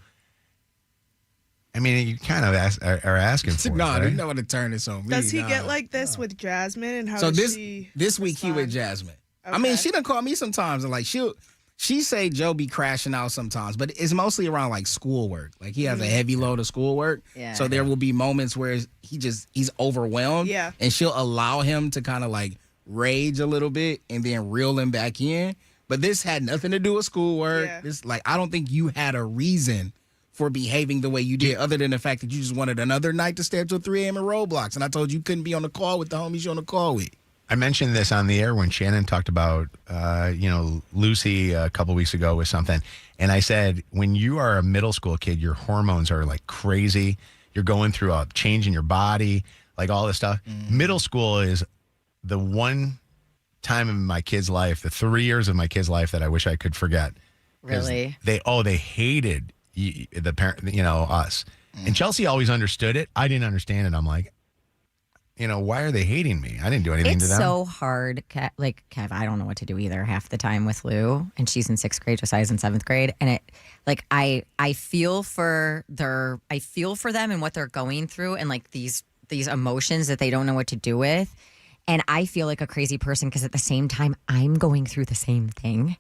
I mean, you kind of are asking for it, right? You know what to turn this on me. Does he get like this with Jasmine? And how so does this week he with Jasmine. Okay. I mean, she done call me sometimes, and like she say Joe be crashing out sometimes, but it's mostly around like schoolwork. Like he has a heavy load of schoolwork, so there will be moments where he's overwhelmed, and she'll allow him to kind of like rage a little bit and then reel him back in. But this had nothing to do with schoolwork. This I don't think you had a reason for behaving the way you did, other than the fact that you just wanted another night to stay up till 3 a.m. in Roblox. And I told you couldn't be on the call with the homies you're on the call with. I mentioned this on the air when Shannon talked about, Lucy a couple weeks ago with something. And I said, when you are a middle school kid, your hormones are like crazy. You're going through a change in your body, like all this stuff. Middle school is the one time in my kid's life, the 3 years of my kid's life that I wish I could forget. Really? They hated the parent, us. And Chelsea always understood it. I didn't understand it. I'm like, why are they hating me? I didn't do anything to them. It's so hard. Like, Kev, I don't know what to do either half the time with Lou, and she's in 6th grade, Josiah's in 7th grade. And I feel for them and what they're going through, and like these emotions that they don't know what to do with. And I feel like a crazy person because at the same time, I'm going through the same thing.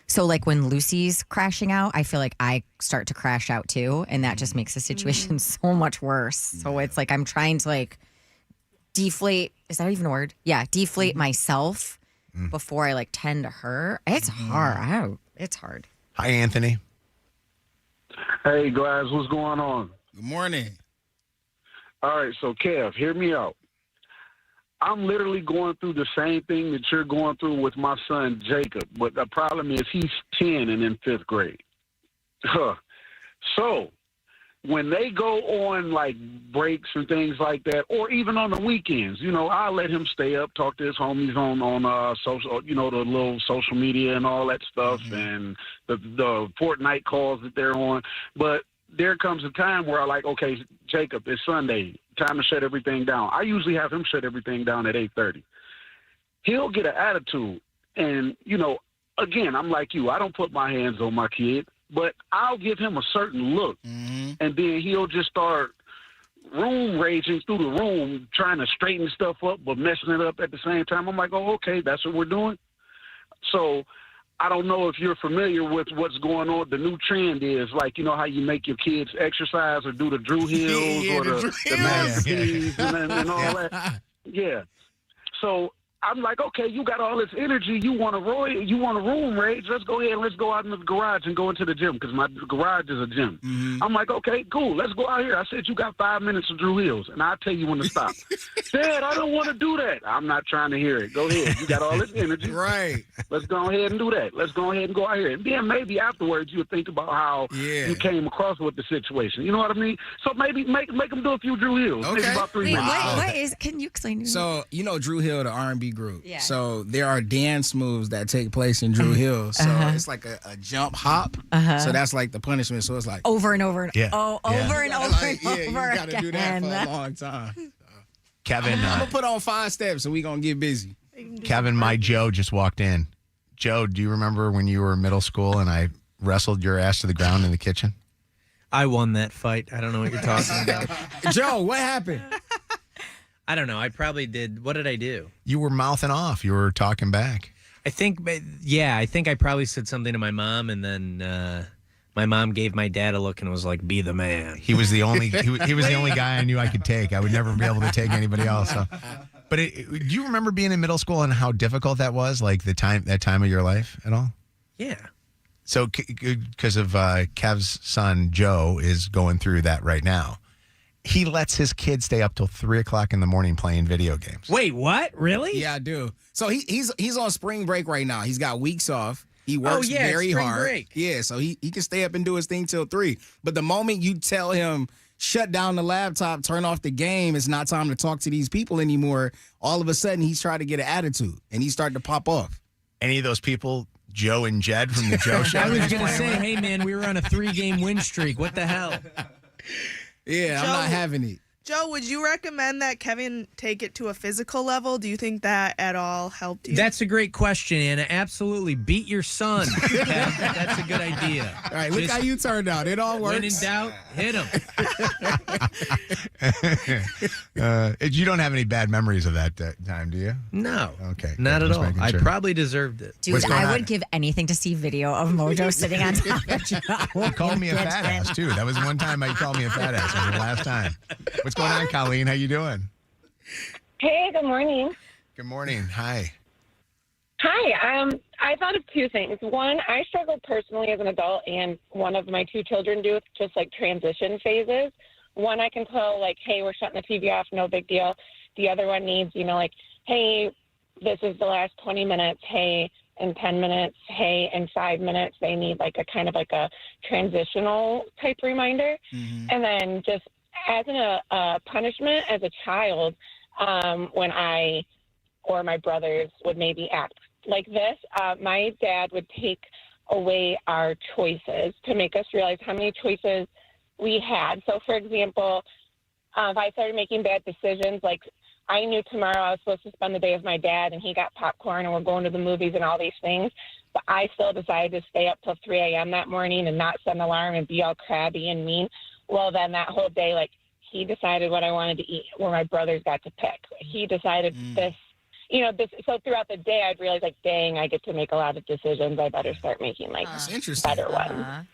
So like when Lucy's crashing out, I feel like I start to crash out too. And that just makes the situation so much worse. So it's like I'm trying to like deflate. Is that even a word? Yeah. Deflate myself before I like tend to her. It's hard. It's hard. Hi, Anthony. Hey, guys. What's going on? Good morning. All right. So, Kev, hear me out. I'm literally going through the same thing that you're going through with my son, Jacob. But the problem is he's 10 and in 5th grade. So when they go on like breaks and things like that, or even on the weekends, I'll let him stay up, talk to his homies on social, the little social media and all that stuff, and the Fortnite calls that they're on. But there comes a time where I like, okay, Jacob, it's Sunday. Time to shut everything down. I usually have him shut everything down at 8:30. He'll get an attitude. And, again, I'm like you. I don't put my hands on my kid, but I'll give him a certain look. And then he'll just start room raging through the room, trying to straighten stuff up, but messing it up at the same time. I'm like, oh, okay, that's what we're doing. So I don't know if you're familiar with what's going on. The new trend is like, how you make your kids exercise or do the Drew Hills or the Massive and all that. Yeah. So I'm like, okay, you got all this energy. You want a room, Rage. Let's go ahead and let's go out into the garage and go into the gym because my garage is a gym. I'm like, okay, cool. Let's go out here. I said, you got 5 minutes of Drew Hills, and I'll tell you when to stop. Dad, I don't want to do that. I'm not trying to hear it. Go ahead. You got all this energy. Right. Let's go ahead and do that. Let's go ahead and go out here. And then maybe afterwards you'll think about how you came across with the situation. You know what I mean? So maybe make them do a few Drew Hills. Okay. Maybe about 3 minutes. Can you explain? So, you know Drew Hill, the R&B group. Yeah. So there are dance moves that take place in Drew Hill. So it's like a jump hop. So that's like the punishment. So it's like over and over and over and over you got to do that for a long time. Kevin, I'm going to put on 5 steps and we're going to get busy. Kevin, my Joe just walked in. Joe, do you remember when you were in middle school and I wrestled your ass to the ground in the kitchen? I won that fight. I don't know what you're talking about. Joe, what happened? I don't know. I probably did. What did I do? You were mouthing off. You were talking back. I think I probably said something to my mom, and then my mom gave my dad a look and was like, "Be the man." He was the only he was the only guy I knew I could take. I would never be able to take anybody else. So. But do you remember being in middle school and how difficult that was? Like that time of your life at all? Yeah. So because of Kev's son Joe is going through that right now. He lets his kids stay up till 3 o'clock in the morning playing video games. Wait, what? Really? Yeah, I do. So he's on spring break right now. He's got weeks off. He works very hard. Break. Yeah, so he can stay up and do his thing till 3. But the moment you tell him shut down the laptop, turn off the game, it's not time to talk to these people anymore, all of a sudden he's trying to get an attitude and he's starting to pop off. Any of those people, Joe and Jed from the Joe Show? I was going to say, hey man, we were on a 3-game win streak. What the hell? Yeah, Joe, I'm not having it. Joe, would you recommend that Kevin take it to a physical level? Do you think that at all helped you? That's a great question, Anna. Absolutely. Beat your son. That's a good idea. All right, look how you turned out. It all works. When in doubt, hit him. You don't have any bad memories of that time, do you? No. Okay. Not at just all. making I sure. probably deserved it. Dude, I would give anything to see video of Mojo sitting on top of Joe. He called me a fat ass, too. That was one time he called me a fat ass. It was the last time. What's going on, Colleen? How you doing? Hey, good morning. Good morning. Hi. Hi. I thought of 2 things. One, I struggled personally as an adult, and one of my 2 children do, just like transition phases. One, I can tell, like, hey, we're shutting the TV off, no big deal. The other one needs, like, hey, this is the last 20 minutes. Hey, in 10 minutes. Hey, in 5 minutes. They need, like, a kind of like a transitional type reminder. And then just as a punishment as a child, when I or my brothers would maybe act like this, my dad would take away our choices to make us realize how many choices we had. So, for example, if I started making bad decisions, like I knew tomorrow I was supposed to spend the day with my dad and he got popcorn and we're going to the movies and all these things, but I still decided to stay up till 3 a.m. that morning and not set an alarm and be all crabby and mean. Well, then that whole day, like, he decided what I wanted to eat, where my brothers got to pick. He decided this. So throughout the day, I'd realize, like, dang, I get to make a lot of decisions. I better start making, like, better ones.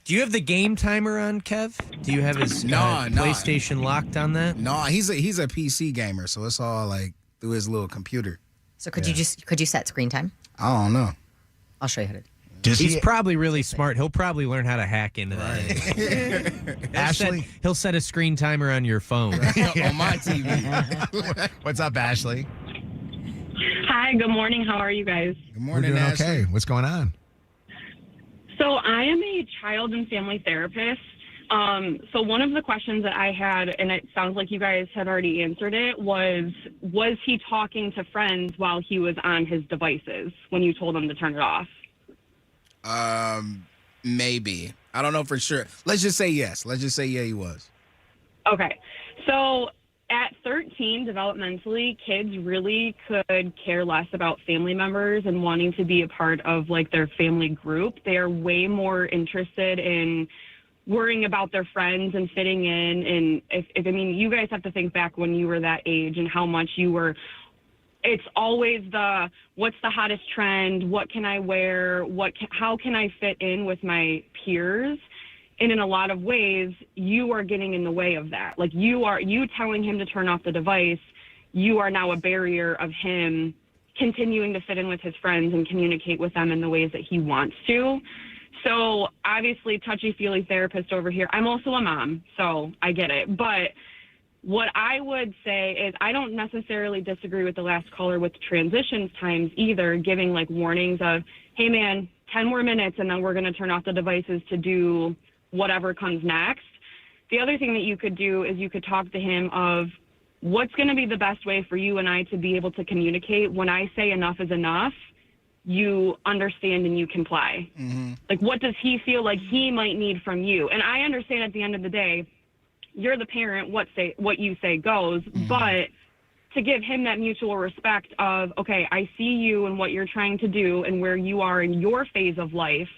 Do you have the game timer on, Kev? Do you have his PlayStation locked on that? No, he's a PC gamer, so it's all, like, through his little computer. So could you set screen time? I don't know. I'll show you how to. He's probably really smart. He'll probably learn how to hack into that. Ashley, he'll set a screen timer on your phone. On my TV. What's up, Ashley? Hi, good morning. How are you guys? Good morning, We're doing Ashley. okay. What's going on? So I am a child and family therapist. So one of the questions that I had, and it sounds like you guys had already answered it, was he talking to friends while he was on his devices when you told him to turn it off? Maybe. I don't know for sure. Let's just say yes. Let's just say yeah, he was. Okay. So at 13, developmentally, kids really could care less about family members and wanting to be a part of, like, their family group. They are way more interested in worrying about their friends and fitting in. And if I mean, you guys have to think back when you were that age and how much you were. It's always what's the hottest trend? What can I wear? How can I fit in with my peers? And in a lot of ways, you are getting in the way of that. Like you telling him to turn off the device, you are now a barrier of him continuing to fit in with his friends and communicate with them in the ways that he wants to. So obviously, touchy-feely therapist over here. I'm also a mom, so I get it. But what I would say is I don't necessarily disagree with the last caller with transitions times either, giving like warnings of, hey, man, 10 more minutes and then we're going to turn off the devices to do whatever comes next. The other thing that you could do is you could talk to him of what's going to be the best way for you and I to be able to communicate. When I say enough is enough, you understand and you comply. Mm-hmm. Like, what does he feel like he might need from you? And I understand at the end of the day, you're the parent, what you say goes, but to give him that mutual respect of, okay, I see you and what you're trying to do and where you are in your phase of life.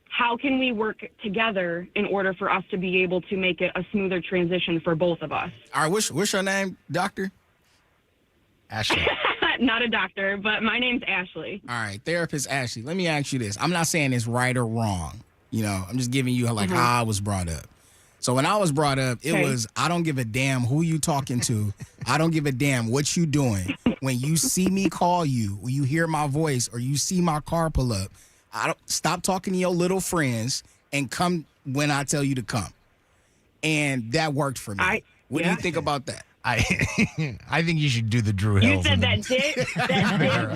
How can we work together in order for us to be able to make it a smoother transition for both of us? All right, what's your name, doctor? Ashley. Not a doctor, but my name's Ashley. All right, therapist Ashley. Let me ask you this. I'm not saying it's right or wrong. You know, I'm just giving you like how I was brought up. So when I was brought up, it was, I don't give a damn who you talking to. I don't give a damn what you doing. When you see me call you, when you hear my voice or you see my car pull up, I don't stop talking to your little friends and come when I tell you to come. And that worked for me. What do you think about that? I think you should do the Drew Hills. You said that did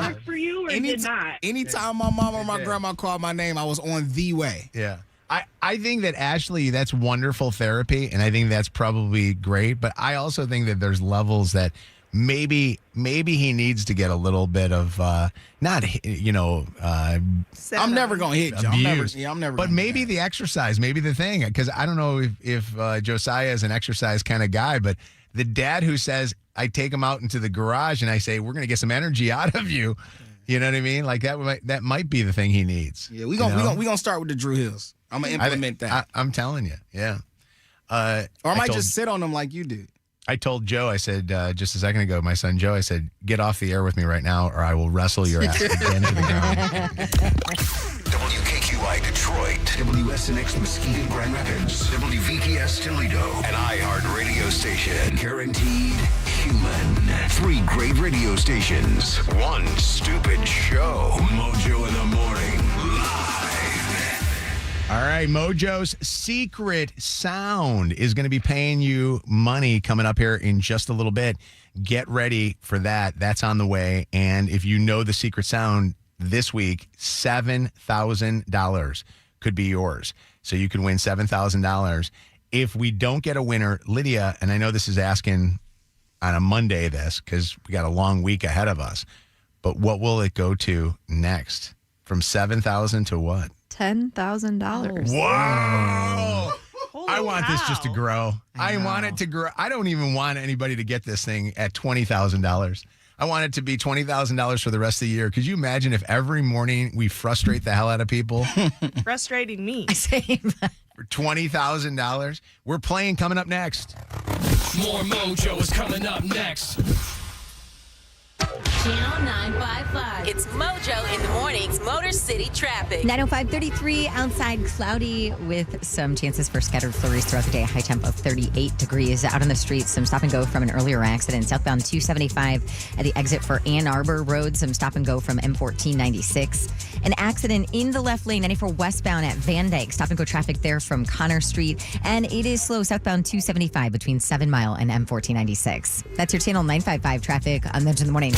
work for you or did not? Anytime my mom or my grandma called my name, I was on the way. Yeah. I think that, Ashley, that's wonderful therapy, and I think that's probably great. But I also think that there's levels that maybe he needs to get a little bit of I'm never gonna hit you. I'm never. But maybe the exercise, maybe the thing, because I don't know if Josiah is an exercise kind of guy, but the dad who says I take him out into the garage and I say we're gonna get some energy out of you. You know what I mean? Like that might be the thing he needs. Yeah, we gonna start with the Drew Hills. I'm gonna implement that. I'm telling you, yeah. Or I might just sit on them like you did. I told Joe, I said just a second ago, my son Joe, I said, get off the air with me right now, or I will wrestle your ass again to the ground. WKQI Detroit, WSNX Muskegon Grand Rapids, WVKS Toledo, an iHeart radio station. Guaranteed human. 3 great radio stations. 1 stupid show. Mojo in the morning. Live. All right, Mojo's Secret Sound is going to be paying you money coming up here in just a little bit. Get ready for that. That's on the way. And if you know the Secret Sound this week, $7,000 could be yours. So you could win $7,000. If we don't get a winner, Lydia, and I know this is asking on a Monday because we got a long week ahead of us, but what will it go to next? From $7,000 to what? $10,000. Whoa! I want this just to grow. I want it to grow. I don't even want anybody to get this thing at $20,000. I want it to be $20,000 for the rest of the year. Could you imagine if every morning we frustrate the hell out of people? Frustrating me. Same. For $20,000. We're playing coming up next. More Mojo is coming up next. Channel 955. It's Mojo in the mornings. Motor City traffic. 905-33 outside, cloudy with some chances for scattered flurries throughout the day. High temp of 38 degrees. Out on the streets, some stop and go from an earlier accident. Southbound 275 at the exit for Ann Arbor Road. Some stop and go from M1496. An accident in the left lane, 94 westbound at Van Dyke. Stop and go traffic there from Connor Street. And it is slow southbound 275 between 7 Mile and M1496. That's your Channel 955 traffic on Mojo in the morning.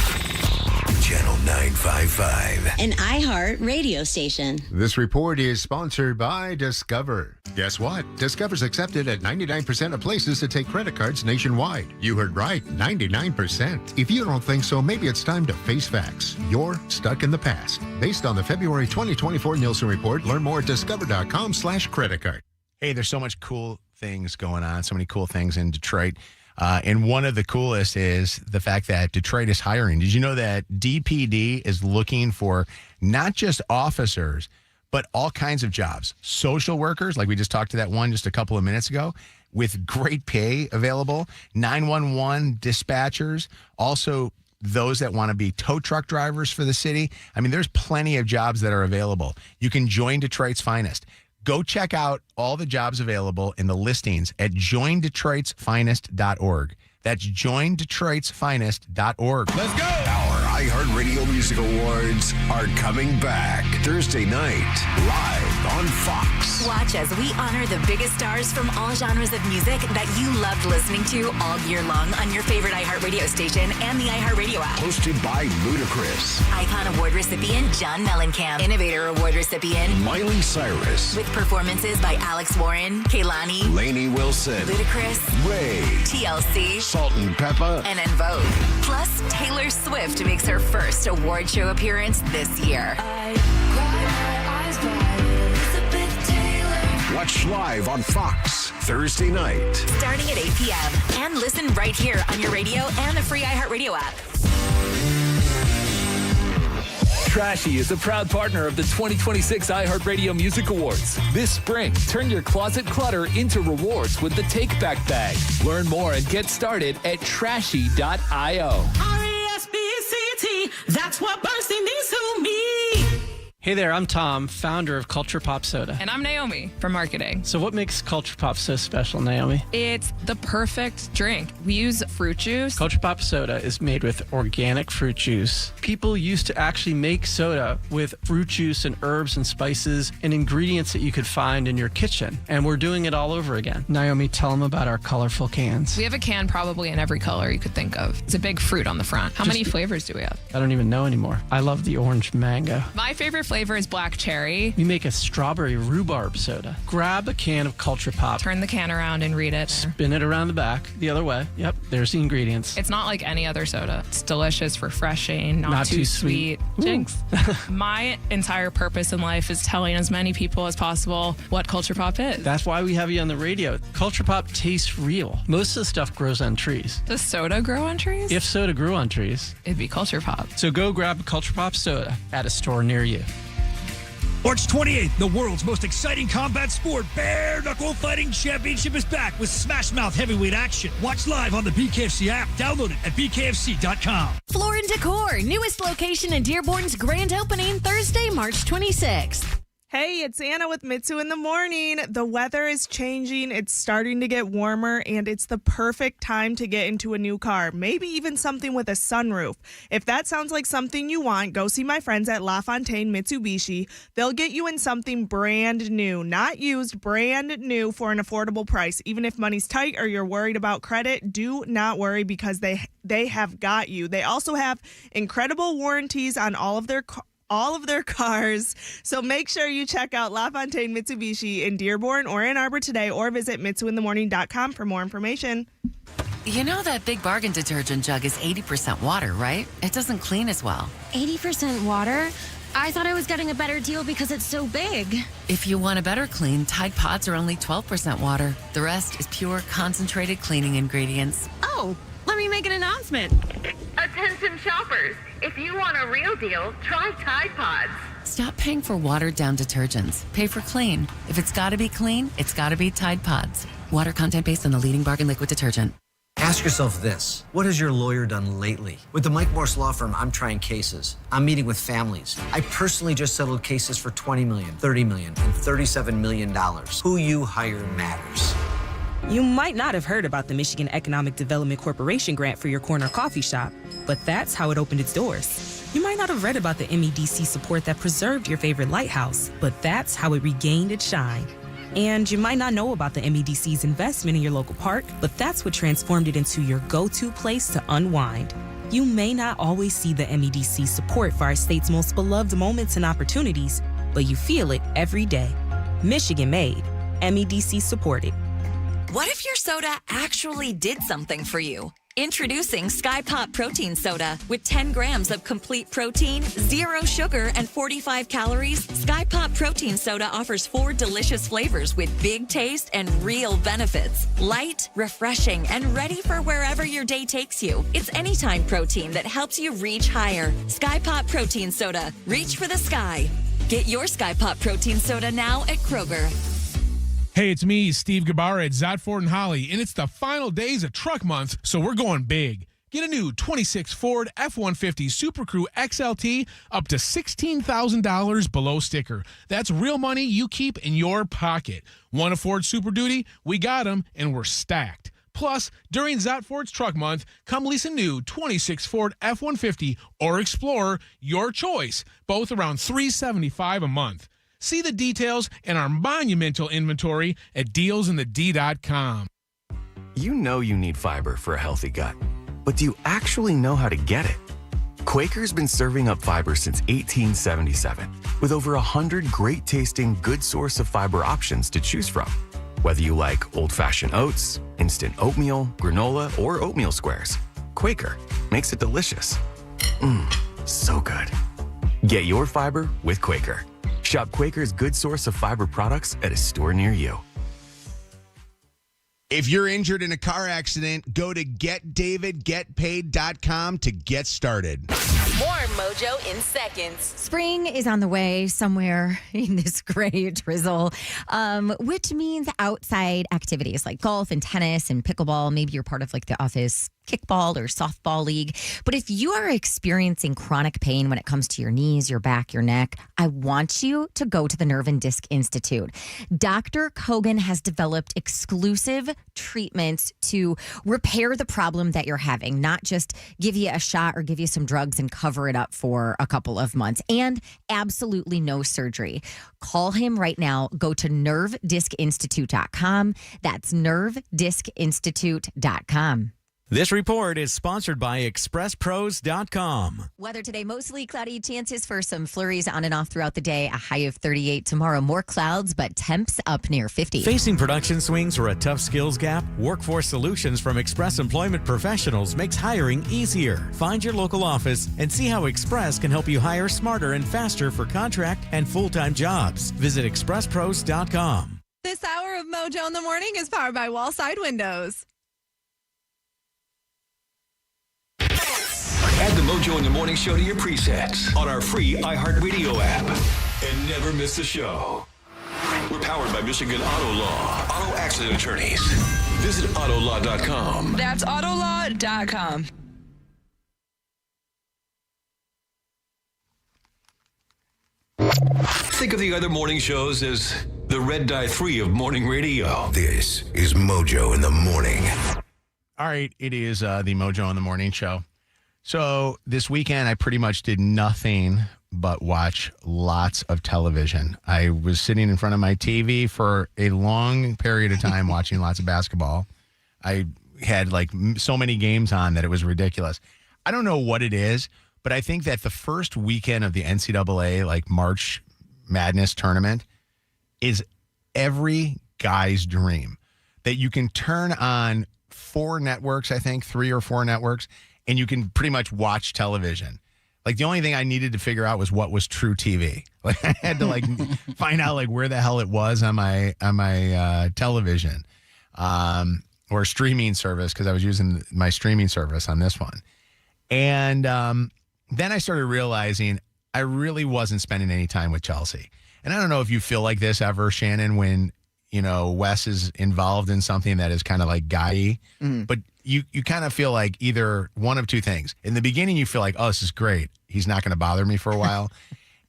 Channel 955. An iHeart radio station. This report is sponsored by Discover. Guess what? Discover's accepted at 99% of places to take credit cards nationwide. You heard right, 99%. If you don't think so, maybe it's time to face facts. You're stuck in the past. Based on the February 2024 Nielsen report, learn more at discover.com/credit card. Hey, there's so much cool things going on, so many cool things in Detroit. And one of the coolest is the fact that Detroit is hiring. Did you know that DPD is looking for not just officers, but all kinds of jobs? Social workers, like we just talked to that one just a couple of minutes ago, with great pay available. 911 dispatchers, also those that want to be tow truck drivers for the city. I mean, there's plenty of jobs that are available. You can join Detroit's finest. Go check out all the jobs available in the listings at joindetroitsfinest.org. That's joindetroitsfinest.org. Let's go! Our iHeartRadio Music Awards are coming back Thursday night, live on Fox. Watch as we honor the biggest stars from all genres of music that you loved listening to all year long on your favorite iHeartRadio station and the iHeartRadio app. Hosted by Ludacris, Icon Award recipient John Mellencamp, Innovator Award recipient Miley Cyrus, with performances by Alex Warren, Kehlani, Lainey Wilson, Ludacris, Ray, TLC, Salt and Peppa, and En Vogue. Plus, Taylor Swift makes her first award show appearance this year. Watch live on Fox Thursday night. Starting at 8 p.m. And listen right here on your radio and the free iHeartRadio app. Trashy is a proud partner of the 2026 iHeartRadio Music Awards. This spring, turn your closet clutter into rewards with the Take Back bag. Learn more and get started at trashy.io. R-E-S-P-C-T, that's what bursting means to me. Hey there, I'm Tom, founder of Culture Pop Soda. And I'm Naomi from marketing. So what makes Culture Pop so special, Naomi? It's the perfect drink. We use fruit juice. Culture Pop Soda is made with organic fruit juice. People used to actually make soda with fruit juice and herbs and spices and ingredients that you could find in your kitchen. And we're doing it all over again. Naomi, tell them about our colorful cans. We have a can probably in every color you could think of. It's a big fruit on the front. How many flavors do we have? I don't even know anymore. I love the orange mango. My favorite flavor is black cherry. We make a strawberry rhubarb soda. Grab a can of Culture Pop. Turn the can around and read it. Spin it around the back, the other way. Yep, there's the ingredients. It's not like any other soda. It's delicious, refreshing, not too sweet. Jinx. My entire purpose in life is telling as many people as possible what Culture Pop is. That's why we have you on the radio. Culture Pop tastes real. Most of the stuff grows on trees. Does soda grow on trees? If soda grew on trees, it'd be Culture Pop. So go grab a Culture Pop soda at a store near you. March 28th, the world's most exciting combat sport, Bare Knuckle Fighting Championship, is back with Smash Mouth heavyweight action. Watch live on the BKFC app. Download it at bkfc.com. Floor & Decor, newest location in Dearborn's grand opening Thursday, March 26th. Hey, it's Anna with Mitsu in the Morning. The weather is changing. It's starting to get warmer, and it's the perfect time to get into a new car, maybe even something with a sunroof. If that sounds like something you want, go see my friends at LaFontaine Mitsubishi. They'll get you in something brand new, not used, brand new for an affordable price. Even if money's tight or you're worried about credit, do not worry because they have got you. They also have incredible warranties on all of their cars. So make sure you check out LaFontaine Mitsubishi in Dearborn or Ann Arbor today, or visit mitsuinthemorning.com for more information. You know that Big Bargain detergent jug is 80% water, right? It doesn't clean as well. 80% water? I thought I was getting a better deal because it's so big. If you want a better clean, Tide Pods are only 12% water. The rest is pure, concentrated cleaning ingredients. Oh, let me make an announcement. Attention shoppers, if you want a real deal, try Tide Pods. Stop paying for watered-down detergents. Pay for clean. If it's got to be clean, it's got to be Tide Pods. Water content based on the leading bargain liquid detergent. Ask yourself this. What has your lawyer done lately? With the Mike Morse Law Firm, I'm trying cases. I'm meeting with families. I personally just settled cases for $20 million, $30 million, and $37 million. Who you hire matters. You might not have heard about the Michigan Economic Development Corporation grant for your corner coffee shop, but that's how it opened its doors. You might not have read about the MEDC support that preserved your favorite lighthouse, but that's how it regained its shine. And you might not know about the MEDC's investment in your local park, but that's what transformed it into your go-to place to unwind. You may not always see the MEDC support for our state's most beloved moments and opportunities, but you feel it every day. Michigan made, MEDC supported. What if your soda actually did something for you? Introducing Sky Pop Protein Soda. With 10 grams of complete protein, 0 sugar, and 45 calories, Sky Pop Protein Soda offers 4 delicious flavors with big taste and real benefits. Light, refreshing, and ready for wherever your day takes you. It's anytime protein that helps you reach higher. Sky Pop Protein Soda. Reach for the sky. Get your Sky Pop Protein Soda now at Kroger. Hey, it's me, Steve Gabara at Zott Ford and Holly, and it's the final days of Truck Month, so we're going big. Get a new 26 Ford F-150 Super Crew XLT up to $16,000 below sticker. That's real money you keep in your pocket. Want a Ford Super Duty? We got them, and we're stacked. Plus, during Zot Ford's Truck Month, come lease a new 26 Ford F-150 or Explorer, your choice, both around $375 a month. See the details in our monumental inventory at dealsinthed.com. You know you need fiber for a healthy gut, but do you actually know how to get it? Quaker's been serving up fiber since 1877, with over 100 great-tasting, good source of fiber options to choose from. Whether you like old-fashioned oats, instant oatmeal, granola, or oatmeal squares, Quaker makes it delicious. So good. Get your fiber with Quaker. Shop Quaker's good source of fiber products at a store near you. If you're injured in a car accident, go to getdavidgetpaid.com to get started. More Mojo in seconds. Spring is on the way somewhere in this gray drizzle, which means outside activities like golf and tennis and pickleball. Maybe you're part of like the office kickball or softball league. But if you are experiencing chronic pain when it comes to your knees, your back, your neck, I want you to go to the Nerve and Disc Institute. Dr. Kogan has developed exclusive treatments to repair the problem that you're having, not just give you a shot or give you some drugs and cover it up for a couple of months, and absolutely no surgery. Call him right now. Go to nervediscinstitute.com. That's nervediscinstitute.com. This report is sponsored by ExpressPros.com. Weather today, mostly cloudy, chances for some flurries on and off throughout the day. A high of 38 tomorrow. More clouds, but temps up near 50. Facing production swings or a tough skills gap? Workforce Solutions from Express Employment Professionals makes hiring easier. Find your local office and see how Express can help you hire smarter and faster for contract and full-time jobs. Visit ExpressPros.com. This hour of Mojo in the Morning is powered by Wallside Windows. Add the Mojo in the Morning show to your presets on our free iHeartRadio app and never miss a show. We're powered by Michigan Auto Law, auto accident attorneys. Visit autolaw.com. That's autolaw.com. Think of the other morning shows as the red dye 3 of morning radio. This is Mojo in the Morning. All right, it is the Mojo in the Morning show. So this weekend, I pretty much did nothing but watch lots of television. I was sitting in front of my TV for a long period of time watching lots of basketball. I had like so many games on that it was ridiculous. I don't know what it is, but I think that the first weekend of the NCAA, like March Madness tournament, is every guy's dream. That you can turn on 4 networks, I think, 3 or 4 networks, and you can pretty much watch television. Like the only thing I needed to figure out was what was True TV. Like I had to like find out like where the hell it was on my television or streaming service, because I was using my streaming service on this one. And then I started realizing I really wasn't spending any time with Chelsea. And I don't know if you feel like this ever, Shannon, when you know Wes is involved in something that is kind of like guy-y, but you kind of feel like either one of two things. In the beginning, you feel like, oh, this is great. He's not going to bother me for a while.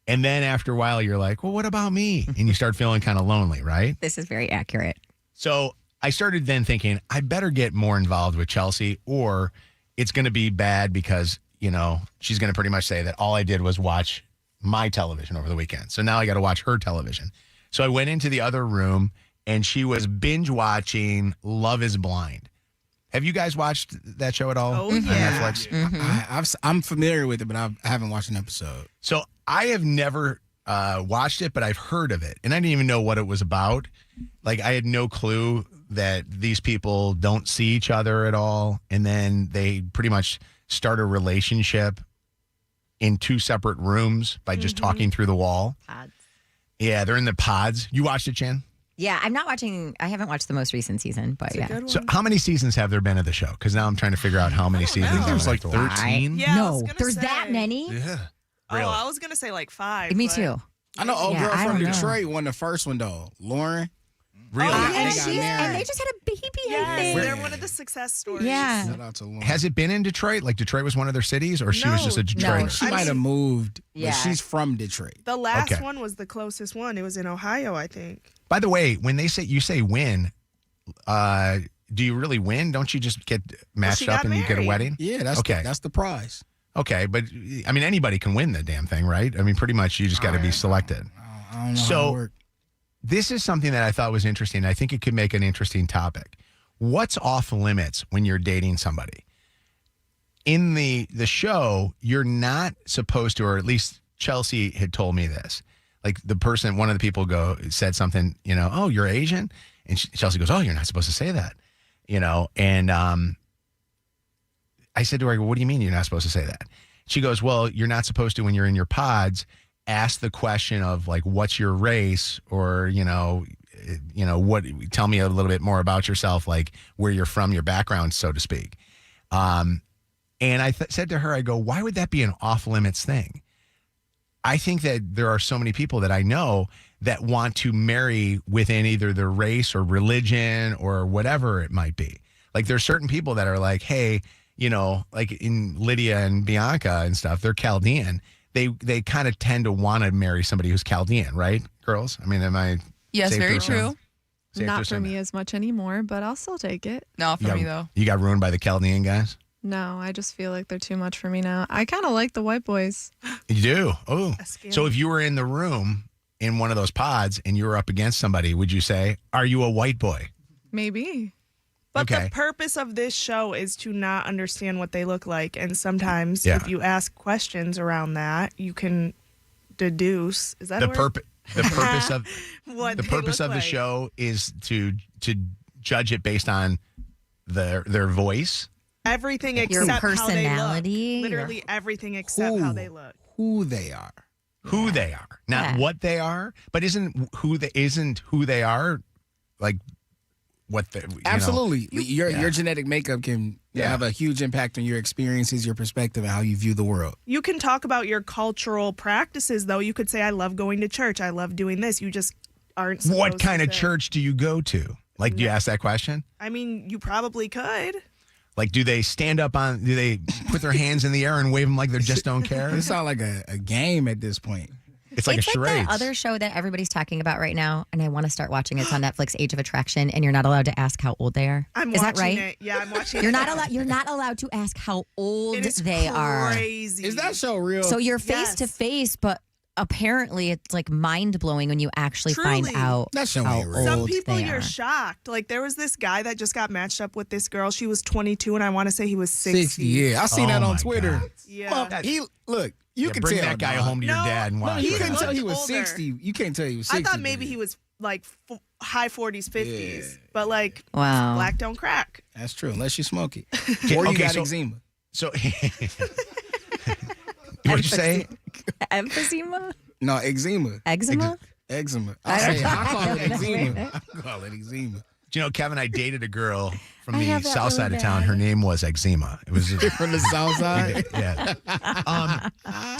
And then after a while, you're like, well, what about me? And you start feeling kind of lonely, right? This is very accurate. So I started then thinking, I better get more involved with Chelsea, or it's going to be bad because, you know, she's going to pretty much say that all I did was watch my television over the weekend. So now I got to watch her television. So I went into the other room, and she was binge watching Love is Blind. Have you guys watched that show at all on Netflix? I'm familiar with it, but I haven't watched an episode. So I have never watched it, but I've heard of it. And I didn't even know what it was about. Like, I had no clue that these people don't see each other at all. And then they pretty much start a relationship in 2 separate rooms by just talking through the wall. Pods. Yeah, they're in the pods. You watched it, Jen? Yeah, I haven't watched the most recent season, but yeah. So how many seasons have there been of the show? Because now I'm trying to figure out how many seasons. There's like 13. Yeah, no, there's that many? Yeah. Oh, I was going to say like 5. Me too. I know old girl from Detroit won the first one, though. Lauren. Really? And they just had a baby, I think. They're one of the success stories. Yeah. Shout out to Lauren. Has it been in Detroit? Like Detroit was one of their cities, or she was just a Detroiter? No, she might have moved, Yeah. but she's from Detroit. The last one was the closest one. It was in Ohio, I think. By the way, when you say win, do you really win? Don't you just get matched she up got and you get a married. wedding? Yeah, that's okay. that's the prize. Okay, but I mean, anybody can win the damn thing, right? I mean, pretty much you just got to be selected. I don't know how it So works. this is something that I thought was interesting. I think it could make an interesting topic. What's off limits when you're dating somebody? In the show, you're not supposed to, or at least Chelsea had told me this. Like the person, one of the people said something, oh, you're Asian? And Chelsea goes, oh, you're not supposed to say that. And I said to her, what do you mean you're not supposed to say that? She goes, well, you're not supposed to, when you're in your pods, ask the question of like, what's your race? Or, what, tell me a little bit more about yourself, like where you're from, your background, so to speak. And I said to her, I go, why would that be an off limits thing? I think that there are so many people that I know that want to marry within either their race or religion or whatever it might be. Like there's certain people that are like, hey, like in Lydia and Bianca and stuff, they're Chaldean. They kind of tend to want to marry somebody who's Chaldean, right, girls? I mean, am I? Yes, safe to very assume? true. Safe to Not for assume me as much anymore, but I'll still take it. Not for me, though. You got ruined by the Chaldean guys? No, I just feel like they're too much for me now. I kind of like the white boys. You do? Oh. So if you were in the room in one of those pods and you were up against somebody, would you say, are you a white boy? Maybe. But Okay. the purpose of this show is to not understand what they look like. And sometimes Yeah. if you ask questions around that, you can deduce. Is that The a word? purpose of What the they purpose look of the like. show is to judge it based on their voice. Everything Your except personality, how they look. Literally everything except how they look. Who they are. Who they are, not Yeah. what they are. But isn't who they are like what they Absolutely. Your Yeah. genetic makeup can Yeah. have a huge impact on your experiences, your perspective, and how you view the world. You can talk about your cultural practices, though. You could say, I love going to church. I love doing this. You just aren't supposed What kind to of say. church do you go to? Like, do you ask that question? I mean, you probably could. Like, do they stand up on? Do they put their hands in the air and wave them like they just don't care? It sounds like a game at this point. It's like a charade. that other show that everybody's talking about right now, and I want to start watching. It's on Netflix, Age of Attraction, and you're not allowed to ask how old they are. I'm Is watching that right? it. Yeah, I'm watching You're it. not allowed. You're not allowed to ask how old It is they are. crazy. Is that show real? So you're face to face, but apparently it's like mind blowing when you actually find Truly. out That show how ain't real. Some old people they you're are. shocked. Like there was this guy that just got matched up with this girl. She was 22, and I want to say he was 60. Yeah, I seen that Oh on my Twitter. God. Yeah. Well, you can bring tell that guy dog. home to your No, dad and watch. He what couldn't tell he was Older. 60. You can't tell he was I 60. thought maybe he was like high 40s, 50s. Yeah. But like, Wow. black don't crack. That's true, unless you smoke it. Or you Okay, got so- eczema. So, what'd you say? Emphysema? No, eczema. Eczema? Eczema. I I don't call it know. eczema. I call it eczema. Do you know, Kevin, I dated a girl from I the have that south side really of town. bad. Her name was Eczema. It was From the south side. yeah.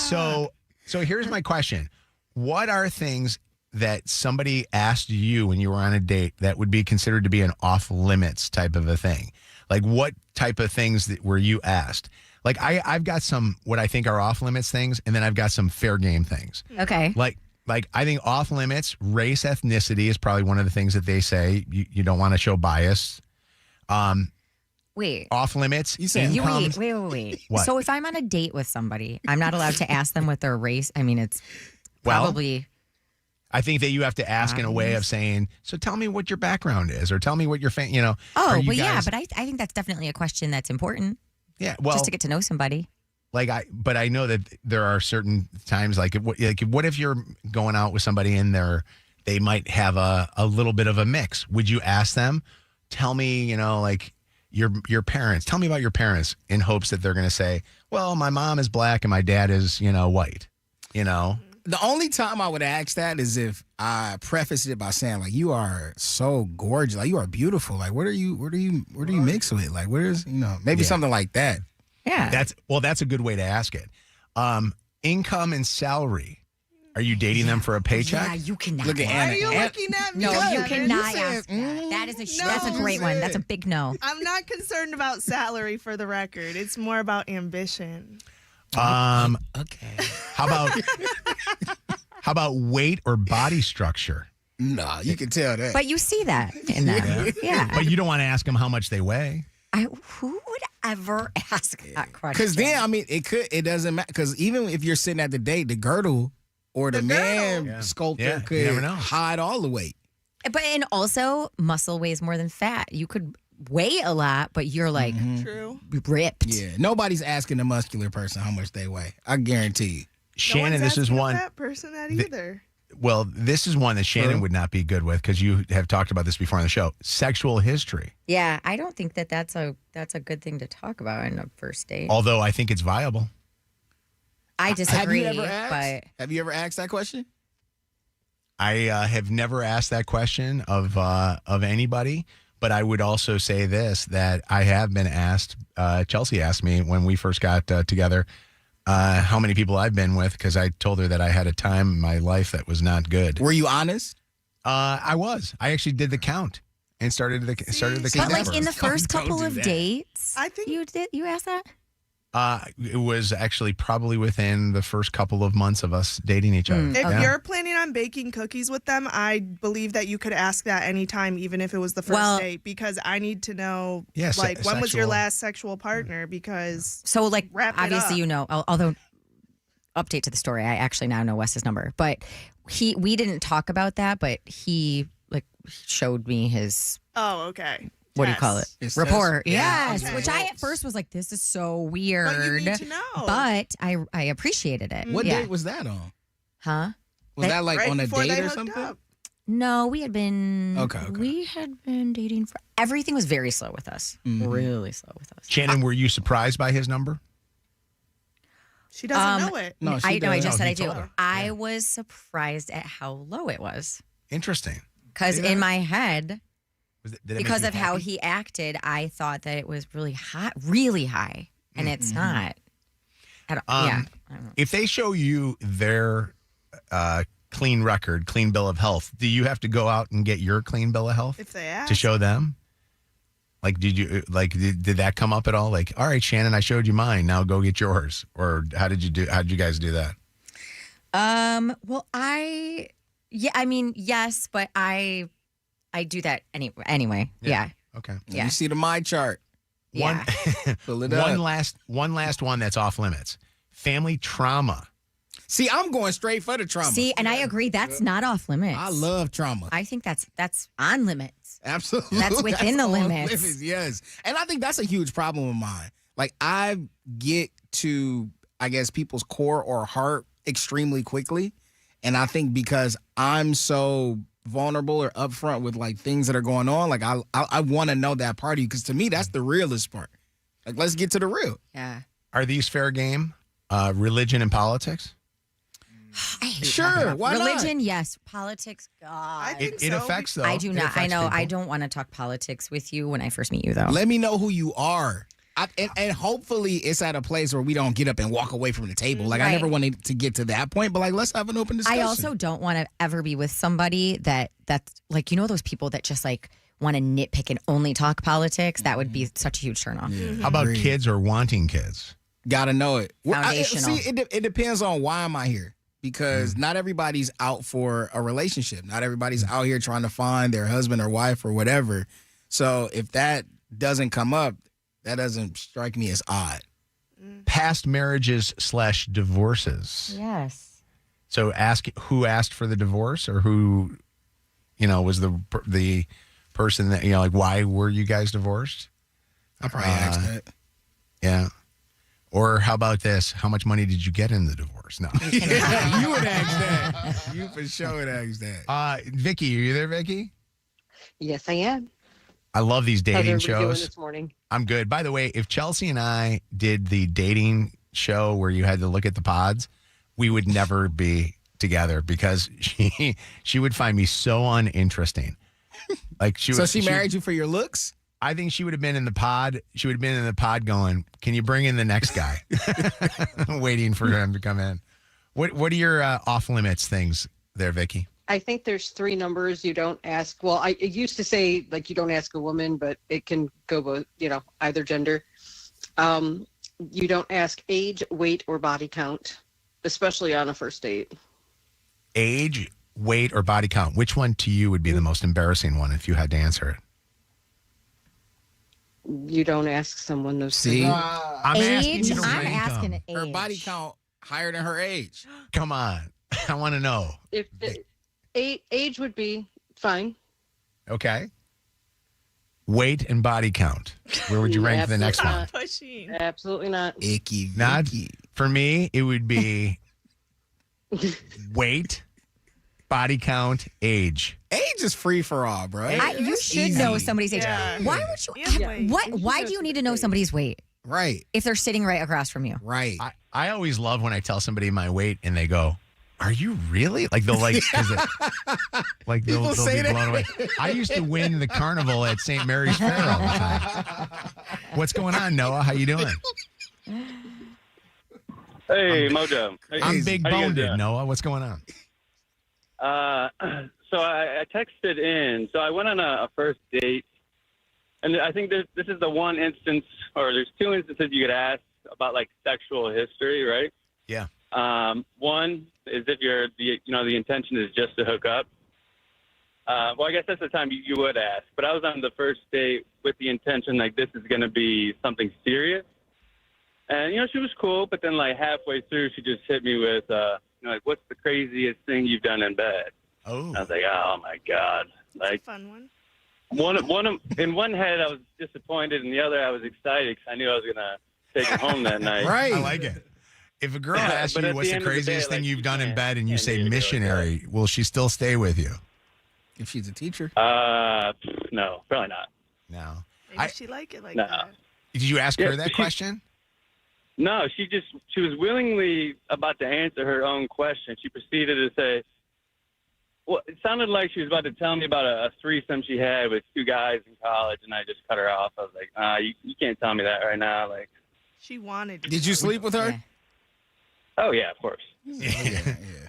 So here's my question. What are things that somebody asked you when you were on a date that would be considered to be an off limits type of a thing? Like what type of things were you asked? Like I've got some what I think are off limits things, and then I've got some fair game things. Okay. Like I think off limits, race, ethnicity is probably one of the things that they say you don't want to show bias. Wait. Off limits, You income. wait. What? So if I'm on a date with somebody, I'm not allowed to ask them what their race. I mean, it's Well, probably. I think that you have to ask in a way of saying, so tell me what your background is, or tell me what your Oh, are you but yeah, guys- but I think that's definitely a question that's important. Yeah, well, just to get to know somebody. But I know that there are certain times, like what if you're going out with somebody and they might have a little bit of a mix? Would you ask them, tell me, like your parents, tell me about your parents, in hopes that they're going to say, well, my mom is black and my dad is, white, The only time I would ask that is if I prefaced it by saying, like, you are so gorgeous, like you are beautiful. Like, what do you mix with? Like, where's maybe Yeah. something like that. Yeah. That's a good way to ask it. Income and salary. Are you dating them for a paycheck? Yeah, you cannot. Look at Why Anna. are you Anna- looking at me? No, you Kevin? cannot said, ask that. That is No, that's a you great one. said- That's a big no. I'm not concerned about salary for the record. It's more about ambition. Okay. How about weight or body structure? No, you can tell that. But you see that in them. Yeah. But you don't want to ask them how much they weigh. Who would ever ask that question? Because then, I mean, it doesn't matter. Because even if you're sitting at the date, the girdle or the man sculptor you never could know. hide all the weight. But and also, muscle weighs more than fat. You could weigh a lot, but you're like ripped. Yeah, nobody's asking a muscular person how much they weigh. I guarantee you. Shannon, this is one. That person that either. Well, this is one that Shannon would not be good with because you have talked about this before on the show. Sexual history. Yeah, I don't think that's a good thing to talk about in a first date. Although I think it's viable. I disagree. Have you ever asked that question? I have never asked that question of anybody, but I would also say this, that I have been asked, Chelsea asked me when we first got together, how many people I've been with, because I told her that I had a time in my life that was not good. Were you honest? I was. I actually did the count and started the But count. like in the first couple of that. dates, I think you asked that? It was actually probably within the first couple of months of us dating each other. If you're planning on baking cookies with them, I believe that you could ask that anytime, even if it was the first date, because I need to know, when was your last sexual partner? Because obviously, although update to the story, I actually now know Wes's number, but we didn't talk about that, but he showed me his. Oh, okay. What do you call it? It's Report. test. Yeah. Yes. Okay. Which I at first was like, this is so weird. But you need to know. But I appreciated it. What date was that on? Huh? Was that like right on a before date they or hooked something? up. No, we had been. Okay. We had been dating for. Everything was very slow with us. Really slow with us. Shannon, were you surprised by his number? She doesn't know it. No, I know. I just said he I do. told her. I was surprised at how low it was. Interesting. Because in my head, Did it make because you of how happy? he acted, I thought that it was really high, and it's not. At all. I don't know. If they show you their clean record, clean bill of health, do you have to go out and get your clean bill of health If they ask. to show them? Like, did that come up at all? Like, all right, Shannon, I showed you mine. Now go get yours. Or how did you guys do that? Well, yes, but I do that anyway. Yeah. Okay. Yeah. You see the my chart. Yeah. Fill it up. One last one that's off limits. Family trauma. See, I'm going straight for the trauma. See, and I agree that's not off limits. I love trauma. I think that's on limits. Absolutely. That's within the on limits. Yes. And I think that's a huge problem of mine. Like, I get to, I guess, people's core or heart extremely quickly. And I think because I'm so vulnerable or upfront with like things that are going on, like I want to know that part of you, because to me, that's the realest part. Like, let's get to the real. Yeah. Are these fair game? Religion and politics? Sure. Why Religion, not? yes. Politics, God. I think It so. affects, though. I do It not. I affects know. I people. don't want to talk politics with you when I first meet you, though. Let me know who you are. And hopefully it's at a place where we don't get up and walk away from the table. Like, I Right. never wanted to get to that point, but like, let's have an open discussion. I also don't want to ever be with somebody that's like, those people that just like want to nitpick and only talk politics. That would be such a huge turnoff. How about kids or wanting kids? Gotta know it. Foundational. It depends on why am I here. Because not everybody's out for a relationship. Not everybody's out here trying to find their husband or wife or whatever. So if that doesn't come up, that doesn't strike me as odd. Past marriages / divorces. Yes. So ask who asked for the divorce, or who, was the person that, like, why were you guys divorced? I probably asked that. Yeah. Or how about this? How much money did you get in the divorce? No. Yeah, you would ask that. You for sure would ask that. Vicky, are you there, Vicky? Yes, I am. I love these How's dating everybody doing shows. this morning? I'm good. By the way, if Chelsea and I did the dating show where you had to look at the pods, we would never be together because she would find me so uninteresting. Like she married you for your looks? I think she would have been in the pod. She would have been in the pod going, "Can you bring in the next guy?" Waiting for him to come in. What are your off limits things there, Vicky? I think there's 3 numbers you don't ask. Well, I used to say like you don't ask a woman, but it can go both, either gender. You don't ask age, weight, or body count, especially on a first date. Age, weight, or body count, which one to you would be the most embarrassing one if you had to answer it? You don't ask someone those See? things. I'm asking you to I'm rank asking them. age. Her body count higher than her age. Come on. I want to know. If age would be fine. Okay. Weight and body count. Where would you rank the next one? Pushing. Absolutely not. Icky. Not for me. It would be weight, body count, age. Age is free for all, bro. You should know somebody's age. Yeah. Why would you? Yeah. Why do you need to know somebody's weight Right. if they're sitting right across from you? Right. I always love when I tell somebody my weight and they go, "Are you really?" Like they'll like, like they'll say be that. blown away. I used to win the carnival at St. Mary's Fair all the time. What's going on, Noah? How you doing? Hey, Mojo. I'm big How you guys boned, doing? Noah. What's going on? So I texted in. So I went on a first date, and I think this is the one instance, or there's two instances you could ask about like sexual history, right? Yeah. One is if the intention is just to hook up. Well, I guess that's the time you would ask. But I was on the first date with the intention like this is going to be something serious. And, she was cool, but then like halfway through, she just hit me with, like, what's the craziest thing you've done in bed? Oh. I was like, oh my God. Like, Fun one. In one head, I was disappointed, and the other, I was excited because I knew I was going to take her home that night. Right. I like it. If a girl asks But you at what's the the end of the day, craziest thing like, you've you done in can't- bed and you can't say do it. missionary, will she still stay with you? If she's a teacher. No, probably not. No. Maybe she like it like No. that. Did you ask her Yeah, that she- question? No, she was willingly about to answer her own question. She proceeded to say, well, it sounded like she was about to tell me about a threesome she had with two guys in college, and I just cut her off. I was like, you can't tell me that right now. Like, She wanted to. Did you sleep with her? Yeah. oh yeah, of course.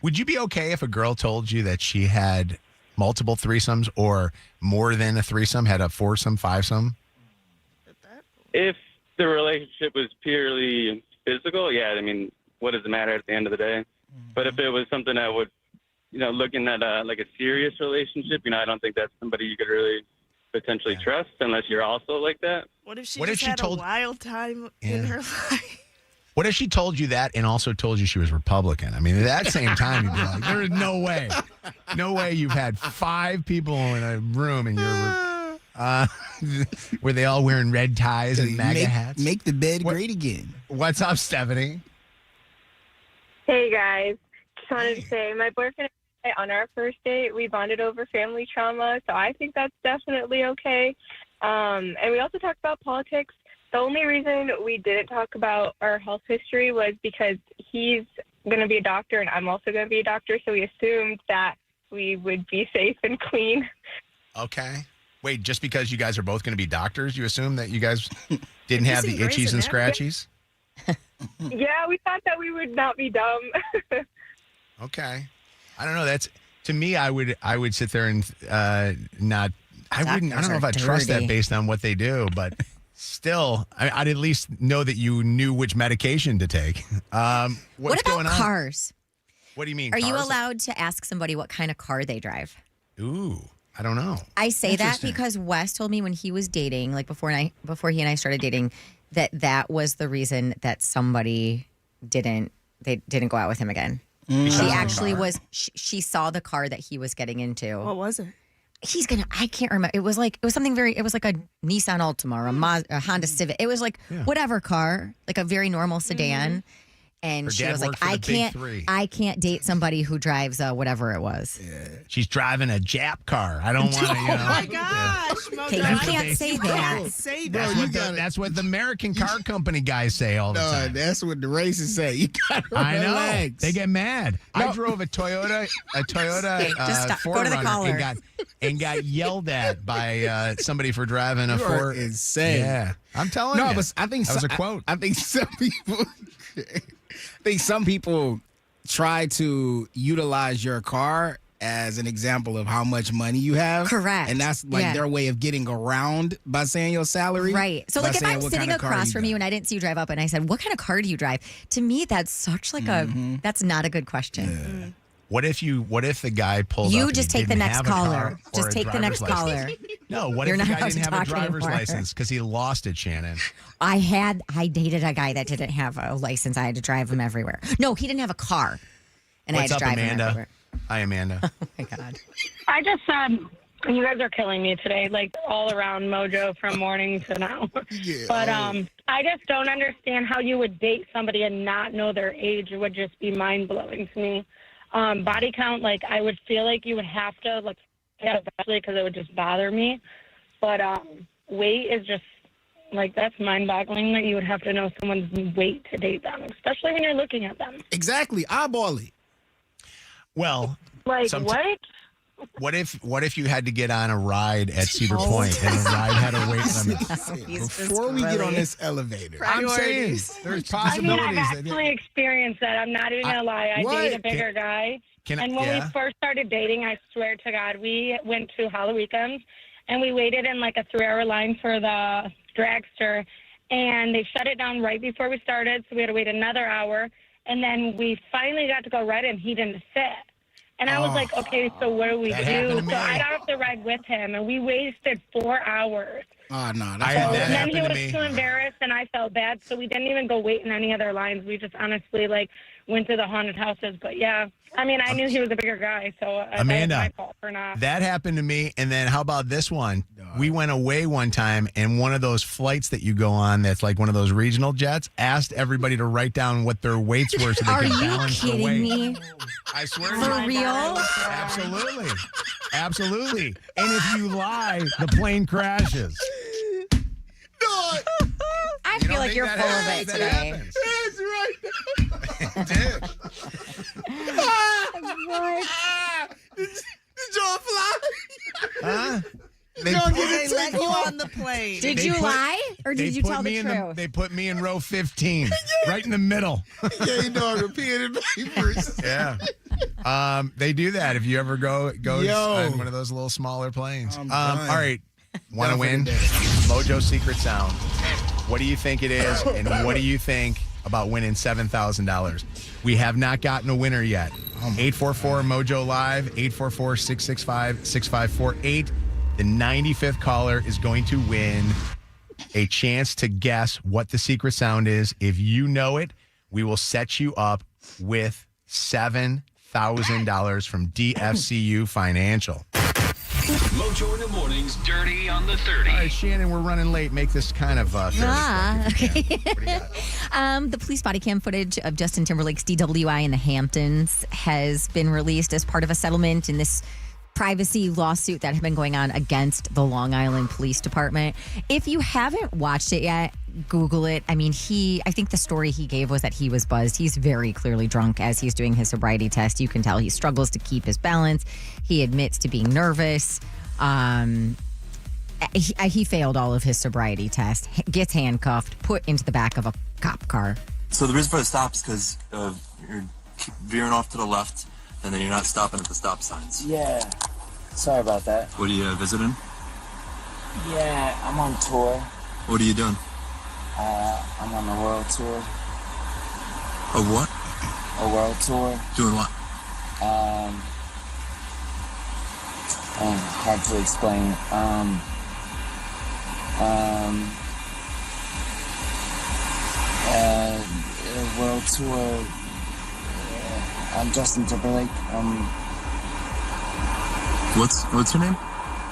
Would you be okay if a girl told you that she had multiple threesomes or more than a threesome, had a foursome, fivesome? If the relationship was purely physical, yeah, I mean, what does it matter at the end of the day? But if it was something that would, looking at like a serious relationship, I don't think that's somebody you could really potentially trust unless you're also like that. What if she What if just she had told- a wild time in her life? What if she told you that and also told you she was Republican? I mean, at that same time, you'd be like, there is no way. No way you've had 5 people in a room and you're, were they all wearing red ties and MAGA hats? Make the bed great again. What's up, Stephanie? Hey guys, just wanted to say my boyfriend and I, on our first date, we bonded over family trauma, so I think that's definitely okay. And we also talked about politics. The only reason we didn't talk about our health history was because he's going to be a doctor and I'm also going to be a doctor, so we assumed that we would be safe and clean. Okay. Wait, just because you guys are both going to be doctors, you assume that you guys didn't have the itchies and scratchies? Yeah, we thought that we would not be dumb. Okay. I don't know. That's to me. I would sit there and not. I wouldn't. I don't know if I trust that based on what they do, but still, I'd at least know that you knew which medication to take. What's What about going on? cars? What do you mean? Are you cars? allowed to ask somebody what kind of car they drive? Ooh, I don't know. I say that Interesting. because Wes told me when he was dating, like before he and I started dating, that was the reason that somebody didn't go out with him again. Because She of the actually car? was. She saw the car that he was getting into. What was it? I can't remember. It was like a Nissan Altima or a Honda Civic. It was like whatever car, like a very normal sedan. And Her she dad was like, worked for the big three. I can't date somebody who drives whatever it was. She's driving a Jap car. I don't want to. Oh my gosh, Mojo. Okay, you That's what can't they- say You that. can't say That's that. that's what the American car company guys say all the No, time. that's what the racists say. You gotta I know. relax. They get mad. I drove a Toyota Just stop. Go to the 4Runner caller. and got yelled at by somebody for driving a You are Ford. insane. Yeah, I'm telling No, you. but I think that was a quote. I think some people. I think some people try to utilize your car as an example of how much money you have. Correct. And that's like Yeah. their way of getting around by saying your salary. Right. So by like if saying I'm what sitting kind of car across from got. you and I didn't see you drive up and I said, what kind of car do you drive? To me, that's such like that's not a good question. What if the guy pulled up? You and just he take the didn't next have a car caller. or Just a take the driver's next caller. license? No, what You're if the not guy allowed didn't to have a talk driver's anymore. license because he lost it, Shannon? I dated a guy that didn't have a license. I had to drive him everywhere. No, he didn't have a car. And What's I up, had to drive him Amanda? everywhere. Hi, Amanda. Oh my God. I just you guys are killing me today, like all around Mojo from morning to now. But I just don't understand how you would date somebody and not know their age. It would just be mind blowing to me. Body count, like I would feel like you would have to like eventually because it would just bother me. But weight is just like that's mind boggling that you would have to know someone's weight to date them, especially when you're looking at them. Exactly. Eyeball it. Well, Like somet- what? What if you had to get on a ride at Cedar Point and the ride had a weight limit? Before we get on this elevator, I'm saying there's possibilities. I mean, I've actually experienced that. I'm not even gonna lie. I what? date a bigger guy. And when we first started dating, I swear to God, we went to Halloween and we waited in like a 3-hour line for the dragster, and they shut it down right before we started, so we had to wait another hour. And then we finally got to go ride, and he didn't sit. And I was like, okay, so what do we do? So I got off the ride with him, and we wasted 4 hours. Oh, no. And then he was too embarrassed, and I felt bad, so we didn't even go wait in any other lines. We just honestly, like, went to the haunted houses. But, yeah, I mean, I knew he was a bigger guy, so Amanda, that was my fault for not. That happened to me. And then how about this one? We went away one time, and one of those flights that you go on that's like one of those regional jets asked everybody to write down what their weights were so they Are could you balance the kidding weight. me? I swear For to you. real? Absolutely. Absolutely. And if you lie, the plane crashes. I feel like you're full of it today. That's right. Did y'all fly? Huh? They let you on the plane. Did you lie or did you tell the me truth? They put me in row 15, right in the middle. Yeah, you dog repeated papers. Yeah. They do that if you ever go on one of those little smaller planes. All right. Want to win? Mojo Secret Sound. What do you think it is? And what do you think about winning $7,000? We have not gotten a winner yet. 844 Mojo Live, 844-665-6548. The 95th caller is going to win a chance to guess what the secret sound is. If you know it, we will set you up with $7,000 from DFCU Financial. Mojo in the mornings, dirty on the 30. All right, Shannon, we're running late. Make this kind of fairly quick if you can. The police body cam footage of Justin Timberlake's DWI in the Hamptons has been released as part of a settlement in this privacy lawsuit that had been going on against the Long Island Police Department. If you haven't watched it yet, Google it. I mean, I think the story he gave was that he was buzzed. He's very clearly drunk as he's doing his sobriety test. You can tell he struggles to keep his balance. He admits to being nervous. He failed all of his sobriety tests, gets handcuffed, put into the back of a cop car. So the reason for the stop is because you're veering off to the left, and then you're not stopping at the stop signs. Yeah. Sorry about that. What are you visiting? Yeah, I'm on tour. What are you doing? I'm on a world tour. A what? A world tour. Doing what? Hard to explain. A world tour. I'm Justin Timberlake. What's your name?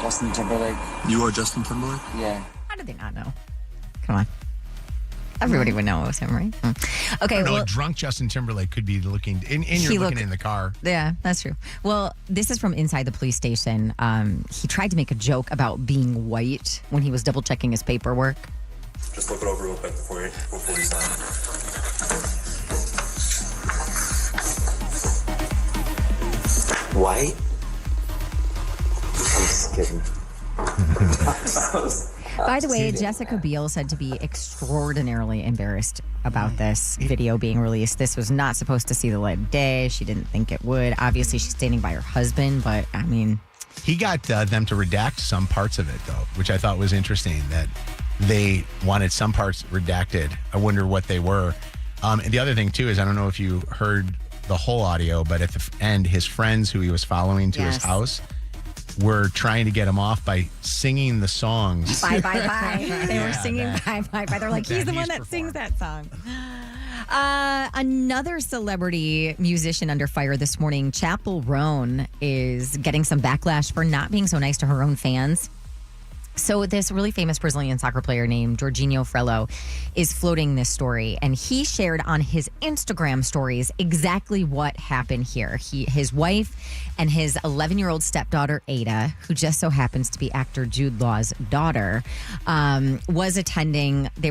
Justin Timberlake. You are Justin Timberlake? Yeah. How did they not know? Come on. Everybody would know it was him, right? Okay. No, well, drunk Justin Timberlake could be looking, and you're looking in the car. Yeah, that's true. Well, this is from inside the police station. He tried to make a joke about being white when he was double checking his paperwork. Just look it over real quick before you sign. White? I'm just kidding. By the way, Jessica Biel said to be extraordinarily embarrassed about this video being released. This was not supposed to see the light of day. She didn't think it would. Obviously, she's standing by her husband, but I mean... He got them to redact some parts of it, though, which I thought was interesting, that they wanted some parts redacted. I wonder what they were. And the other thing, too, is I don't know if you heard the whole audio, but at the end, his friends who he was following to his house were trying to get him off by singing the songs. Bye, bye, bye. They were singing bye, bye, bye. They're like, he's the one that sings that song. Another celebrity musician under fire this morning, Chappell Roan, is getting some backlash for not being so nice to her own fans. So this really famous Brazilian soccer player named Jorginho Frello is floating this story, and he shared on his Instagram stories exactly what happened here. His wife and his 11-year-old stepdaughter, Ada, who just so happens to be actor Jude Law's daughter, they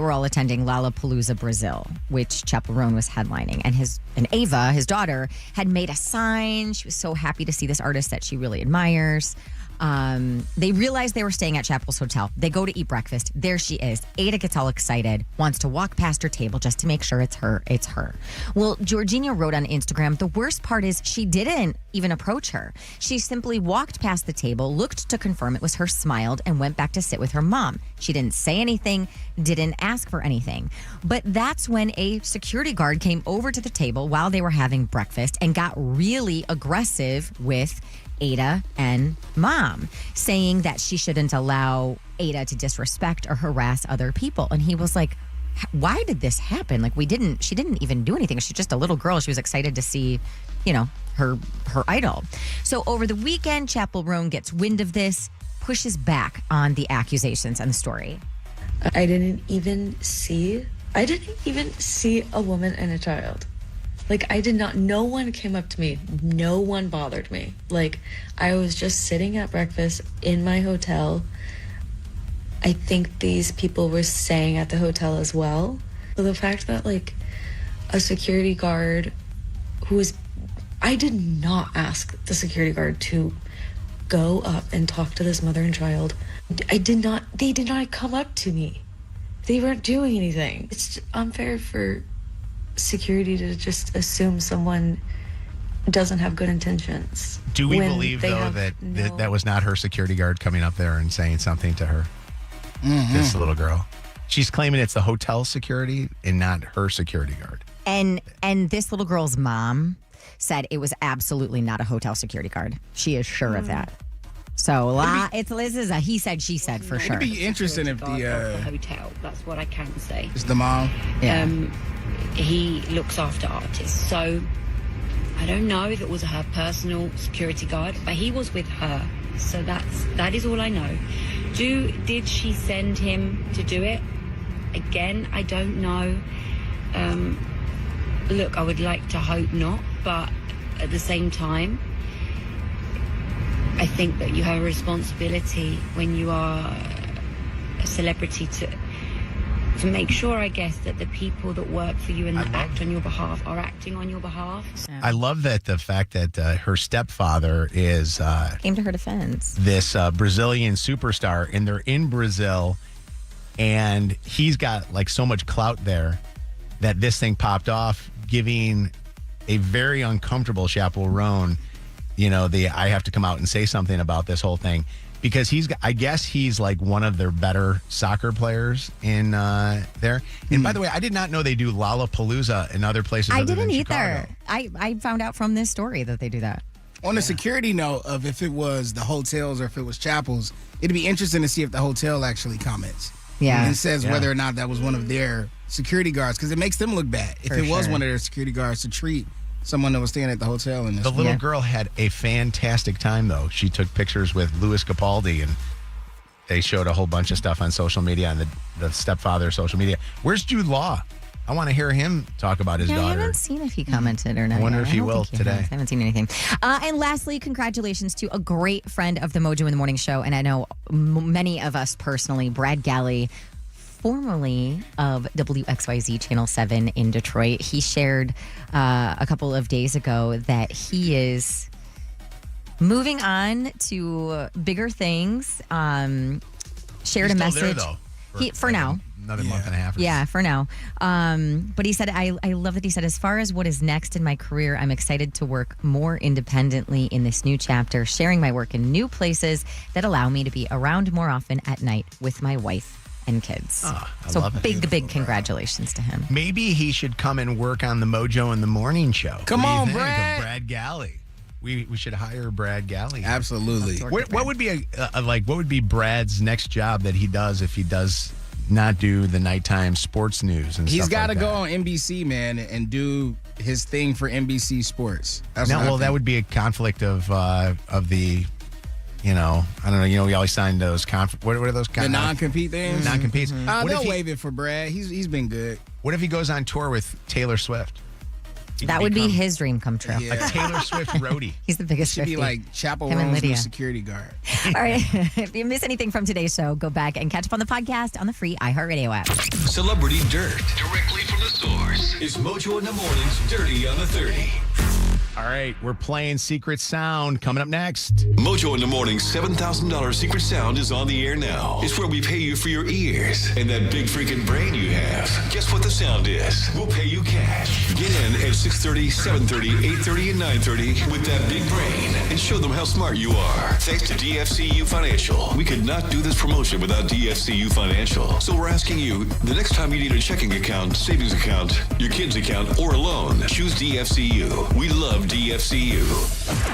were all attending Lollapalooza Brazil, which Chappell Roan was headlining. And Ava, his daughter, had made a sign. She was so happy to see this artist that she really admires. They realized they were staying at Chappell's hotel. They go to eat breakfast. There she is. Ada gets all excited, wants to walk past her table just to make sure it's her. It's her. Well, Jorginho wrote on Instagram, the worst part is she didn't even approach her. She simply walked past the table, looked to confirm it was her, smiled, and went back to sit with her mom. She didn't say anything, didn't ask for anything. But that's when a security guard came over to the table while they were having breakfast and got really aggressive with Ada and mom, saying that she shouldn't allow Ada to disrespect or harass other people. And he was like, why did this happen? Like, she didn't even do anything. She's just a little girl. She was excited to see, her idol. So over the weekend, Chappell Roan gets wind of this, pushes back on the accusations and the story. I didn't even see a woman and a child. Like, no one came up to me. No one bothered me. Like, I was just sitting at breakfast in my hotel. I think these people were staying at the hotel as well. So the fact that, like, a security guard I did not ask the security guard to go up and talk to this mother and child. They did not come up to me. They weren't doing anything. It's unfair for security to just assume someone doesn't have good intentions. Do we believe, though, that was not her security guard coming up there and saying something to her? Mm-hmm. This little girl. She's claiming it's the hotel security and not her security guard. And this little girl's mom said it was absolutely not a hotel security guard. She is sure of that. So this is a he said, she said for sure. It'd be interesting if the hotel. That's what I can say. It's the mom. Yeah. He looks after artists, so I don't know if it was her personal security guard, but he was with her. So that is all I know. Did she send him to do it? Again, I don't know. Look, I would like to hope not, but at the same time, I think that you have a responsibility when you are a celebrity to make sure, I guess, that the people that work for you and that act on your behalf are acting on your behalf. I love that the fact that her stepfather is came to her defense. This Brazilian superstar, and they're in Brazil, and he's got like so much clout there that this thing popped off, giving a very uncomfortable Chappell Roan, I have to come out and say something about this whole thing. Because I guess he's like one of their better soccer players in there. And by the way, I did not know they do Lollapalooza in other places. I other didn't than either. Chicago. I found out from this story that they do that. On the security note of if it was the hotels or if it was Chappell's, it'd be interesting to see if the hotel actually comments. Yeah. And says whether or not that was one of their security guards, because it makes them look bad if it was one of their security guards to treat someone that was staying at the hotel. In this the little girl had a fantastic time, though. She took pictures with Louis Capaldi, and they showed a whole bunch of stuff on social media, on the stepfather social media. Where's Jude Law? I want to hear him talk about his daughter. I haven't seen if he commented or not. I wonder if he will today. I haven't seen anything. And lastly, congratulations to a great friend of the Mojo in the Morning Show, and I know many of us personally, Brad Galley, formerly of WXYZ Channel 7 in Detroit. He shared a couple of days ago that he is moving on to bigger things. Shared a message. There, though, for now. Another month and a half. Yeah, for now. But he said, I love that he said, as far as what is next in my career, I'm excited to work more independently in this new chapter, sharing my work in new places that allow me to be around more often at night with my wife and kids. I so love it. big congratulations to him. Maybe he should come and work on the Mojo in the Morning show. Come What do you on, think of Brad. Brad Galley. We should hire Brad Galley. Absolutely. What would be what would be Brad's next job that he does if he does not do the nighttime sports news and He's stuff got to like go that? on NBC, man, and do his thing for NBC Sports. That's No, what I well, that think. would be a conflict of the, I don't know. We always sign those what are those? The non-compete things? Non-competes. What They'll if he- waive it for Brad. He's been good. What if he goes on tour with Taylor Swift? He That could would be become his dream come true. a Taylor Swift roadie. He's the biggest Should be Swiftie. like Him and chaperones Lydia. with security guard. All right. If you miss anything from today's show, go back and catch up on the podcast on the free iHeartRadio app. Celebrity Dirt. Directly from the source. It's Mojo in the Morning's Dirty on the 30. All right, we're playing Secret Sound coming up next. Mojo in the Morning's $7,000 Secret Sound is on the air now. It's where we pay you for your ears and that big freaking brain you have. Guess what the sound is? We'll pay you cash. Get in at 6:30, 7:30, 8:30, and 9:30 with that big brain and show them how smart you are. Thanks to DFCU Financial. We could not do this promotion without DFCU Financial. So we're asking you, the next time you need a checking account, savings account, your kid's account, or a loan, choose DFCU. We love DFCU.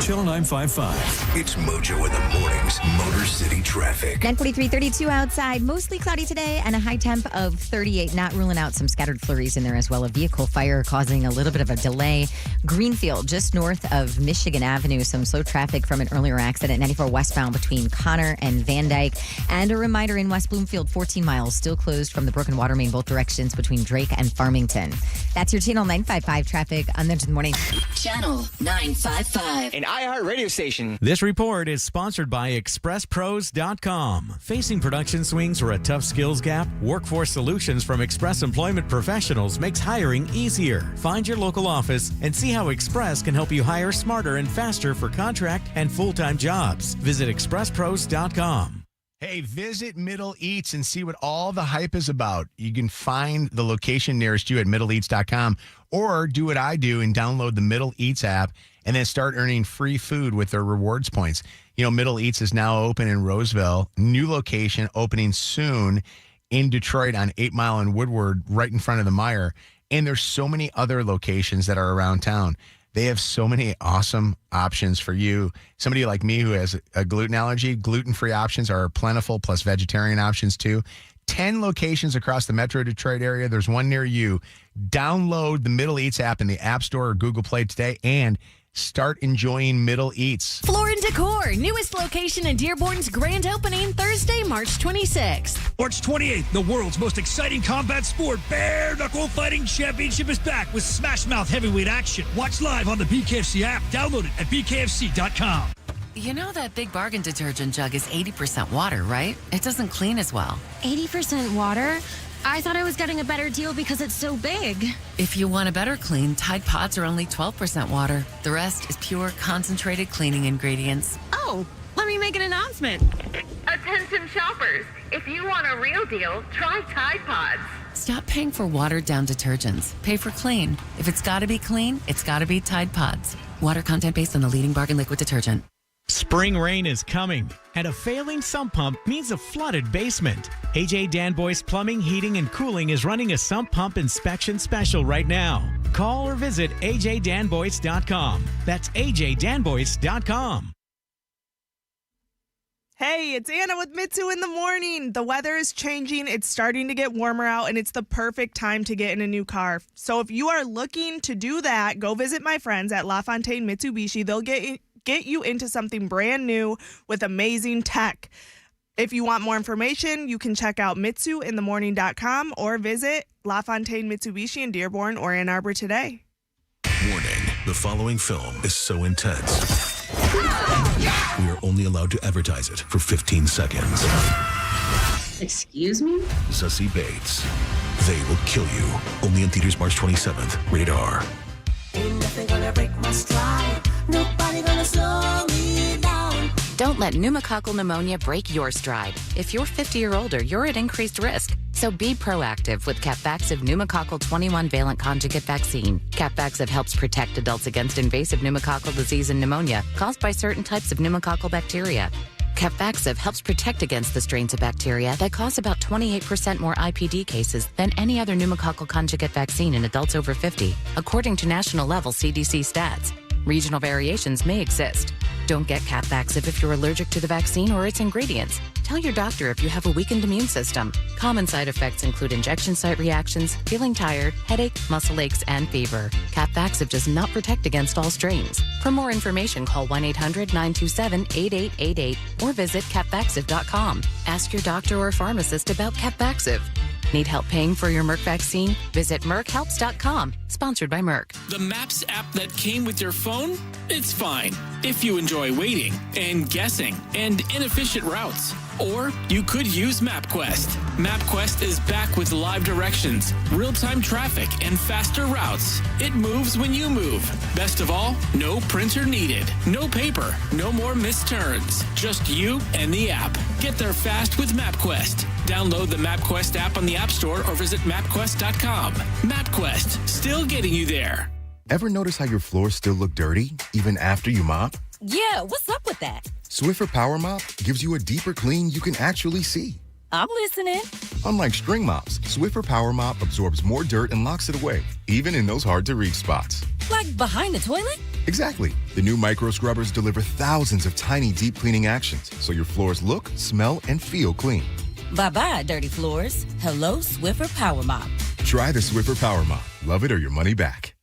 Channel 955. It's Mojo in the Morning's Motor City Traffic. 9:43, 32 outside. Mostly cloudy today and a high temp of 38. Not ruling out some scattered flurries in there as well. A vehicle fire causing a little bit of a delay. Greenfield, just north of Michigan Avenue. Some slow traffic from an earlier accident. 94 westbound between Connor and Van Dyke. And a reminder in West Bloomfield, 14 miles still closed from the broken water main both directions between Drake and Farmington. That's your Channel 955 traffic on the morning. Channel 955. An iHeart radio station. This report is sponsored by ExpressPros.com. Facing production swings or a tough skills gap? Workforce Solutions from Express Employment Professionals makes hiring easier. Find your local office and see how Express can help you hire smarter and faster for contract and full-time jobs. Visit ExpressPros.com. Hey, visit Middle Eats and see what all the hype is about. You can find the location nearest you at middleeats.com or do what I do and download the Middle Eats app and then start earning free food with their rewards points. You know, Middle Eats is now open in Roseville. New location opening soon in Detroit on 8 Mile and Woodward, right in front of the Meijer. And there's so many other locations that are around town. They have so many awesome options for you. Somebody like me who has a gluten allergy, gluten-free options are plentiful, plus vegetarian options too. 10 locations across the Metro Detroit area. There's one near you. Download the Middle Eats app in the App Store or Google Play today and start enjoying Middle Eats. Floor & Decor, newest location in Dearborn's grand opening Thursday, March 26th. March 28th, the world's most exciting combat sport, Bare Knuckle Fighting Championship is back with Smash Mouth heavyweight action. Watch live on the BKFC app. Download it at bkfc.com. You know that Big Bargain detergent jug is 80% water, right? It doesn't clean as well. 80% water? I thought I was getting a better deal because it's so big. If you want a better clean, Tide Pods are only 12% water. The rest is pure, concentrated cleaning ingredients. Oh, let me make an announcement. Attention shoppers, if you want a real deal, try Tide Pods. Stop paying for watered-down detergents. Pay for clean. If it's got to be clean, it's got to be Tide Pods. Water content based on the leading bargain liquid detergent. Spring rain is coming, and a failing sump pump means a flooded basement. AJ Danboy's Plumbing, Heating, and Cooling is running a sump pump inspection special right now. Call or visit ajdanboyce.com. That's ajdanboyce.com. Hey, it's Anna with Mitsu in the morning. The weather is changing. It's starting to get warmer out, and it's the perfect time to get in a new car. So if you are looking to do that, go visit my friends at LaFontaine Mitsubishi. They'll get you into something brand new with amazing tech. If you want more information, you can check out mitsuinthemorning.com or visit LaFontaine Mitsubishi in Dearborn or Ann Arbor today. Warning, the following film is so intense. We are only allowed to advertise it for 15 seconds. Excuse me? Zussy Bates. They will kill you. Only in theaters March 27th. Rated R. Ain't nothing gonna break my stride. Nobody gonna slow me down. Don't let pneumococcal pneumonia break your stride. If you're 50 or older, you're at increased risk. So be proactive with Capvaxive pneumococcal 21-valent conjugate vaccine. Capvaxive helps protect adults against invasive pneumococcal disease and pneumonia caused by certain types of pneumococcal bacteria. Capvaxive helps protect against the strains of bacteria that cause about 28% more IPD cases than any other pneumococcal conjugate vaccine in adults over 50, according to national level CDC stats. Regional variations may exist. Don't get Capvaxive if you're allergic to the vaccine or its ingredients. Tell your doctor if you have a weakened immune system. Common side effects include injection site reactions, feeling tired, headache, muscle aches, and fever. Capvaxive does not protect against all strains. For more information, call 1-800-927-8888 or visit capvaxive.com. Ask your doctor or pharmacist about Capvaxive. Need help paying for your Merck vaccine? Visit merckhelps.com. Sponsored by Merck. The Maps app that came with your phone? It's fine if you enjoy waiting and guessing and inefficient routes. Or you could use MapQuest. MapQuest is back with live directions, real-time traffic, and faster routes. It moves when you move. Best of all, no printer needed. No paper. No more missed turns. Just you and the app. Get there fast with MapQuest. Download the MapQuest app on the App Store or visit MapQuest.com. MapQuest, still getting you there. Ever notice how your floors still look dirty, even after you mop? Yeah, what's up with that? Swiffer Power Mop gives you a deeper clean you can actually see. I'm listening. Unlike string mops, Swiffer Power Mop absorbs more dirt and locks it away, even in those hard-to-reach spots. Like behind the toilet? Exactly. The new micro scrubbers deliver thousands of tiny deep cleaning actions, so your floors look, smell, and feel clean. Bye-bye, dirty floors. Hello, Swiffer Power Mop. Try the Swiffer Power Mop. Love it or your money back.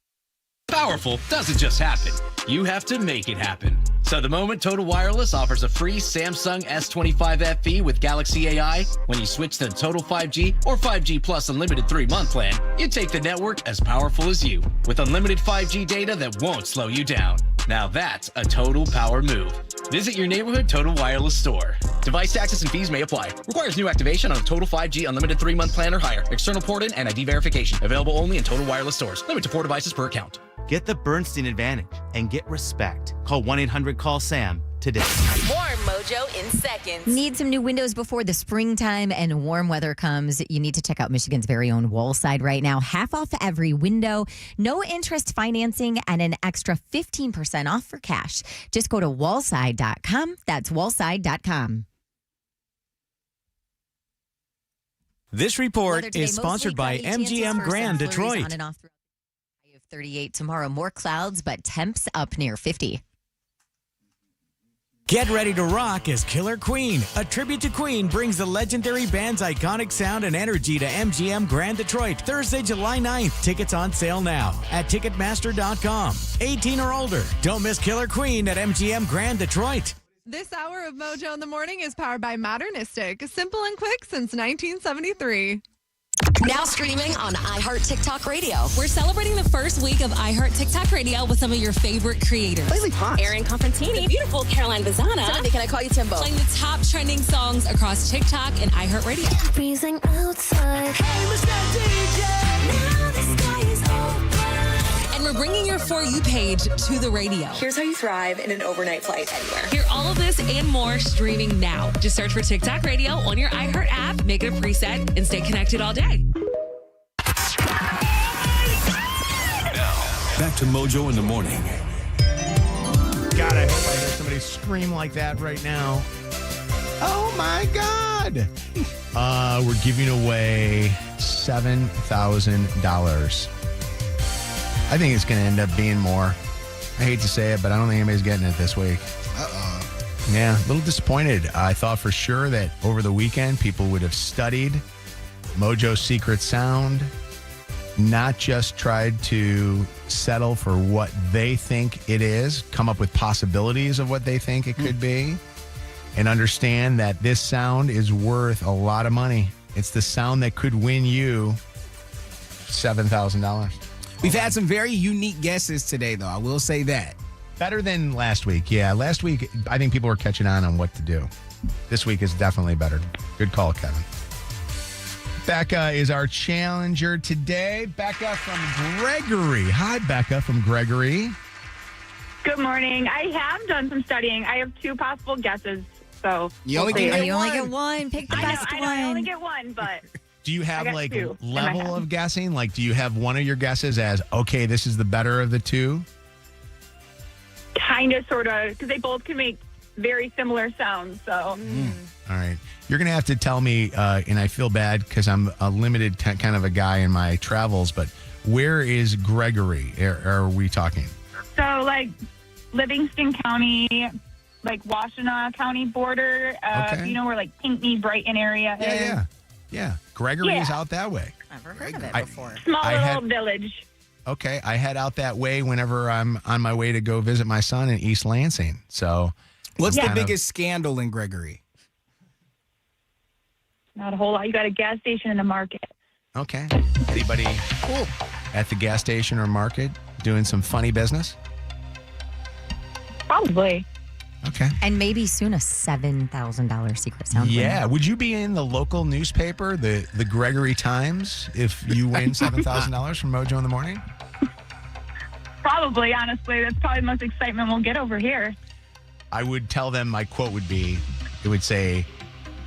Powerful doesn't just happen. You have to make it happen. So the moment Total Wireless offers a free Samsung S25 FE with Galaxy AI, when you switch to the Total 5G or 5G Plus Unlimited 3-month plan, you take the network as powerful as you, with unlimited 5G data that won't slow you down. Now that's a total power move. Visit your neighborhood Total Wireless store. Device taxes and fees may apply. Requires new activation on a Total 5G Unlimited 3-month plan or higher. External port-in and ID verification. Available only in Total Wireless stores. Limit to 4 devices per account. Get the Bernstein advantage and get respect. Call 1-800-CALL-SAM today. More Mojo in seconds. Need some new windows before the springtime and warm weather comes? You need to check out Michigan's very own Wallside right now. Half off every window, no interest financing, and an extra 15% off for cash. Just go to wallside.com. That's wallside.com. This report is sponsored by MGM Grand Detroit. On and off throughout the day of 38 tomorrow. More clouds, but temps up near 50. Get ready to rock as Killer Queen. A tribute to Queen brings the legendary band's iconic sound and energy to MGM Grand Detroit Thursday, July 9th. Tickets on sale now at Ticketmaster.com. 18 or older. Don't miss Killer Queen at MGM Grand Detroit. This hour of Mojo in the Morning is powered by Modernistic. Simple and quick since 1973. Now streaming on iHeart TikTok Radio. We're celebrating the first week of iHeart TikTok Radio with some of your favorite creators. Aaron Confrontini, the beautiful Caroline Bazana. Sandy, can I call you Timbo? Playing the top trending songs across TikTok and iHeart Radio. Freezing outside. Hey, Mr. DJ. Now the sky is open. And we're bringing your For You page to the radio. Here's how you thrive in an overnight flight anywhere. Hear all of this and more streaming now. Just search for TikTok Radio on your iHeart app, make it a preset, and stay connected all day. Back to Mojo in the Morning. God, I hope I hear somebody scream like that right now. Oh my God. We're giving away $7,000. I think it's going to end up being more. I hate to say it, but I don't think anybody's getting it this week. Yeah, a little disappointed. I thought for sure that over the weekend people would have studied Mojo's secret sound, not just tried to settle for what they think it is, come up with possibilities of what they think it could be, and understand that this sound is worth a lot of money. It's the sound that could win you $7,000. We've had some very unique guesses today, though. I will say that. Better than last week. Yeah, last week, I think people were catching on what to do. This week is definitely better. Good call, Kevin. Becca is our challenger today. Becca from Gregory. Hi, Becca from Gregory. Good morning. I have done some studying. I have 2 possible guesses. So you only get one. Pick the best one. I only get one, but do you have like 2 level of guessing? Like, do you have one of your guesses as, okay, this is the better of the 2? kind of, sort of, because they both can make very similar sounds. So, All right. You're going to have to tell me, and I feel bad because I'm a limited kind of a guy in my travels, but where is Gregory? Are we talking? so like Livingston County, like Washtenaw County border. Okay. You know where like Pinckney, Brighton area is. Yeah. Gregory is out that way. Never heard of it I- before. Small I little had- village. Okay. I head out that way whenever I'm on my way to go visit my son in East Lansing. So, What's I'm the kind of- biggest scandal in Gregory? Not a whole lot. You got a gas station and a market. Okay. Anybody at the gas station or market doing some funny business? Probably. Okay. And maybe soon a $7,000 secret sound. Yeah. winner. Would you be in the local newspaper, the Gregory Times, if you win $7,000 from Mojo in the Morning? Probably, honestly. That's probably the most excitement we'll get over here. I would tell them my quote would be, it would say,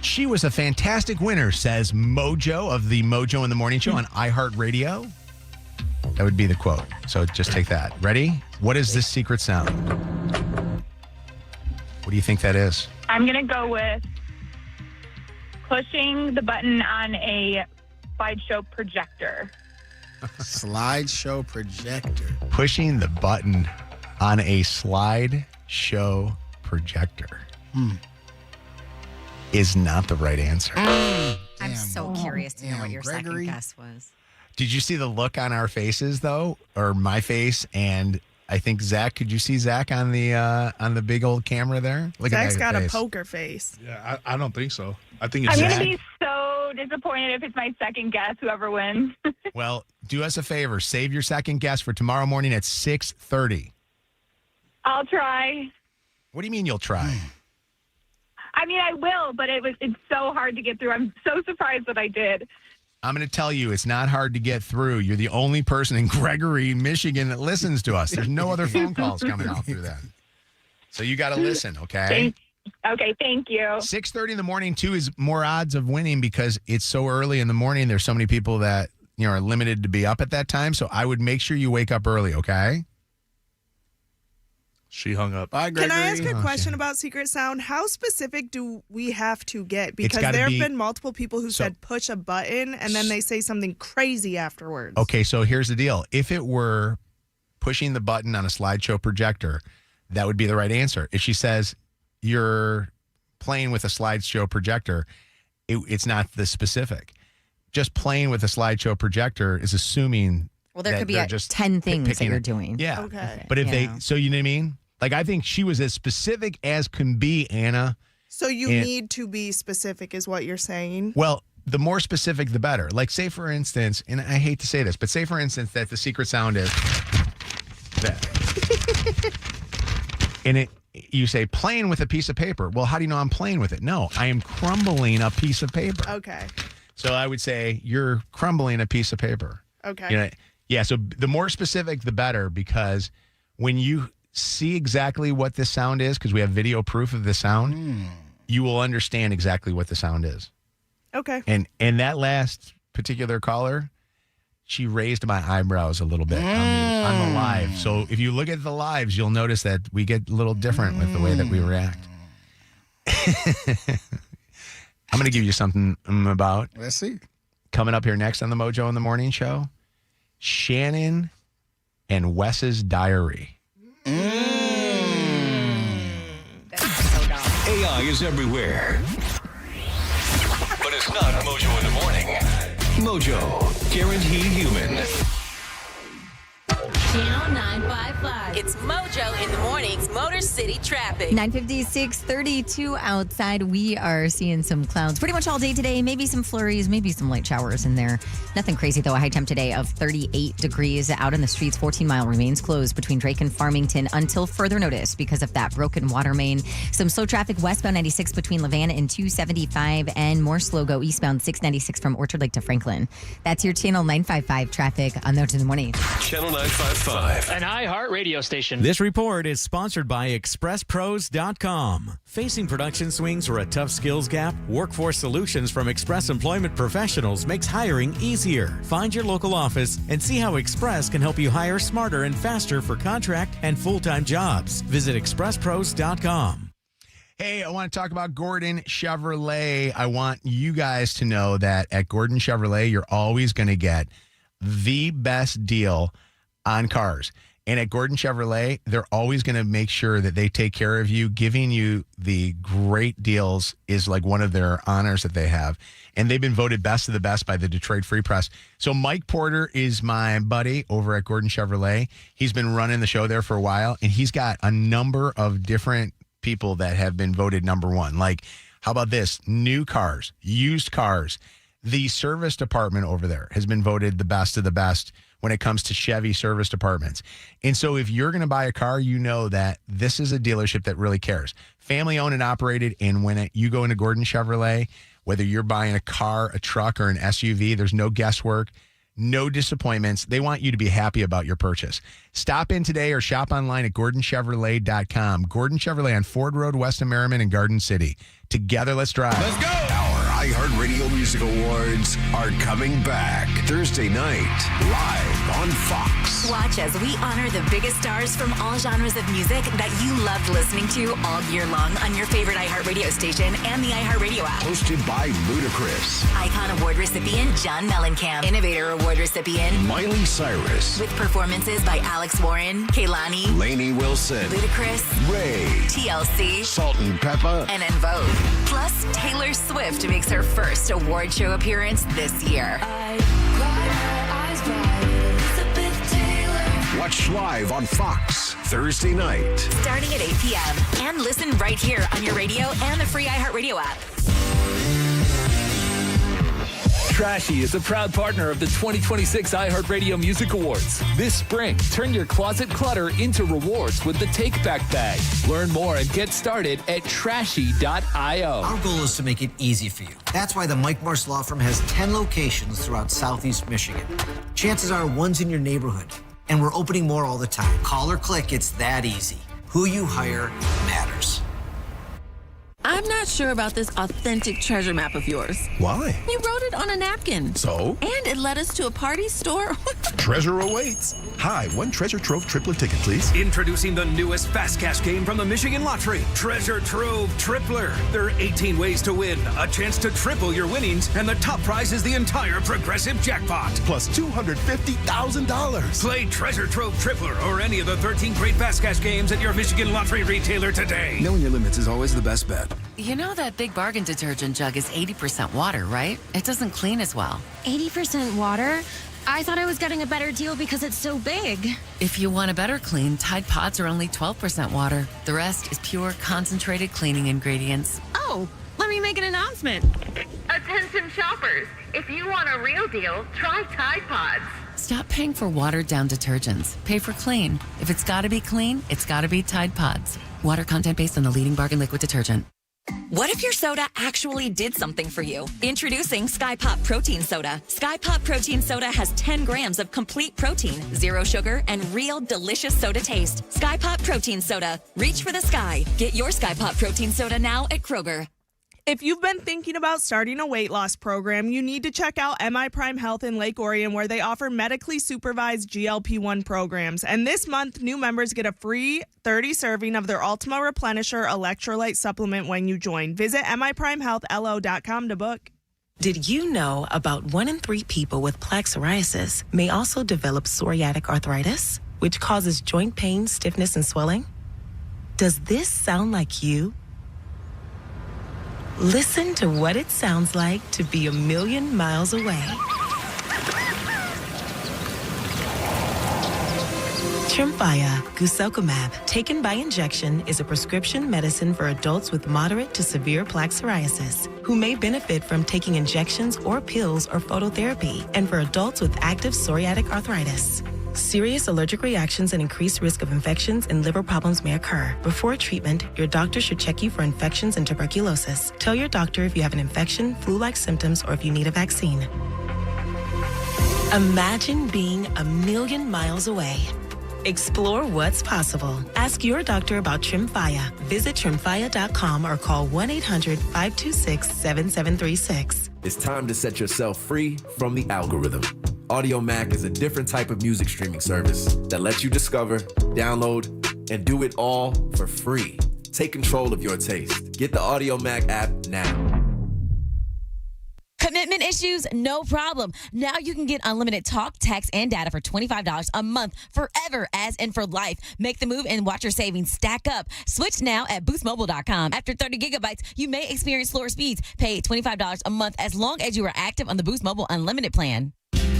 "She was a fantastic winner," says Mojo of the Mojo in the Morning Show on iHeartRadio. That would be the quote. So just take that. Ready? What is this secret sound? What do you think that is? I'm going to go with pushing the button on a slideshow projector. Slideshow projector. Pushing the button on a slideshow projector is not the right answer. I'm so curious to know what your Gregory. second guess was. Did you see the look on our faces, though, or my face? And I think Zach. Could you see Zach on the big old camera there? Look Zach's at got that a face. poker face. Yeah, I don't think so. I think it's I'm going Zach. to be so disappointed if it's my second guess, whoever wins. Well, do us a favor. Save your second guess for tomorrow morning at 6:30. I'll try. What do you mean you'll try? I mean, I will, but it's so hard to get through. I'm so surprised that I did. I'm going to tell you, it's not hard to get through. You're the only person in Gregory, Michigan that listens to us. There's no other phone calls coming out through that. So you got to listen, okay? Okay, thank you. 6:30 in the morning, too, is more odds of winning because it's so early in the morning. There's so many people that are limited to be up at that time. So I would make sure you wake up early, okay? She hung up. Bye, Gregory. Can I ask a question about secret sound? How specific do we have to get? Because gotta there have be- been multiple people who said push a button and then they say something crazy afterwards. Okay, so here's the deal. If it were pushing the button on a slideshow projector, that would be the right answer. If she says you're playing with a slideshow projector, it's not the specific. Just playing with a slideshow projector is assuming Well, there that could be they're just 10 things that picking you're it. doing. Yeah. Okay. But if Yeah. so you know what I mean? Like, I think she was as specific as can be, Anna. So you And- need to be specific is what you're saying? Well, the more specific, the better. Like, say, for instance, and I hate to say this, but say, for instance, that the secret sound is that. And you say, playing with a piece of paper. Well, how do you know I'm playing with it? No, I am crumbling a piece of paper. Okay. So I would say, you're crumbling a piece of paper. Okay. Yeah, so the more specific, the better, because when you see exactly what this sound is, because we have video proof of the sound, you will understand exactly what the sound is. Okay. And that last particular caller, she raised my eyebrows a little bit on the live. So if you look at the lives, you'll notice that we get a little different with the way that we react. I'm going to give you something about. Let's see. Coming up here next on the Mojo in the Morning Show, Shannon and Wes's diary. AI is everywhere. But it's not Mojo in the Morning. Mojo, guaranteed human. Channel 955. It's Mojo in the mornings, Motor City traffic. 9:56, 32 outside. We are seeing some clouds pretty much all day today. Maybe some flurries, maybe some light showers in there. Nothing crazy, though. A high temp today of 38 degrees. Out in the streets, 14-mile remains closed between Drake and Farmington until further notice because of that broken water main. Some slow traffic westbound 96 between Lavana and 275, and more slow go eastbound 696 from Orchard Lake to Franklin. That's your Channel 955 traffic on Mojo in the Morning. Channel 955. An iHeart radio station. This report is sponsored by ExpressPros.com. Facing production swings or a tough skills gap? Workforce Solutions from Express Employment Professionals makes hiring easier. Find your local office and see how Express can help you hire smarter and faster for contract and full-time jobs. Visit ExpressPros.com. Hey, I want to talk about Gordon Chevrolet. I want you guys to know that at Gordon Chevrolet, you're always going to get the best deal on cars. And at Gordon Chevrolet, they're always going to make sure that they take care of you. Giving you the great deals is like one of their honors that they have. And they've been voted best of the best by the Detroit Free Press. So Mike Porter is my buddy over at Gordon Chevrolet. He's been running the show there for a while, and he's got a number of different people that have been voted number one. Like, how about this? New cars, used cars. The service department over there has been voted the best of the best when it comes to Chevy service departments. And so if you're going to buy a car, you know that this is a dealership that really cares. Family owned and operated. And when you go into Gordon Chevrolet, whether you're buying a car, a truck, or an SUV, there's no guesswork. No disappointments. They want you to be happy about your purchase. Stop in today or shop online at GordonChevrolet.com. Gordon Chevrolet on Ford Road, West of Merriman, and Garden City. Together, let's drive. Let's go! Our iHeartRadio Music Awards are coming back Thursday night, live on Fox. Watch as we honor the biggest stars from all genres of music that you loved listening to all year long on your favorite iHeartRadio station and the iHeartRadio app. Hosted by Ludacris. Icon Award recipient John Mellencamp. Innovator Award recipient Miley Cyrus. With performances by Alex Warren, Kehlani, Lainey Wilson. Ludacris, Ray. TLC, Salt and Pepper. and En Vogue. Plus, Taylor Swift makes her first award show appearance this year. Watch live on Fox Thursday night. Starting at 8 p.m. And listen right here on your radio and the free iHeartRadio app. Trashy is a proud partner of the 2026 iHeartRadio Music Awards. This spring, turn your closet clutter into rewards with the Take Back Bag. Learn more and get started at trashy.io. Our goal is to make it easy for you. That's why the Mike Morse Law Firm has 10 locations throughout Southeast Michigan. Chances are one's in your neighborhood, and we're opening more all the time. Call or click, it's that easy. Who you hire matters. I'm not sure about this authentic treasure map of yours. Why? You wrote it on a napkin. So? And it led us to a party store. Treasure awaits. Hi, one Treasure Trove triplet ticket, please. Introducing the newest fast cash game from the Michigan Lottery, Treasure Trove Tripler. There are 18 ways to win, a chance to triple your winnings, and the top prize is the entire progressive jackpot. Plus $250,000. Play Treasure Trove Tripler or any of the 13 great fast cash games at your Michigan Lottery retailer today. Knowing your limits is always the best bet. You know that Big Bargain detergent jug is 80% water, right? It doesn't clean as well. 80% water? I thought I was getting a better deal because it's so big. If you want a better clean, Tide Pods are only 12% water. The rest is pure, concentrated cleaning ingredients. Oh, let me make an announcement. Attention shoppers, if you want a real deal, try Tide Pods. Stop paying for watered-down detergents. Pay for clean. If it's got to be clean, it's got to be Tide Pods. Water content based on the leading bargain liquid detergent. What if your soda actually did something for you? Introducing Sky Pop Protein Soda. Sky Pop Protein Soda has 10 grams of complete protein, 0 sugar, and real delicious soda taste. Sky Pop Protein Soda. Reach for the sky. Get your Sky Pop Protein Soda now at Kroger. If you've been thinking about starting a weight loss program, you need to check out MI Prime Health in Lake Orion, where they offer medically supervised GLP-1 programs. And this month, new members get a free 30 serving of their Ultima Replenisher electrolyte supplement when you join. Visit miprimehealthlo.com to book. Did you know about 1 in 3 people with plaque psoriasis may also develop psoriatic arthritis, which causes joint pain, stiffness, and swelling? Does this sound like you? Listen to what it sounds like to be a million miles away. Tremfya guselkumab, taken by injection, is a prescription medicine for adults with moderate to severe plaque psoriasis who may benefit from taking injections or pills or phototherapy, and for adults with active psoriatic arthritis. Serious allergic reactions and increased risk of infections and liver problems may occur. Before treatment, your doctor should check you for infections and tuberculosis. Tell your doctor if you have an infection, flu-like symptoms, or if you need a vaccine. Imagine being a million miles away. Explore what's possible. Ask your doctor about Tremfya. Visit Tremfya.com or call 1-800-526-7736. It's time to set yourself free from the algorithm. Audio Mac is a different type of music streaming service that lets you discover, download, and do it all for free. Take control of your taste. Get the Audio Mac app now. Commitment issues? No problem. Now you can get unlimited talk, text, and data for $25 a month forever, as in for life. Make the move and watch your savings stack up. Switch now at boostmobile.com. After 30 gigabytes, you may experience slower speeds. Pay $25 a month as long as you are active on the Boost Mobile Unlimited plan.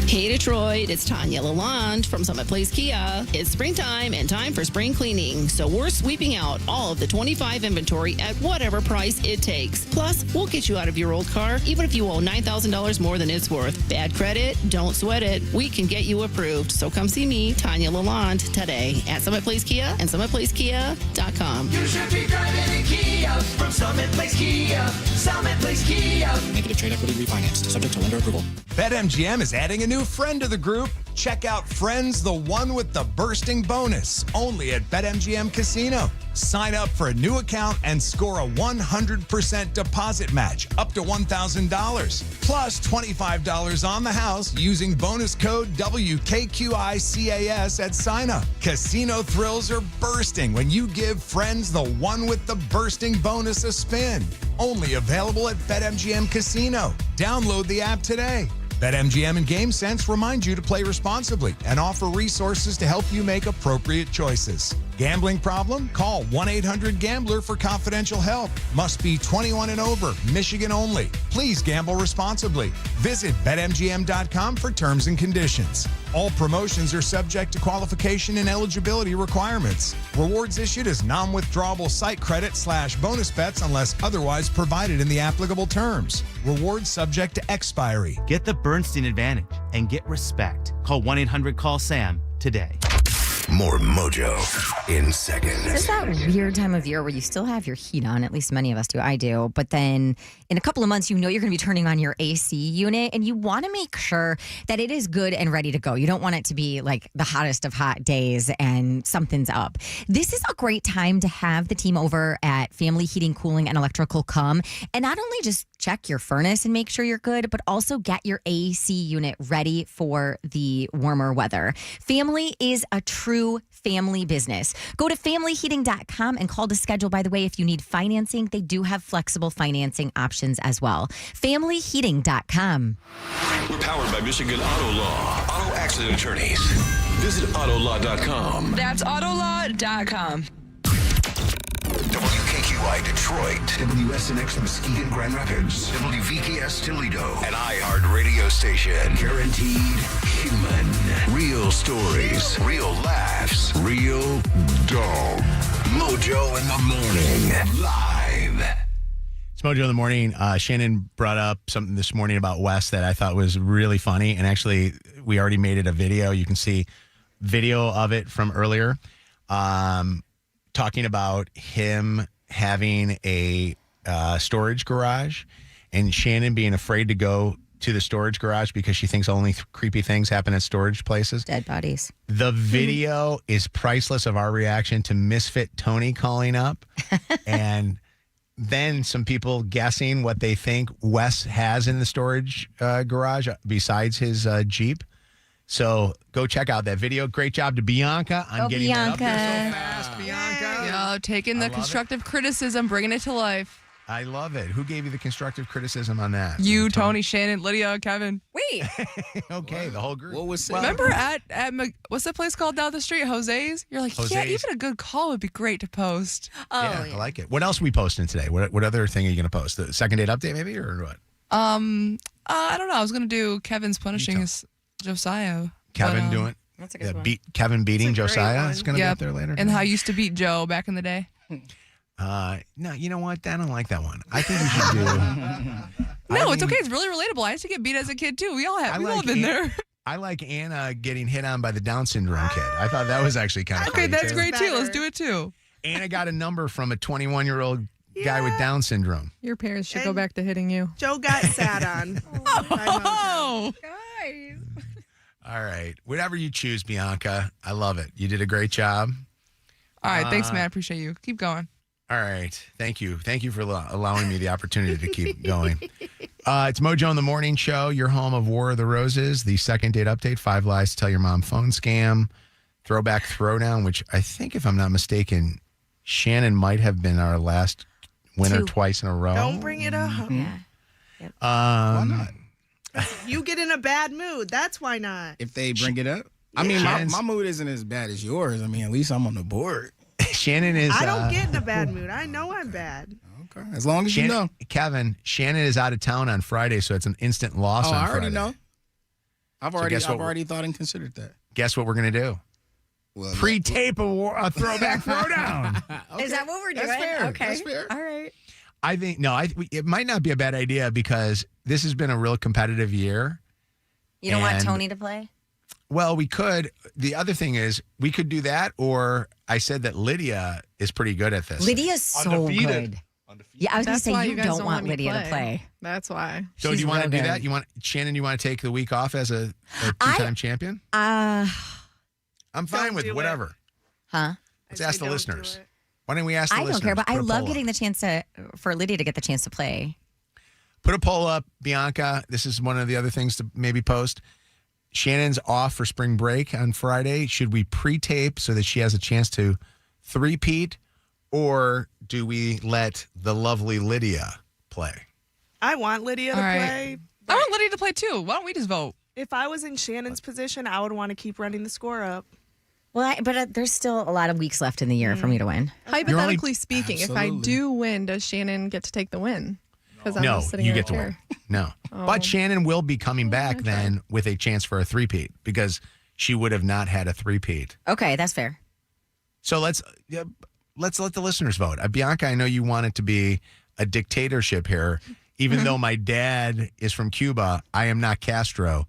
Hey Detroit, it's Tanya Lalonde from Summit Place Kia. It's springtime and time for spring cleaning, so we're sweeping out all of the 25 inventory at whatever price it takes. Plus, we'll get you out of your old car even if you owe $9,000 more than it's worth. Bad credit? Don't sweat it. We can get you approved. So come see me, Tanya Lalonde, today at Summit Place Kia and SummitPlaceKia.com. You should be driving a Kia from Summit Place Kia. Summit Place Kia. Negative trade equity refinanced, subject to lender approval. BetMGM is adding a new friend to the group. Check out Friends, the one with the bursting bonus, only at BetMGM Casino. Sign up for a new account and score a 100% deposit match up to $1,000. Plus $25 on the house using bonus code WKQICAS at sign up. Casino thrills are bursting when you give Friends, the one with the bursting bonus, a spin. Only available at BetMGM Casino. Download the app today. BetMGM and GameSense remind you to play responsibly and offer resources to help you make appropriate choices. Gambling problem? Call 1-800-GAMBLER for confidential help. Must be 21 and over. Michigan only. Please gamble responsibly. Visit BetMGM.com for terms and conditions. All promotions are subject to qualification and eligibility requirements. Rewards issued as non-withdrawable site credit / bonus bets unless otherwise provided in the applicable terms. Rewards subject to expiry. Get the Bernstein advantage and get respect. Call 1-800-CALL-SAM today. More Mojo in seconds. This is that weird time of year where you still have your heat on. At least many of us do. I do. But then in a couple of months, you know you're going to be turning on your AC unit, and you want to make sure that it is good and ready to go. You don't want it to be like the hottest of hot days and something's up. This is a great time to have the team over at Family Heating, Cooling, and Electrical come and not only just check your furnace and make sure you're good, but also get your AC unit ready for the warmer weather. Family is a true family business. Go to familyheating.com and call to schedule. By the way, if you need financing, they do have flexible financing options as well. Familyheating.com. We're powered by Michigan Auto Law. Auto accident attorneys. Visit autolaw.com. That's autolaw.com. WKQI Detroit, WSNX Mesquite and Grand Rapids, WVKS Toledo, an iHeart radio station. Guaranteed human. Real stories, real laughs, real dog. Mojo in the morning, live. It's Mojo in the morning. Shannon brought up something this morning about Wes that I thought was really funny. And actually, we already made it a video. You can see video of it from earlier. Talking about him having a storage garage and Shannon being afraid to go to the storage garage because she thinks only creepy things happen at storage places. Dead bodies. The video is priceless of our reaction to Misfit Tony calling up and then some people guessing what they think Wes has in the storage garage besides his Jeep. So go check out that video. Great job to Bianca on getting Bianca. that up there so fast, Bianca. Yeah, taking the constructive criticism, bringing it to life. I love it. Who gave you the constructive criticism on that? You, Tony, Shannon, Lydia, Kevin. Wait. Okay, the whole group. What was Remember at what's that place called down the street? Jose's? You're like, Jose's. yeah, even a good call would be great to post. Yeah, I like it. What else are we posting today? What other thing are you going to post? The second date update maybe or what? I don't know. I was going to do Kevin's punishing his Josiah. Kevin doing? That's a good one. Kevin beating Josiah is going to be up there later. And how I used to beat Joe back in the day. No, you know what? I don't like that one. I think we should do. No, it's okay. It's really relatable. I used to get beat as a kid too. We all have. We've all been there. I like Anna getting hit on by the Down syndrome kid. I thought that was actually kind of okay. funny That's too. great too. Let's do it too. Anna got a number from a 21-year-old guy with Down syndrome. Your parents should go back to hitting you. Joe got sat on. Oh, guys. All right. Whatever you choose, Bianca. I love it. You did a great job. All right. Thanks, man. I appreciate you. Keep going. All right. Thank you. Thank you for allowing me the opportunity to keep going. It's Mojo in the Morning Show, your home of War of the Roses, the second date update, 5 lies to tell your mom phone scam, throwback throwdown, which I think, if I'm not mistaken, Shannon might have been our last winner 2. twice in a row. Don't bring it up. Yeah. Why not? You get in a bad mood. That's why not. If they bring it up. I mean, my mood isn't as bad as yours. I mean, at least I'm on the board. Shannon is. I don't get in a bad mood. I know I'm bad. Okay. As long as you know. Kevin, Shannon is out of town on Friday, so it's an instant loss on I Friday. already know. I've already So thought and considered that. Guess what we're going to do? Well, Pre-tape a throwback throwdown. Okay. Is that what we're doing? That's fair. Okay. That's fair. All right. I think, no, it might not be a bad idea because this has been a real competitive year. You don't want And- Tony to play? Well, we could. The other thing is we could do that, or I said that Lydia is pretty good at this. Lydia's so good. Yeah, I was going to That's why say you guys don't want let me Lydia to play. That's why. So do you want to do that? Shannon, you want to take the week off as a two-time champion? I'm fine with whatever. Huh? Let's ask the listeners. Why don't we ask the listeners? I don't care, but Put I a love poll getting up. the chance for Lydia to get the chance to play. Put a poll up, Bianca. This is one of the other things to maybe post. Shannon's off for spring break on Friday. Should we pre-tape so that she has a chance to three-peat, or do we let the lovely Lydia play? I want Lydia to All right. play. I want Lydia to play too. Why don't we just vote? If I was in Shannon's position, I would want to keep running the score up. Well, but there's still a lot of weeks left in the year for me to win. Hypothetically speaking, if I Absolutely. do win, does Shannon get to take the win? Because I'm No, just sitting you in a get to chair. win. No. Oh. But Shannon will be coming back then with a chance for a three-peat because she would have not had a three-peat. Okay, that's fair. So let's let the listeners vote. Bianca, I know you want it to be a dictatorship here. Even though my dad is from Cuba, I am not Castro.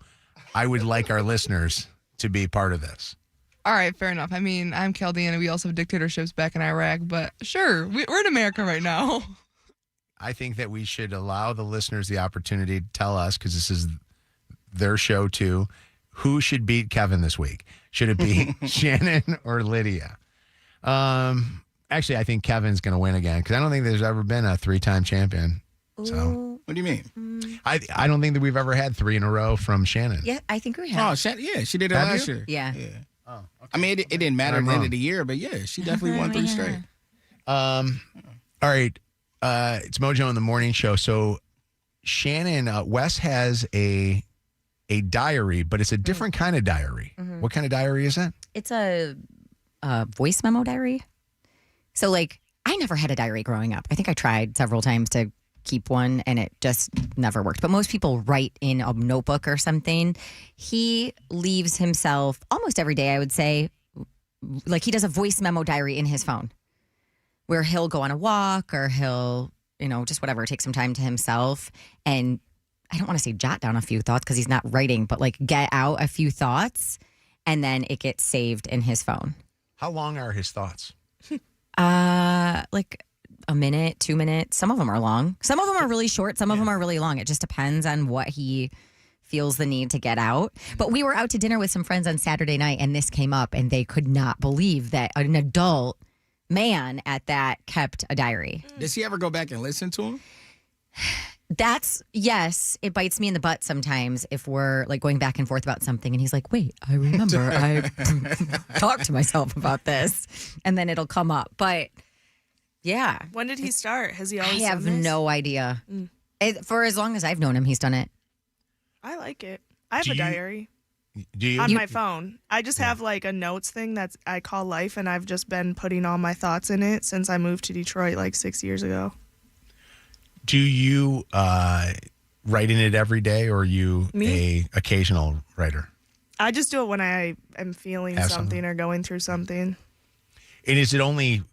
I would like our listeners to be part of this. All right, fair enough. I mean, I'm Chaldean and we also have dictatorships back in Iraq, but sure, we're in America right now. I think that we should allow the listeners the opportunity to tell us, because this is their show too, who should beat Kevin this week. Should it be Shannon or Lydia? Actually, I think Kevin's going to win again because I don't think there's ever been a three-time champion. So, what do you mean? I don't think that we've ever had three in a row from Shannon. Yeah, I think we have. Oh, she did it Have last you? year. Yeah. Oh, okay. I mean, it didn't matter at the end of the year, but yeah, she definitely won 3 straight. All right. It's Mojo in the morning show. So Shannon, Wes has a diary, but it's a different kind of diary. What kind of diary is that? It's a voice memo diary. So, like, I never had a diary growing up. I think I tried several times to keep one, and it just never worked. But most people write in a notebook or something. He leaves himself almost every day, I would say, like he does a voice memo diary in his phone where he'll go on a walk or he'll, just whatever, take some time to himself. And I don't want to say jot down a few thoughts because he's not writing, but like get out a few thoughts and then it gets saved in his phone. How long are his thoughts? Like a minute, 2 minutes. Some of them are long. Some of them are really short. Some of them are really long. It just depends on what he feels the need to get out. But we were out to dinner with some friends on Saturday night and this came up and they could not believe that an adult man at that kept a diary. Does he ever go back and listen to him? Yes, it bites me in the butt sometimes if we're like going back and forth about something and he's like, wait, I remember I talked to myself about this and then it'll come up. But yeah. When did he start? Has he always I have done this? no idea. For as long as I've known him, he's done it. I like it. I have Do a you- diary Do you? on my phone. I just have like a notes thing that I call life, and I've just been putting all my thoughts in it since I moved to Detroit like 6 years ago. Do you write in it every day, or are you Me? a occasional writer? I just do it when I am feeling Have something or going through something. And is it only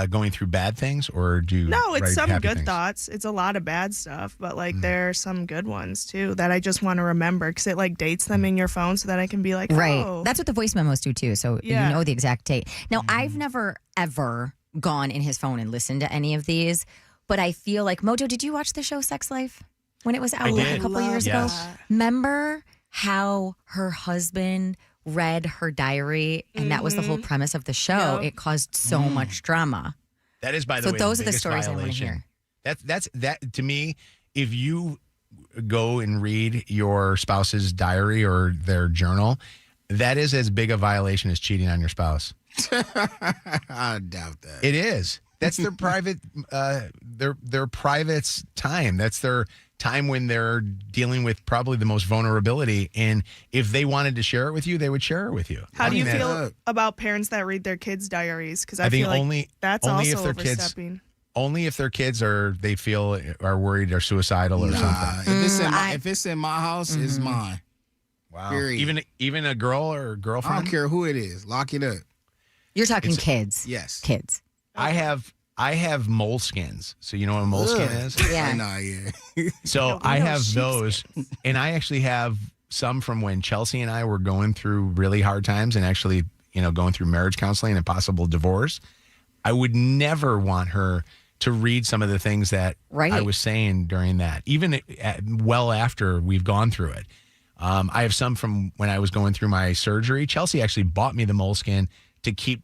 going through bad things, or do you No, it's write some happy good things? thoughts. It's a lot of bad stuff, but like there are some good ones too that I just want to remember because it like dates them in your phone so that I can be like, Right. oh. That's what the voice memos do too. So Yeah. you know the exact date. Now, I've never, ever gone in his phone and listened to any of these, but I feel like, Mojo, did you watch the show Sex Life when it was out I like did. a couple years Yes. ago? Remember how her husband read her diary and that was the whole premise of the show? Yep. It caused so much drama. That is, by the So way, those the are the biggest stories I wanna violation. hear. That to me. If you go and read your spouse's diary or their journal, That is as big a violation as cheating on your spouse. I doubt that. It is. That's their private, their private time. That's their time when they're dealing with probably the most vulnerability. And if they wanted to share it with you, they would share it with you. How do you feel about parents that read their kids' diaries? Because I think feel like only that's if also their overstepping. kids, only if their kids they feel are worried or suicidal or something. If it's in my house, it's mine. Wow. Period. Even a girl or girlfriend? I don't care who it is. Lock it up. You're talking kids. Yes. Kids. I have moleskins. So you know what a moleskin is? Yeah. Yeah. So I have those, and I actually have some from when Chelsea and I were going through really hard times and actually, going through marriage counseling and possible divorce. I would never want her to read some of the things that I was saying during that, even well after we've gone through it. I have some from when I was going through my surgery. Chelsea actually bought me the moleskin to keep,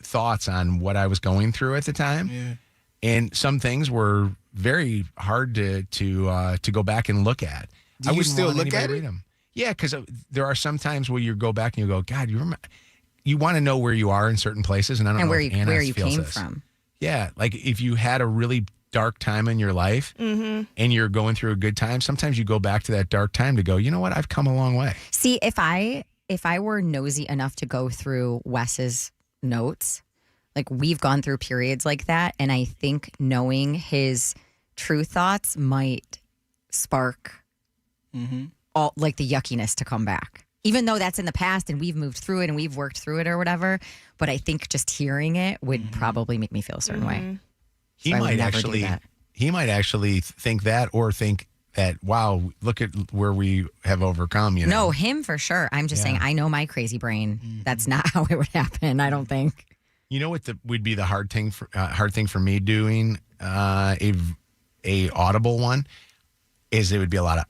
thoughts on what I was going through at the time. Yeah. And some things were very hard to go back and look at. Do you still look at it? Read them. Yeah, because there are some times where you go back and you go, God, you want to know where you are in certain places, and I don't know if Anna where you feels came this. from. Yeah, like if you had a really dark time in your life and you're going through a good time, sometimes you go back to that dark time to go, you know what, I've come a long way. See, if I were nosy enough to go through Wes's notes, like we've gone through periods like that, and I think knowing his true thoughts might spark all like the yuckiness to come back. Even though that's in the past and we've moved through it and we've worked through it or whatever, but I think just hearing it would probably make me feel a certain way. He So I would might never do actually that. he might actually think that, or think that, wow, look at where we have overcome, No, him for sure. I'm just saying, I know my crazy brain. That's not how it would happen, I don't think. You know what would be the hard thing for me doing a audible one is it would be a lot of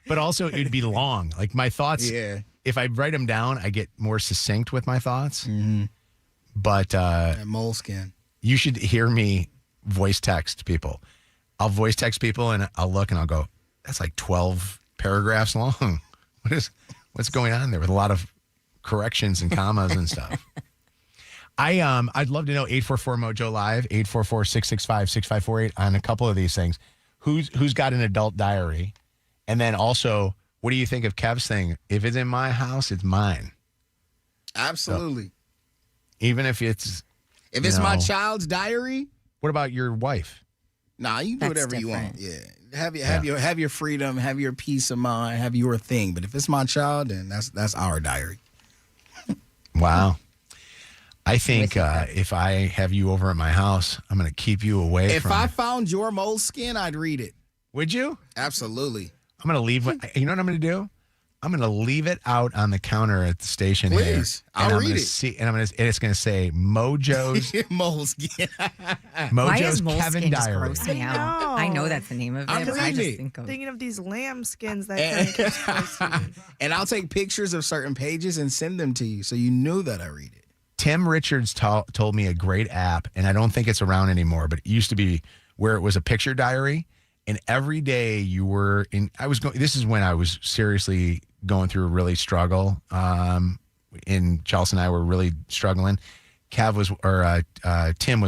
but also it would be long. Like my thoughts, if I write them down, I get more succinct with my thoughts. But that moleskin. You should hear me voice text people. I'll voice text people and I'll look and I'll go, that's like 12 paragraphs long. What's going on there with a lot of corrections and commas and stuff. I'd love to know 844 Mojo Live, 844-665-6548 on a couple of these things. Who's got an adult diary? And then also, what do you think of Kev's thing? If it's in my house, it's mine. Absolutely. So, even if it's my child's diary. What about your wife? Nah, you can do whatever you want. Yeah. Have your freedom, have your peace of mind, have your thing. But if it's my child, then that's our diary. Wow. I think if I have you over at my house, I'm going to keep you away If I found your moleskin, I'd read it. Would you? Absolutely. I'm going to leave. You know what I'm going to do? I'm going to leave it out on the counter at the station. Please. Here. I'll I'm read gonna it. See, and it's going to say Mojo's moleskin. Why is Kevin moleskin just diary. gross me out? I know that's the name of it. I'm but I just reading it. think of Thinking of these lamb skins that Kevin keeps posting. And I'll take pictures of certain pages and send them to you so you knew that I read it. Tim Richards told me a great app, and I don't think it's around anymore, but it used to be where it was a picture diary, and every day you were in. This is when I was seriously going through a really struggle. And Chelsea and I were really struggling. Tim was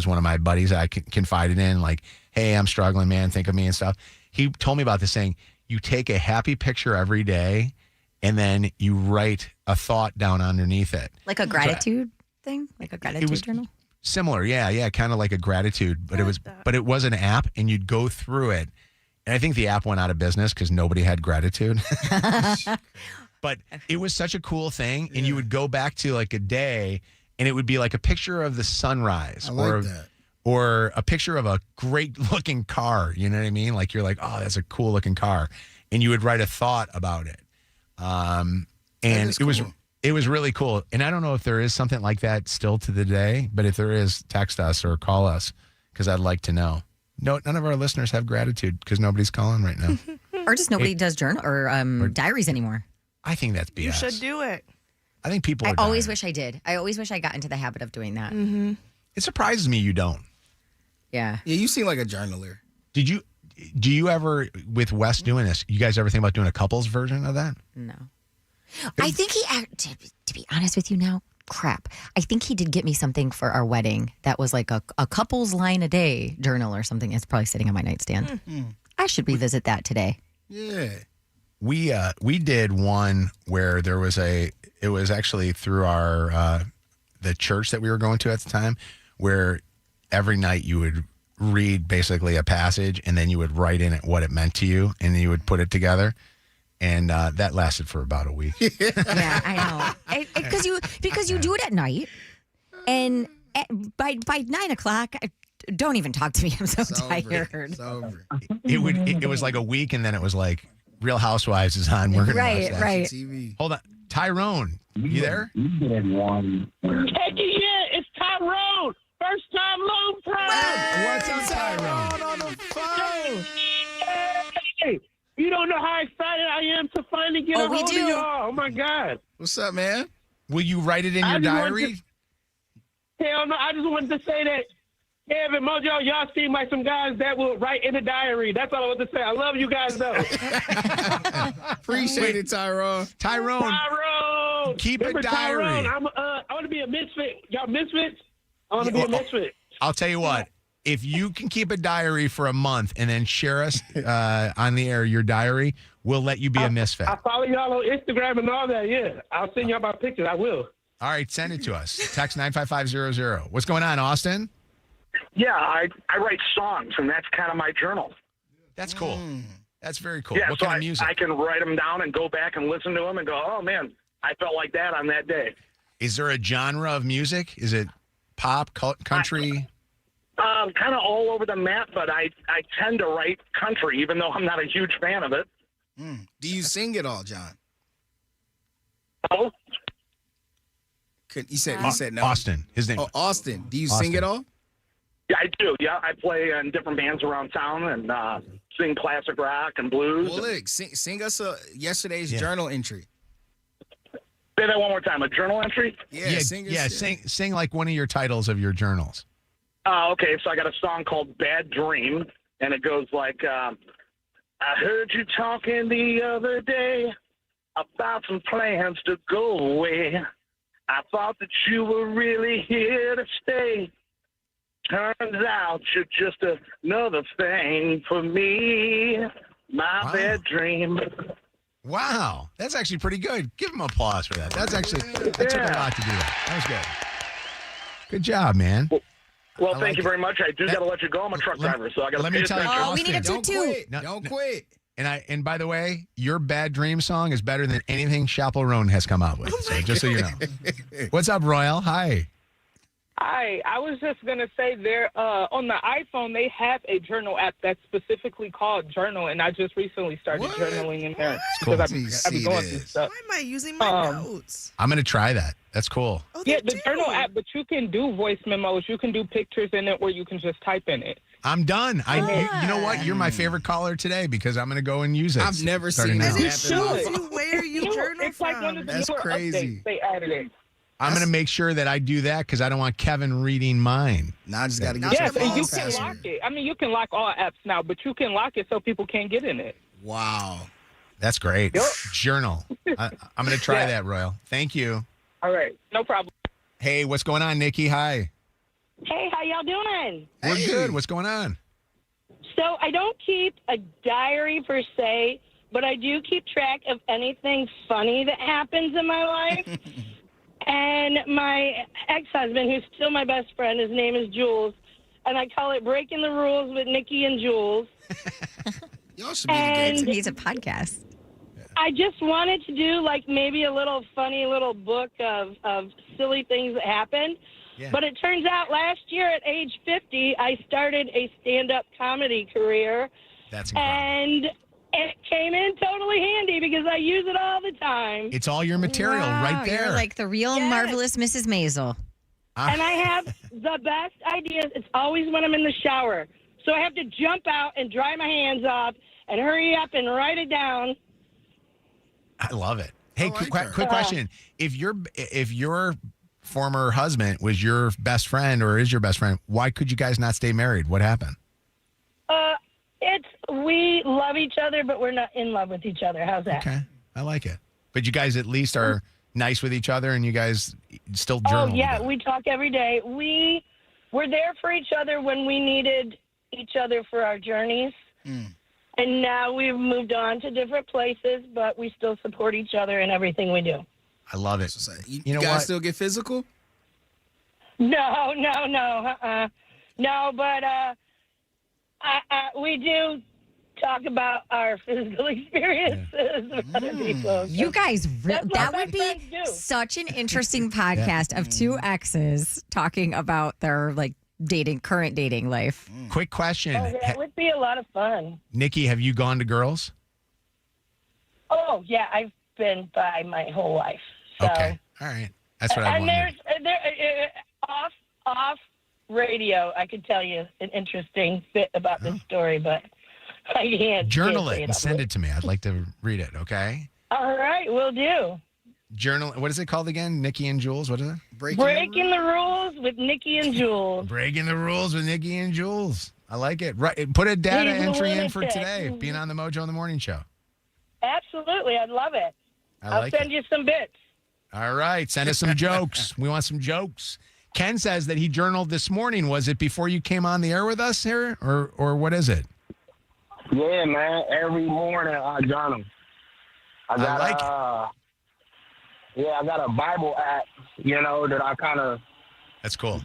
one of my buddies I confided in, like, hey, I'm struggling, man, think of me and stuff. He told me about this saying, you take a happy picture every day, and then you write a thought down underneath it. like a gratitude thing, like a gratitude journal. Similar, yeah, kind of like a gratitude, but it was an app, and you'd go through it, and I think the app went out of business because nobody had gratitude. But it was such a cool thing, and you would go back to like a day, and it would be like a picture of the sunrise, or a picture of a great looking car. You know what I mean? Like you're like, oh, that's a cool looking car, and you would write a thought about it. And it was really cool. And I don't know if there is something like that still to the day, but if there is, text us or call us because I'd like to know. No, none of our listeners have gratitude because nobody's calling right now. Or just nobody does journal or diaries anymore. I think that's BS. You should do it. I think people I are always dying. wish I did. I always wish I got into the habit of doing that. Mm-hmm. It surprises me you don't. Yeah. Yeah, you seem like a journaler. Did you? Do you ever, with Wes doing this, you guys ever think about doing a couples version of that? No. I think to be honest with you now, crap. I think he did get me something for our wedding that was like a couple's line a day journal or something. It's probably sitting on my nightstand. Mm-hmm. I should revisit that today. Yeah. We did one where it was actually through our the church that we were going to at the time, where every night you would read basically a passage and then you would write in it what it meant to you and then you would put it together. And that lasted for about a week. Yeah, I know. Because you do it at night, and by 9 o'clock, don't even talk to me. I'm so tired. It's over. It was like a week, and then it was like Real Housewives is on. We're gonna watch that. Right. TV. Hold on, Tyrone, you there? Heck yeah, it's Tyrone. First time, long time. What's up, Tyrone? On the phone. Hey, you don't know how excited I am to finally get a hold of y'all. Oh, my God. What's up, man? Will you write it in your diary? Hell no, I just wanted to say that, Kevin, Mojo, y'all seem like some guys that will write in the diary. That's all I want to say. I love you guys, though. Appreciate it, Tyrone. Tyrone, keep a diary. Tyrone, I want to be a misfit. Y'all misfits? I want to be a misfit. I'll tell you what. If you can keep a diary for a month and then share us on the air your diary, we'll let you be a misfit. I follow y'all on Instagram and all that, yeah. I'll send y'all my pictures. I will. All right, send it to us. Text 95500. What's going on, Austin? Yeah, I write songs, and that's kind of my journal. That's cool. That's very cool. Yeah, what so kind of music? I can write them down and go back and listen to them and go, oh, man, I felt like that on that day. Is there a genre of music? Is it pop, country? Kind of all over the map, but I tend to write country, even though I'm not a huge fan of it. Do you sing it all, John? Oh? You said no. Austin. His name. Oh, Austin. Do you sing it all? Yeah, I do. Yeah, I play in different bands around town and sing classic rock and blues. Well, look, sing us yesterday's journal entry. Say that one more time. A journal entry? Yeah, sing like one of your titles of your journals. Okay, so I got a song called Bad Dream, and it goes like, I heard you talking the other day about some plans to go away. I thought that you were really here to stay. Turns out you're just another thing for me. My bad dream. Wow, that's actually pretty good. Give him applause for that. That took a lot to do that. That was good. Good job, man. Well, thank you very much. I do got to let you go. I'm a truck driver, so I got to. Let me tell you, Oh, we need a toot-toot. Don't quit. And by the way, your Bad Dream song is better than anything Chaperone has come out with. So just so you know. What's up, Royal? Hi. Hi, I was just going to say there on the iPhone, they have a journal app that's specifically called Journal, and I just recently started journaling in there. Cool. Because I've been going through stuff. Why am I using my notes? I'm going to try that. That's cool. Yeah, the Journal app, but you can do voice memos. You can do pictures in it, or you can just type in it. I'm done. You know what? You're my favorite caller today because I'm going to go and use it. I've never seen now. this happen. Where you journal it's like one of the That's newer crazy. updates they added in. I'm going to make sure that I do that because I don't want Kevin reading mine. Now I just got to get Yes, your and you phone can password. lock it. I mean, you can lock all apps now, but you can lock it so people can't get in it. Wow. That's great. Journal. I'm going to try that, Royal. Thank you. All right, no problem. Hey, what's going on, Nikki? Hi. Hey, how y'all doing? We're good. What's going on? So I don't keep a diary per se, but I do keep track of anything funny that happens in my life. And my ex-husband, who's still my best friend, his name is Jules, and I call it Breaking the Rules with Nikki and Jules. Y'all should be together. He's a podcast. I just wanted to do like maybe a little funny little book of silly things that happened. Yeah. But it turns out last year at age 50, I started a stand-up comedy career. That's incredible. And it came in totally handy because I use it all the time. It's all your material right there. You're like the real marvelous Mrs. Maisel. And I have the best ideas. It's always when I'm in the shower. So I have to jump out and dry my hands off and hurry up and write it down. I love it. Hey, quick question. If your former husband was your best friend or is your best friend, why could you guys not stay married? What happened? It's we love each other, but we're not in love with each other. How's that? Okay, I like it. But you guys at least are nice with each other, and you guys still journal. Oh, yeah, together. we talk every day. We were there for each other when we needed each other for our journeys. And now we've moved on to different places, but we still support each other in everything we do. I love it. You know guys what? still get physical? No. No, but we do talk about our physical experiences with other people. You guys, That's what that my would be friends do. such an interesting podcast of two exes talking about their current dating life. Quick question. Oh, that would be a lot of fun. Nikki, have you gone to girls? Oh, yeah, I've been by my whole life. So. Okay. All right. That's what I And wanted. there's off radio, I could tell you an interesting bit about this story, but I can't. Journal can't say it and send it to me. I'd like to read it, okay? All right, we'll do. Journal. What is it called again? Nikki and Jules? What is it? Breaking the rules with Nikki and Jules. Breaking the rules with Nikki and Jules. I like it. Right. Put a data He's a entry in for lunatic. today, being on the Mojo in the Morning Show. Absolutely, I'd love it. I'll like send you some bits. All right. Send us some jokes. We want some jokes. Ken says that he journaled this morning. Was it before you came on the air with us here, or what is it? Yeah, man. Every morning I journal. I got I got a Bible app, that I kind of That's cool.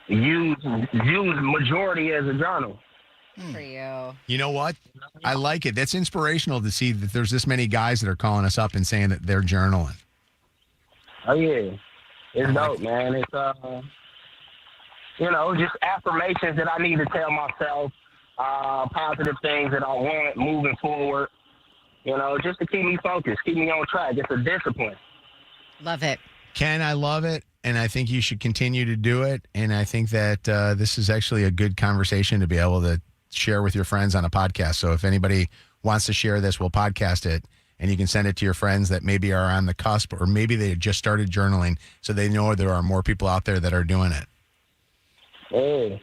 use majority as a journal. For you. You know what? I like it. That's inspirational to see that there's this many guys that are calling us up and saying that they're journaling. Oh yeah, it's dope, man. It's just affirmations that I need to tell myself, positive things that I want moving forward. Just to keep me focused, keep me on track. It's a discipline. Love it. Ken, I love it, and I think you should continue to do it. And I think that this is actually a good conversation to be able to share with your friends on a podcast. So if anybody wants to share this, we'll podcast it, and you can send it to your friends that maybe are on the cusp, or maybe they just started journaling, so they know there are more people out there that are doing it. Hey.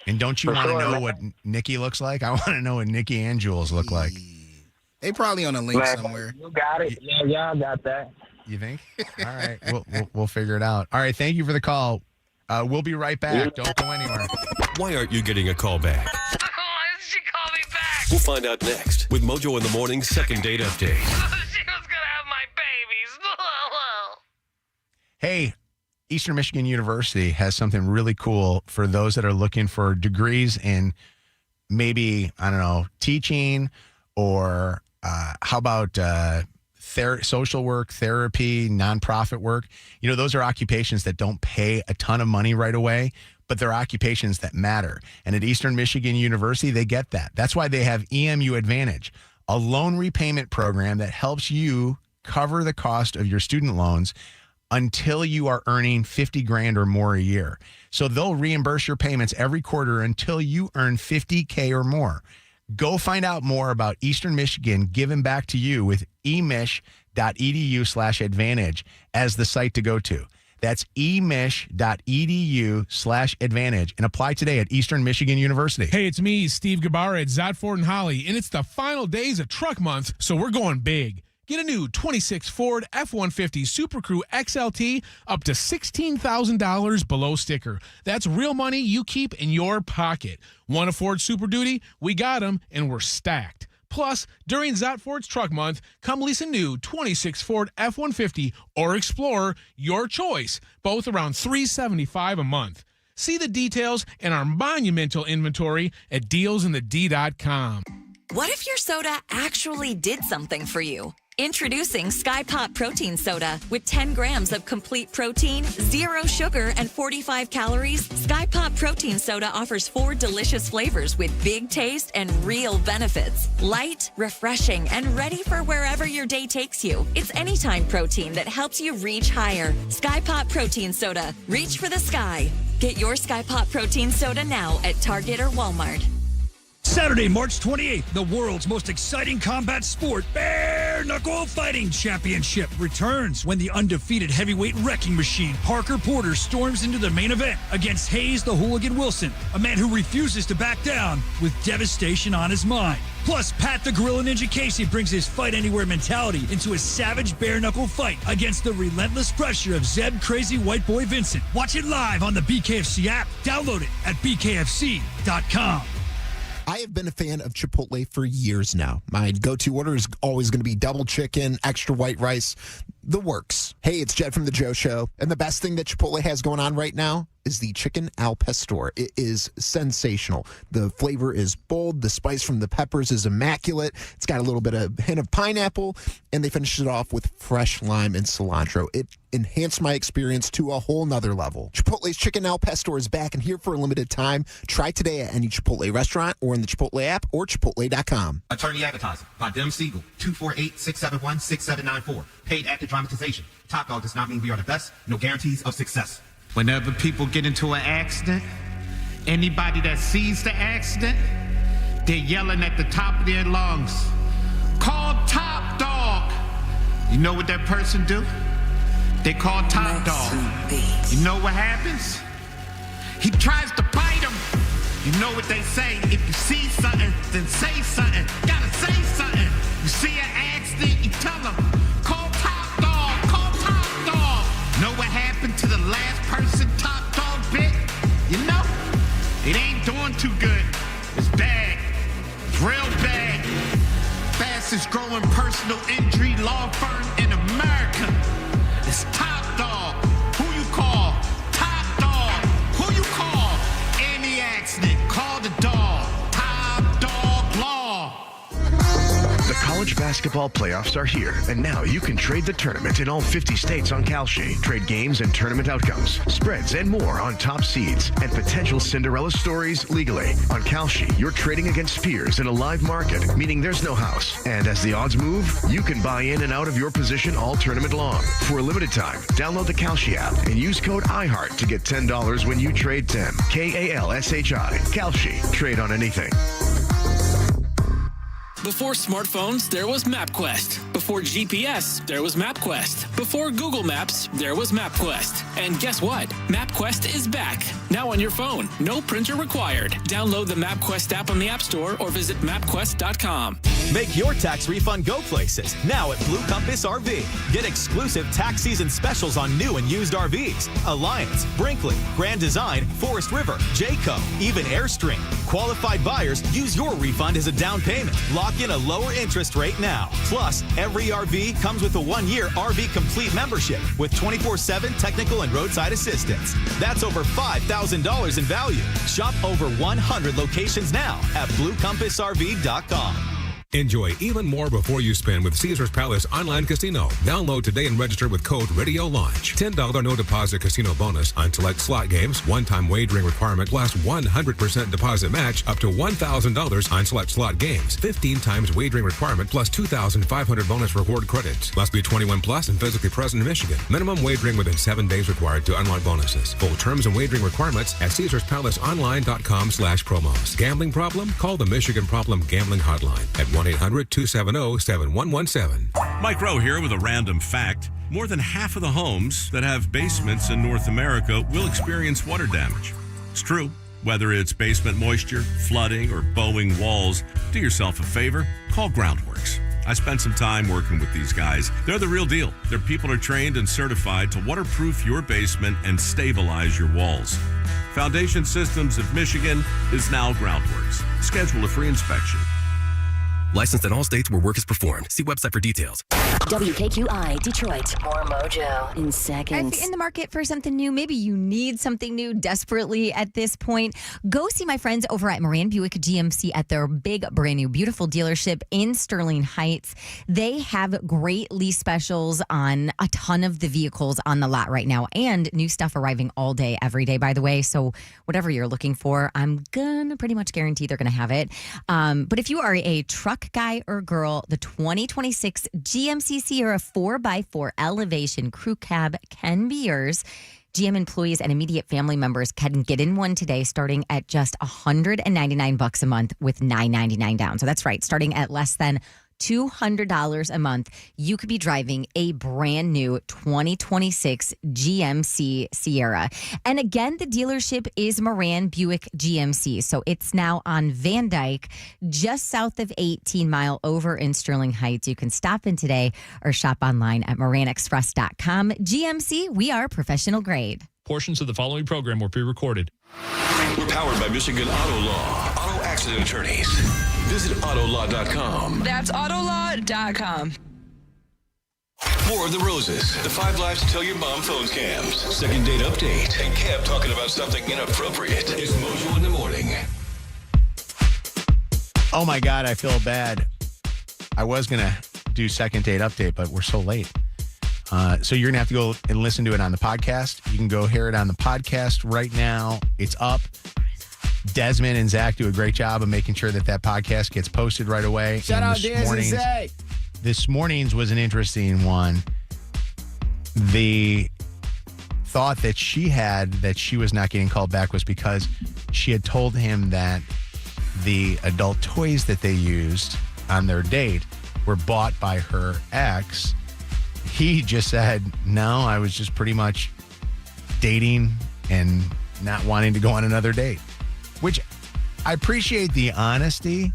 And don't you For want to sure, know man. what Nikki looks like? I want to know what Nikki and Jules look like. They probably on a link Man, somewhere. You got it. Yeah, I got that. You think? All right. We'll figure it out. All right. Thank you for the call. We'll be right back. Don't go anywhere. Why aren't you getting a call back? She called me back. We'll find out next with Mojo in the Morning's second date update. She was gonna have my babies. Hey, Eastern Michigan University has something really cool for those that are looking for degrees in maybe, I don't know, teaching, or how about social work, therapy, nonprofit work. Those are occupations that don't pay a ton of money right away, but they're occupations that matter. And at Eastern Michigan University, they get that. That's why they have EMU Advantage, a loan repayment program that helps you cover the cost of your student loans until you are earning $50,000 or more a year. So they'll reimburse your payments every quarter until you earn $50K or more. Go find out more about Eastern Michigan giving back to you with emich.edu/advantage as the site to go to. That's emich.edu/advantage, and apply today at Eastern Michigan University. Hey, it's me, Steve Gabarra at Zotford and Holly, and it's the final days of Truck Month, so we're going big. Get a new 26 Ford F-150 Super Crew XLT up to $16,000 below sticker. That's real money you keep in your pocket. Want a Ford Super Duty? We got them, and we're stacked. Plus, during Zotford's Truck Month, come lease a new 26 Ford F-150 or Explorer, your choice, both around $375 a month. See the details in our monumental inventory at dealsinthed.com. What if your soda actually did something for you? Introducing Sky Pop Protein Soda. With 10 grams of complete protein, 0 sugar, and 45 calories, Sky Pop Protein Soda offers 4 delicious flavors with big taste and real benefits. Light, refreshing, and ready for wherever your day takes you. It's anytime protein that helps you reach higher. Sky Pop Protein Soda. Reach for the sky. Get your Sky Pop Protein Soda now at Target or Walmart. Saturday, March 28th, the world's most exciting combat sport, bear Knuckle Fighting Championship returns when the undefeated heavyweight wrecking machine Parker Porter storms into the main event against Hayes the Hooligan Wilson, a man who refuses to back down with devastation on his mind. Plus, Pat the Gorilla Ninja Casey brings his fight anywhere mentality into a savage bare knuckle fight against the relentless pressure of Zeb Crazy White Boy Vincent. Watch it live on the BKFC app. Download it at bkfc.com. I have been a fan of Chipotle for years now. My go-to order is always going to be double chicken, extra white rice, the works. Hey, it's Jed from The Joe Show, and the best thing that Chipotle has going on right now is the chicken al pastor. It is sensational. The flavor is bold. The spice from the peppers is immaculate. It's got a little bit of hint of pineapple, and they finish it off with fresh lime and cilantro. It enhanced my experience to a whole nother level. Chipotle's chicken al pastor is back and here for a limited time. Try today at any Chipotle restaurant or in the Chipotle app or chipotle.com. Attorney advertising by Dem Siegel, 248-671-6794. Paid active dramatization. Top Dog does not mean we are the best. No guarantees of success. Whenever people get into an accident, anybody that sees the accident, they're yelling at the top of their lungs, "Call Top Dog!" You know what that person do? They call Top Dog. You know what happens? He tries to bite him. You know what they say? If you see something, then say something. Gotta say something. You see an accident, you tell them, "Call Top Dog, call Top Dog." Know what happened to the last person Top Dog bit? You know? It ain't doing too good. It's bad. It's real bad. Fastest growing personal injury law firm in America. It's Top Dog. Who you call? Top Dog. Who you call? Any accident, call the dog. Top Dog Law. The college basketball playoffs are here, and now you can trade the tournament in all 50 states on Kalshi. Trade games and tournament outcomes, spreads, and more on top seeds and potential Cinderella stories legally. On Kalshi, you're trading against peers in a live market, meaning there's no house. And as the odds move, you can buy in and out of your position all tournament long. For a limited time, download the Kalshi app and use code IHEART to get $10 when you trade 10. KALSHI. Kalshi. Trade on anything. Before smartphones, there was MapQuest. Before GPS, there was MapQuest. Before Google Maps, there was MapQuest. And guess what? MapQuest is back. Now on your phone. No printer required. Download the MapQuest app on the App Store or visit mapquest.com. Make your tax refund go places now at Blue Compass RV. Get exclusive tax season specials on new and used RVs. Alliance, Brinkley, Grand Design, Forest River, Jayco, even Airstream. Qualified buyers, use your refund as a down payment. Lock in a lower interest rate now. Plus, every RV comes with a 1-year RV Complete membership with 24/7 technical and roadside assistance. That's over $5,000 in value. Shop over 100 locations now at BlueCompassRV.com. Enjoy even more before you spend with Caesars Palace Online Casino. Download today and register with code Radio Launch. $10 no deposit casino bonus on select slot games. One-time wagering requirement plus 100% deposit match up to $1,000 on select slot games. 15 times wagering requirement plus 2,500 bonus reward credits. Must be 21 plus and physically present in Michigan. Minimum wagering within 7 days required to unlock bonuses. Full terms and wagering requirements at CaesarsPalaceOnline.com/promos. Gambling problem? Call the Michigan Problem Gambling Hotline at 1-800-270-7117. Mike Rowe here with a random fact. More than half of the homes that have basements in North America will experience water damage. It's true. Whether it's basement moisture, flooding, or bowing walls, do yourself a favor, call Groundworks. I spent some time working with these guys. They're the real deal. Their people are trained and certified to waterproof your basement and stabilize your walls. Foundation Systems of Michigan is now Groundworks. Schedule a free inspection. Licensed in all states where work is performed. See website for details. WKQI, Detroit. More Mojo in seconds. If you're in the market for something new, maybe you need something new desperately at this point, go see my friends over at Moran Buick GMC at their big, brand new, beautiful dealership in Sterling Heights. They have great lease specials on a ton of the vehicles on the lot right now, and new stuff arriving all day, every day, by the way. So whatever you're looking for, I'm gonna pretty much guarantee they're gonna have it. But if you are a truck guy or girl, the 2026 GMC Sierra 4x4 Elevation Crew Cab can be yours. GM employees and immediate family members can get in one today, starting at just $199 a month with $999 down. So that's right, starting at less than $200 a month, you could be driving a brand new 2026 GMC Sierra. And again, the dealership is Moran Buick GMC. So it's now on Van Dyke, just south of 18 Mile over in Sterling Heights. You can stop in today or shop online at moranexpress.com. GMC, we are professional grade. Portions of the following program were pre-recorded. We're powered by Michigan Auto Law. Auto accident attorneys. Visit autolaw.com. That's autolaw.com. More of the Roses. The 5 Lives to Tell Your Mom phone scams. Second date update. And Kev talking about something inappropriate. It's Mojo in the morning. Oh my God, I feel bad. I was going to do second date update, but we're so late. So you're going to have to go and listen to it on the podcast. You can go hear it on the podcast right now. It's up. Desmond and Zach do a great job of making sure that podcast gets posted right away. Shout out Des and Zach. This morning's was an interesting one. The thought that she had that she was not getting called back was because she had told him that the adult toys that they used on their date were bought by her ex. He just said, no, I was just pretty much dating and not wanting to go on another date, which I appreciate the honesty,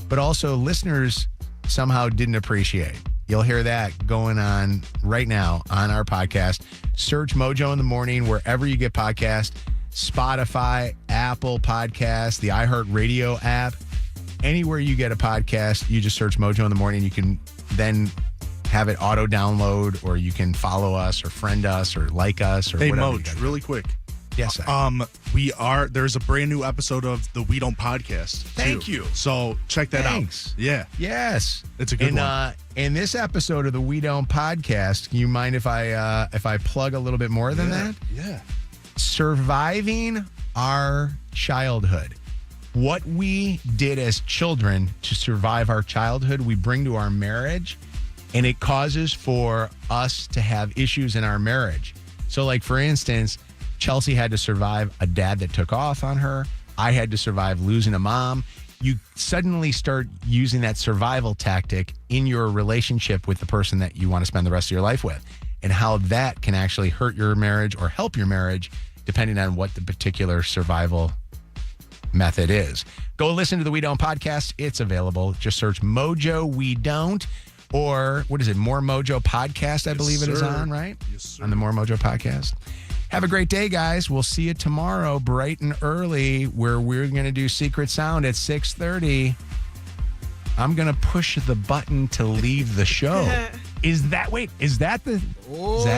but also listeners somehow didn't appreciate. You'll hear that going on right now on our podcast. Search Mojo in the Morning wherever you get podcasts, Spotify, Apple Podcasts, the iHeartRadio app, anywhere you get a podcast, you just search Mojo in the Morning. You can then have it auto download, or you can follow us or friend us or like us or hey, whatever. Moj, really quick. Yes, there's a brand new episode of the We Don't podcast. Thank you. So check that out. Yeah. Yes. It's a good one. In this episode of the We Don't podcast, you mind if I plug a little bit more than that? Yeah. Surviving our childhood. What we did as children to survive our childhood, we bring to our marriage, and it causes for us to have issues in our marriage. So, like, for instance, Chelsea had to survive a dad that took off on her. I had to survive losing a mom. You suddenly start using that survival tactic in your relationship with the person that you want to spend the rest of your life with, and how that can actually hurt your marriage or help your marriage, depending on what the particular survival method is. Go listen to the We Don't podcast. It's available. Just search Mojo We Don't, or what is it? More Mojo podcast, I believe it is on, right? Yes, sir. On the More Mojo podcast. Have a great day, guys. We'll see you tomorrow bright and early, where we're going to do Secret Sound at 6:30. I'm going to push the button to leave the show. Is that the...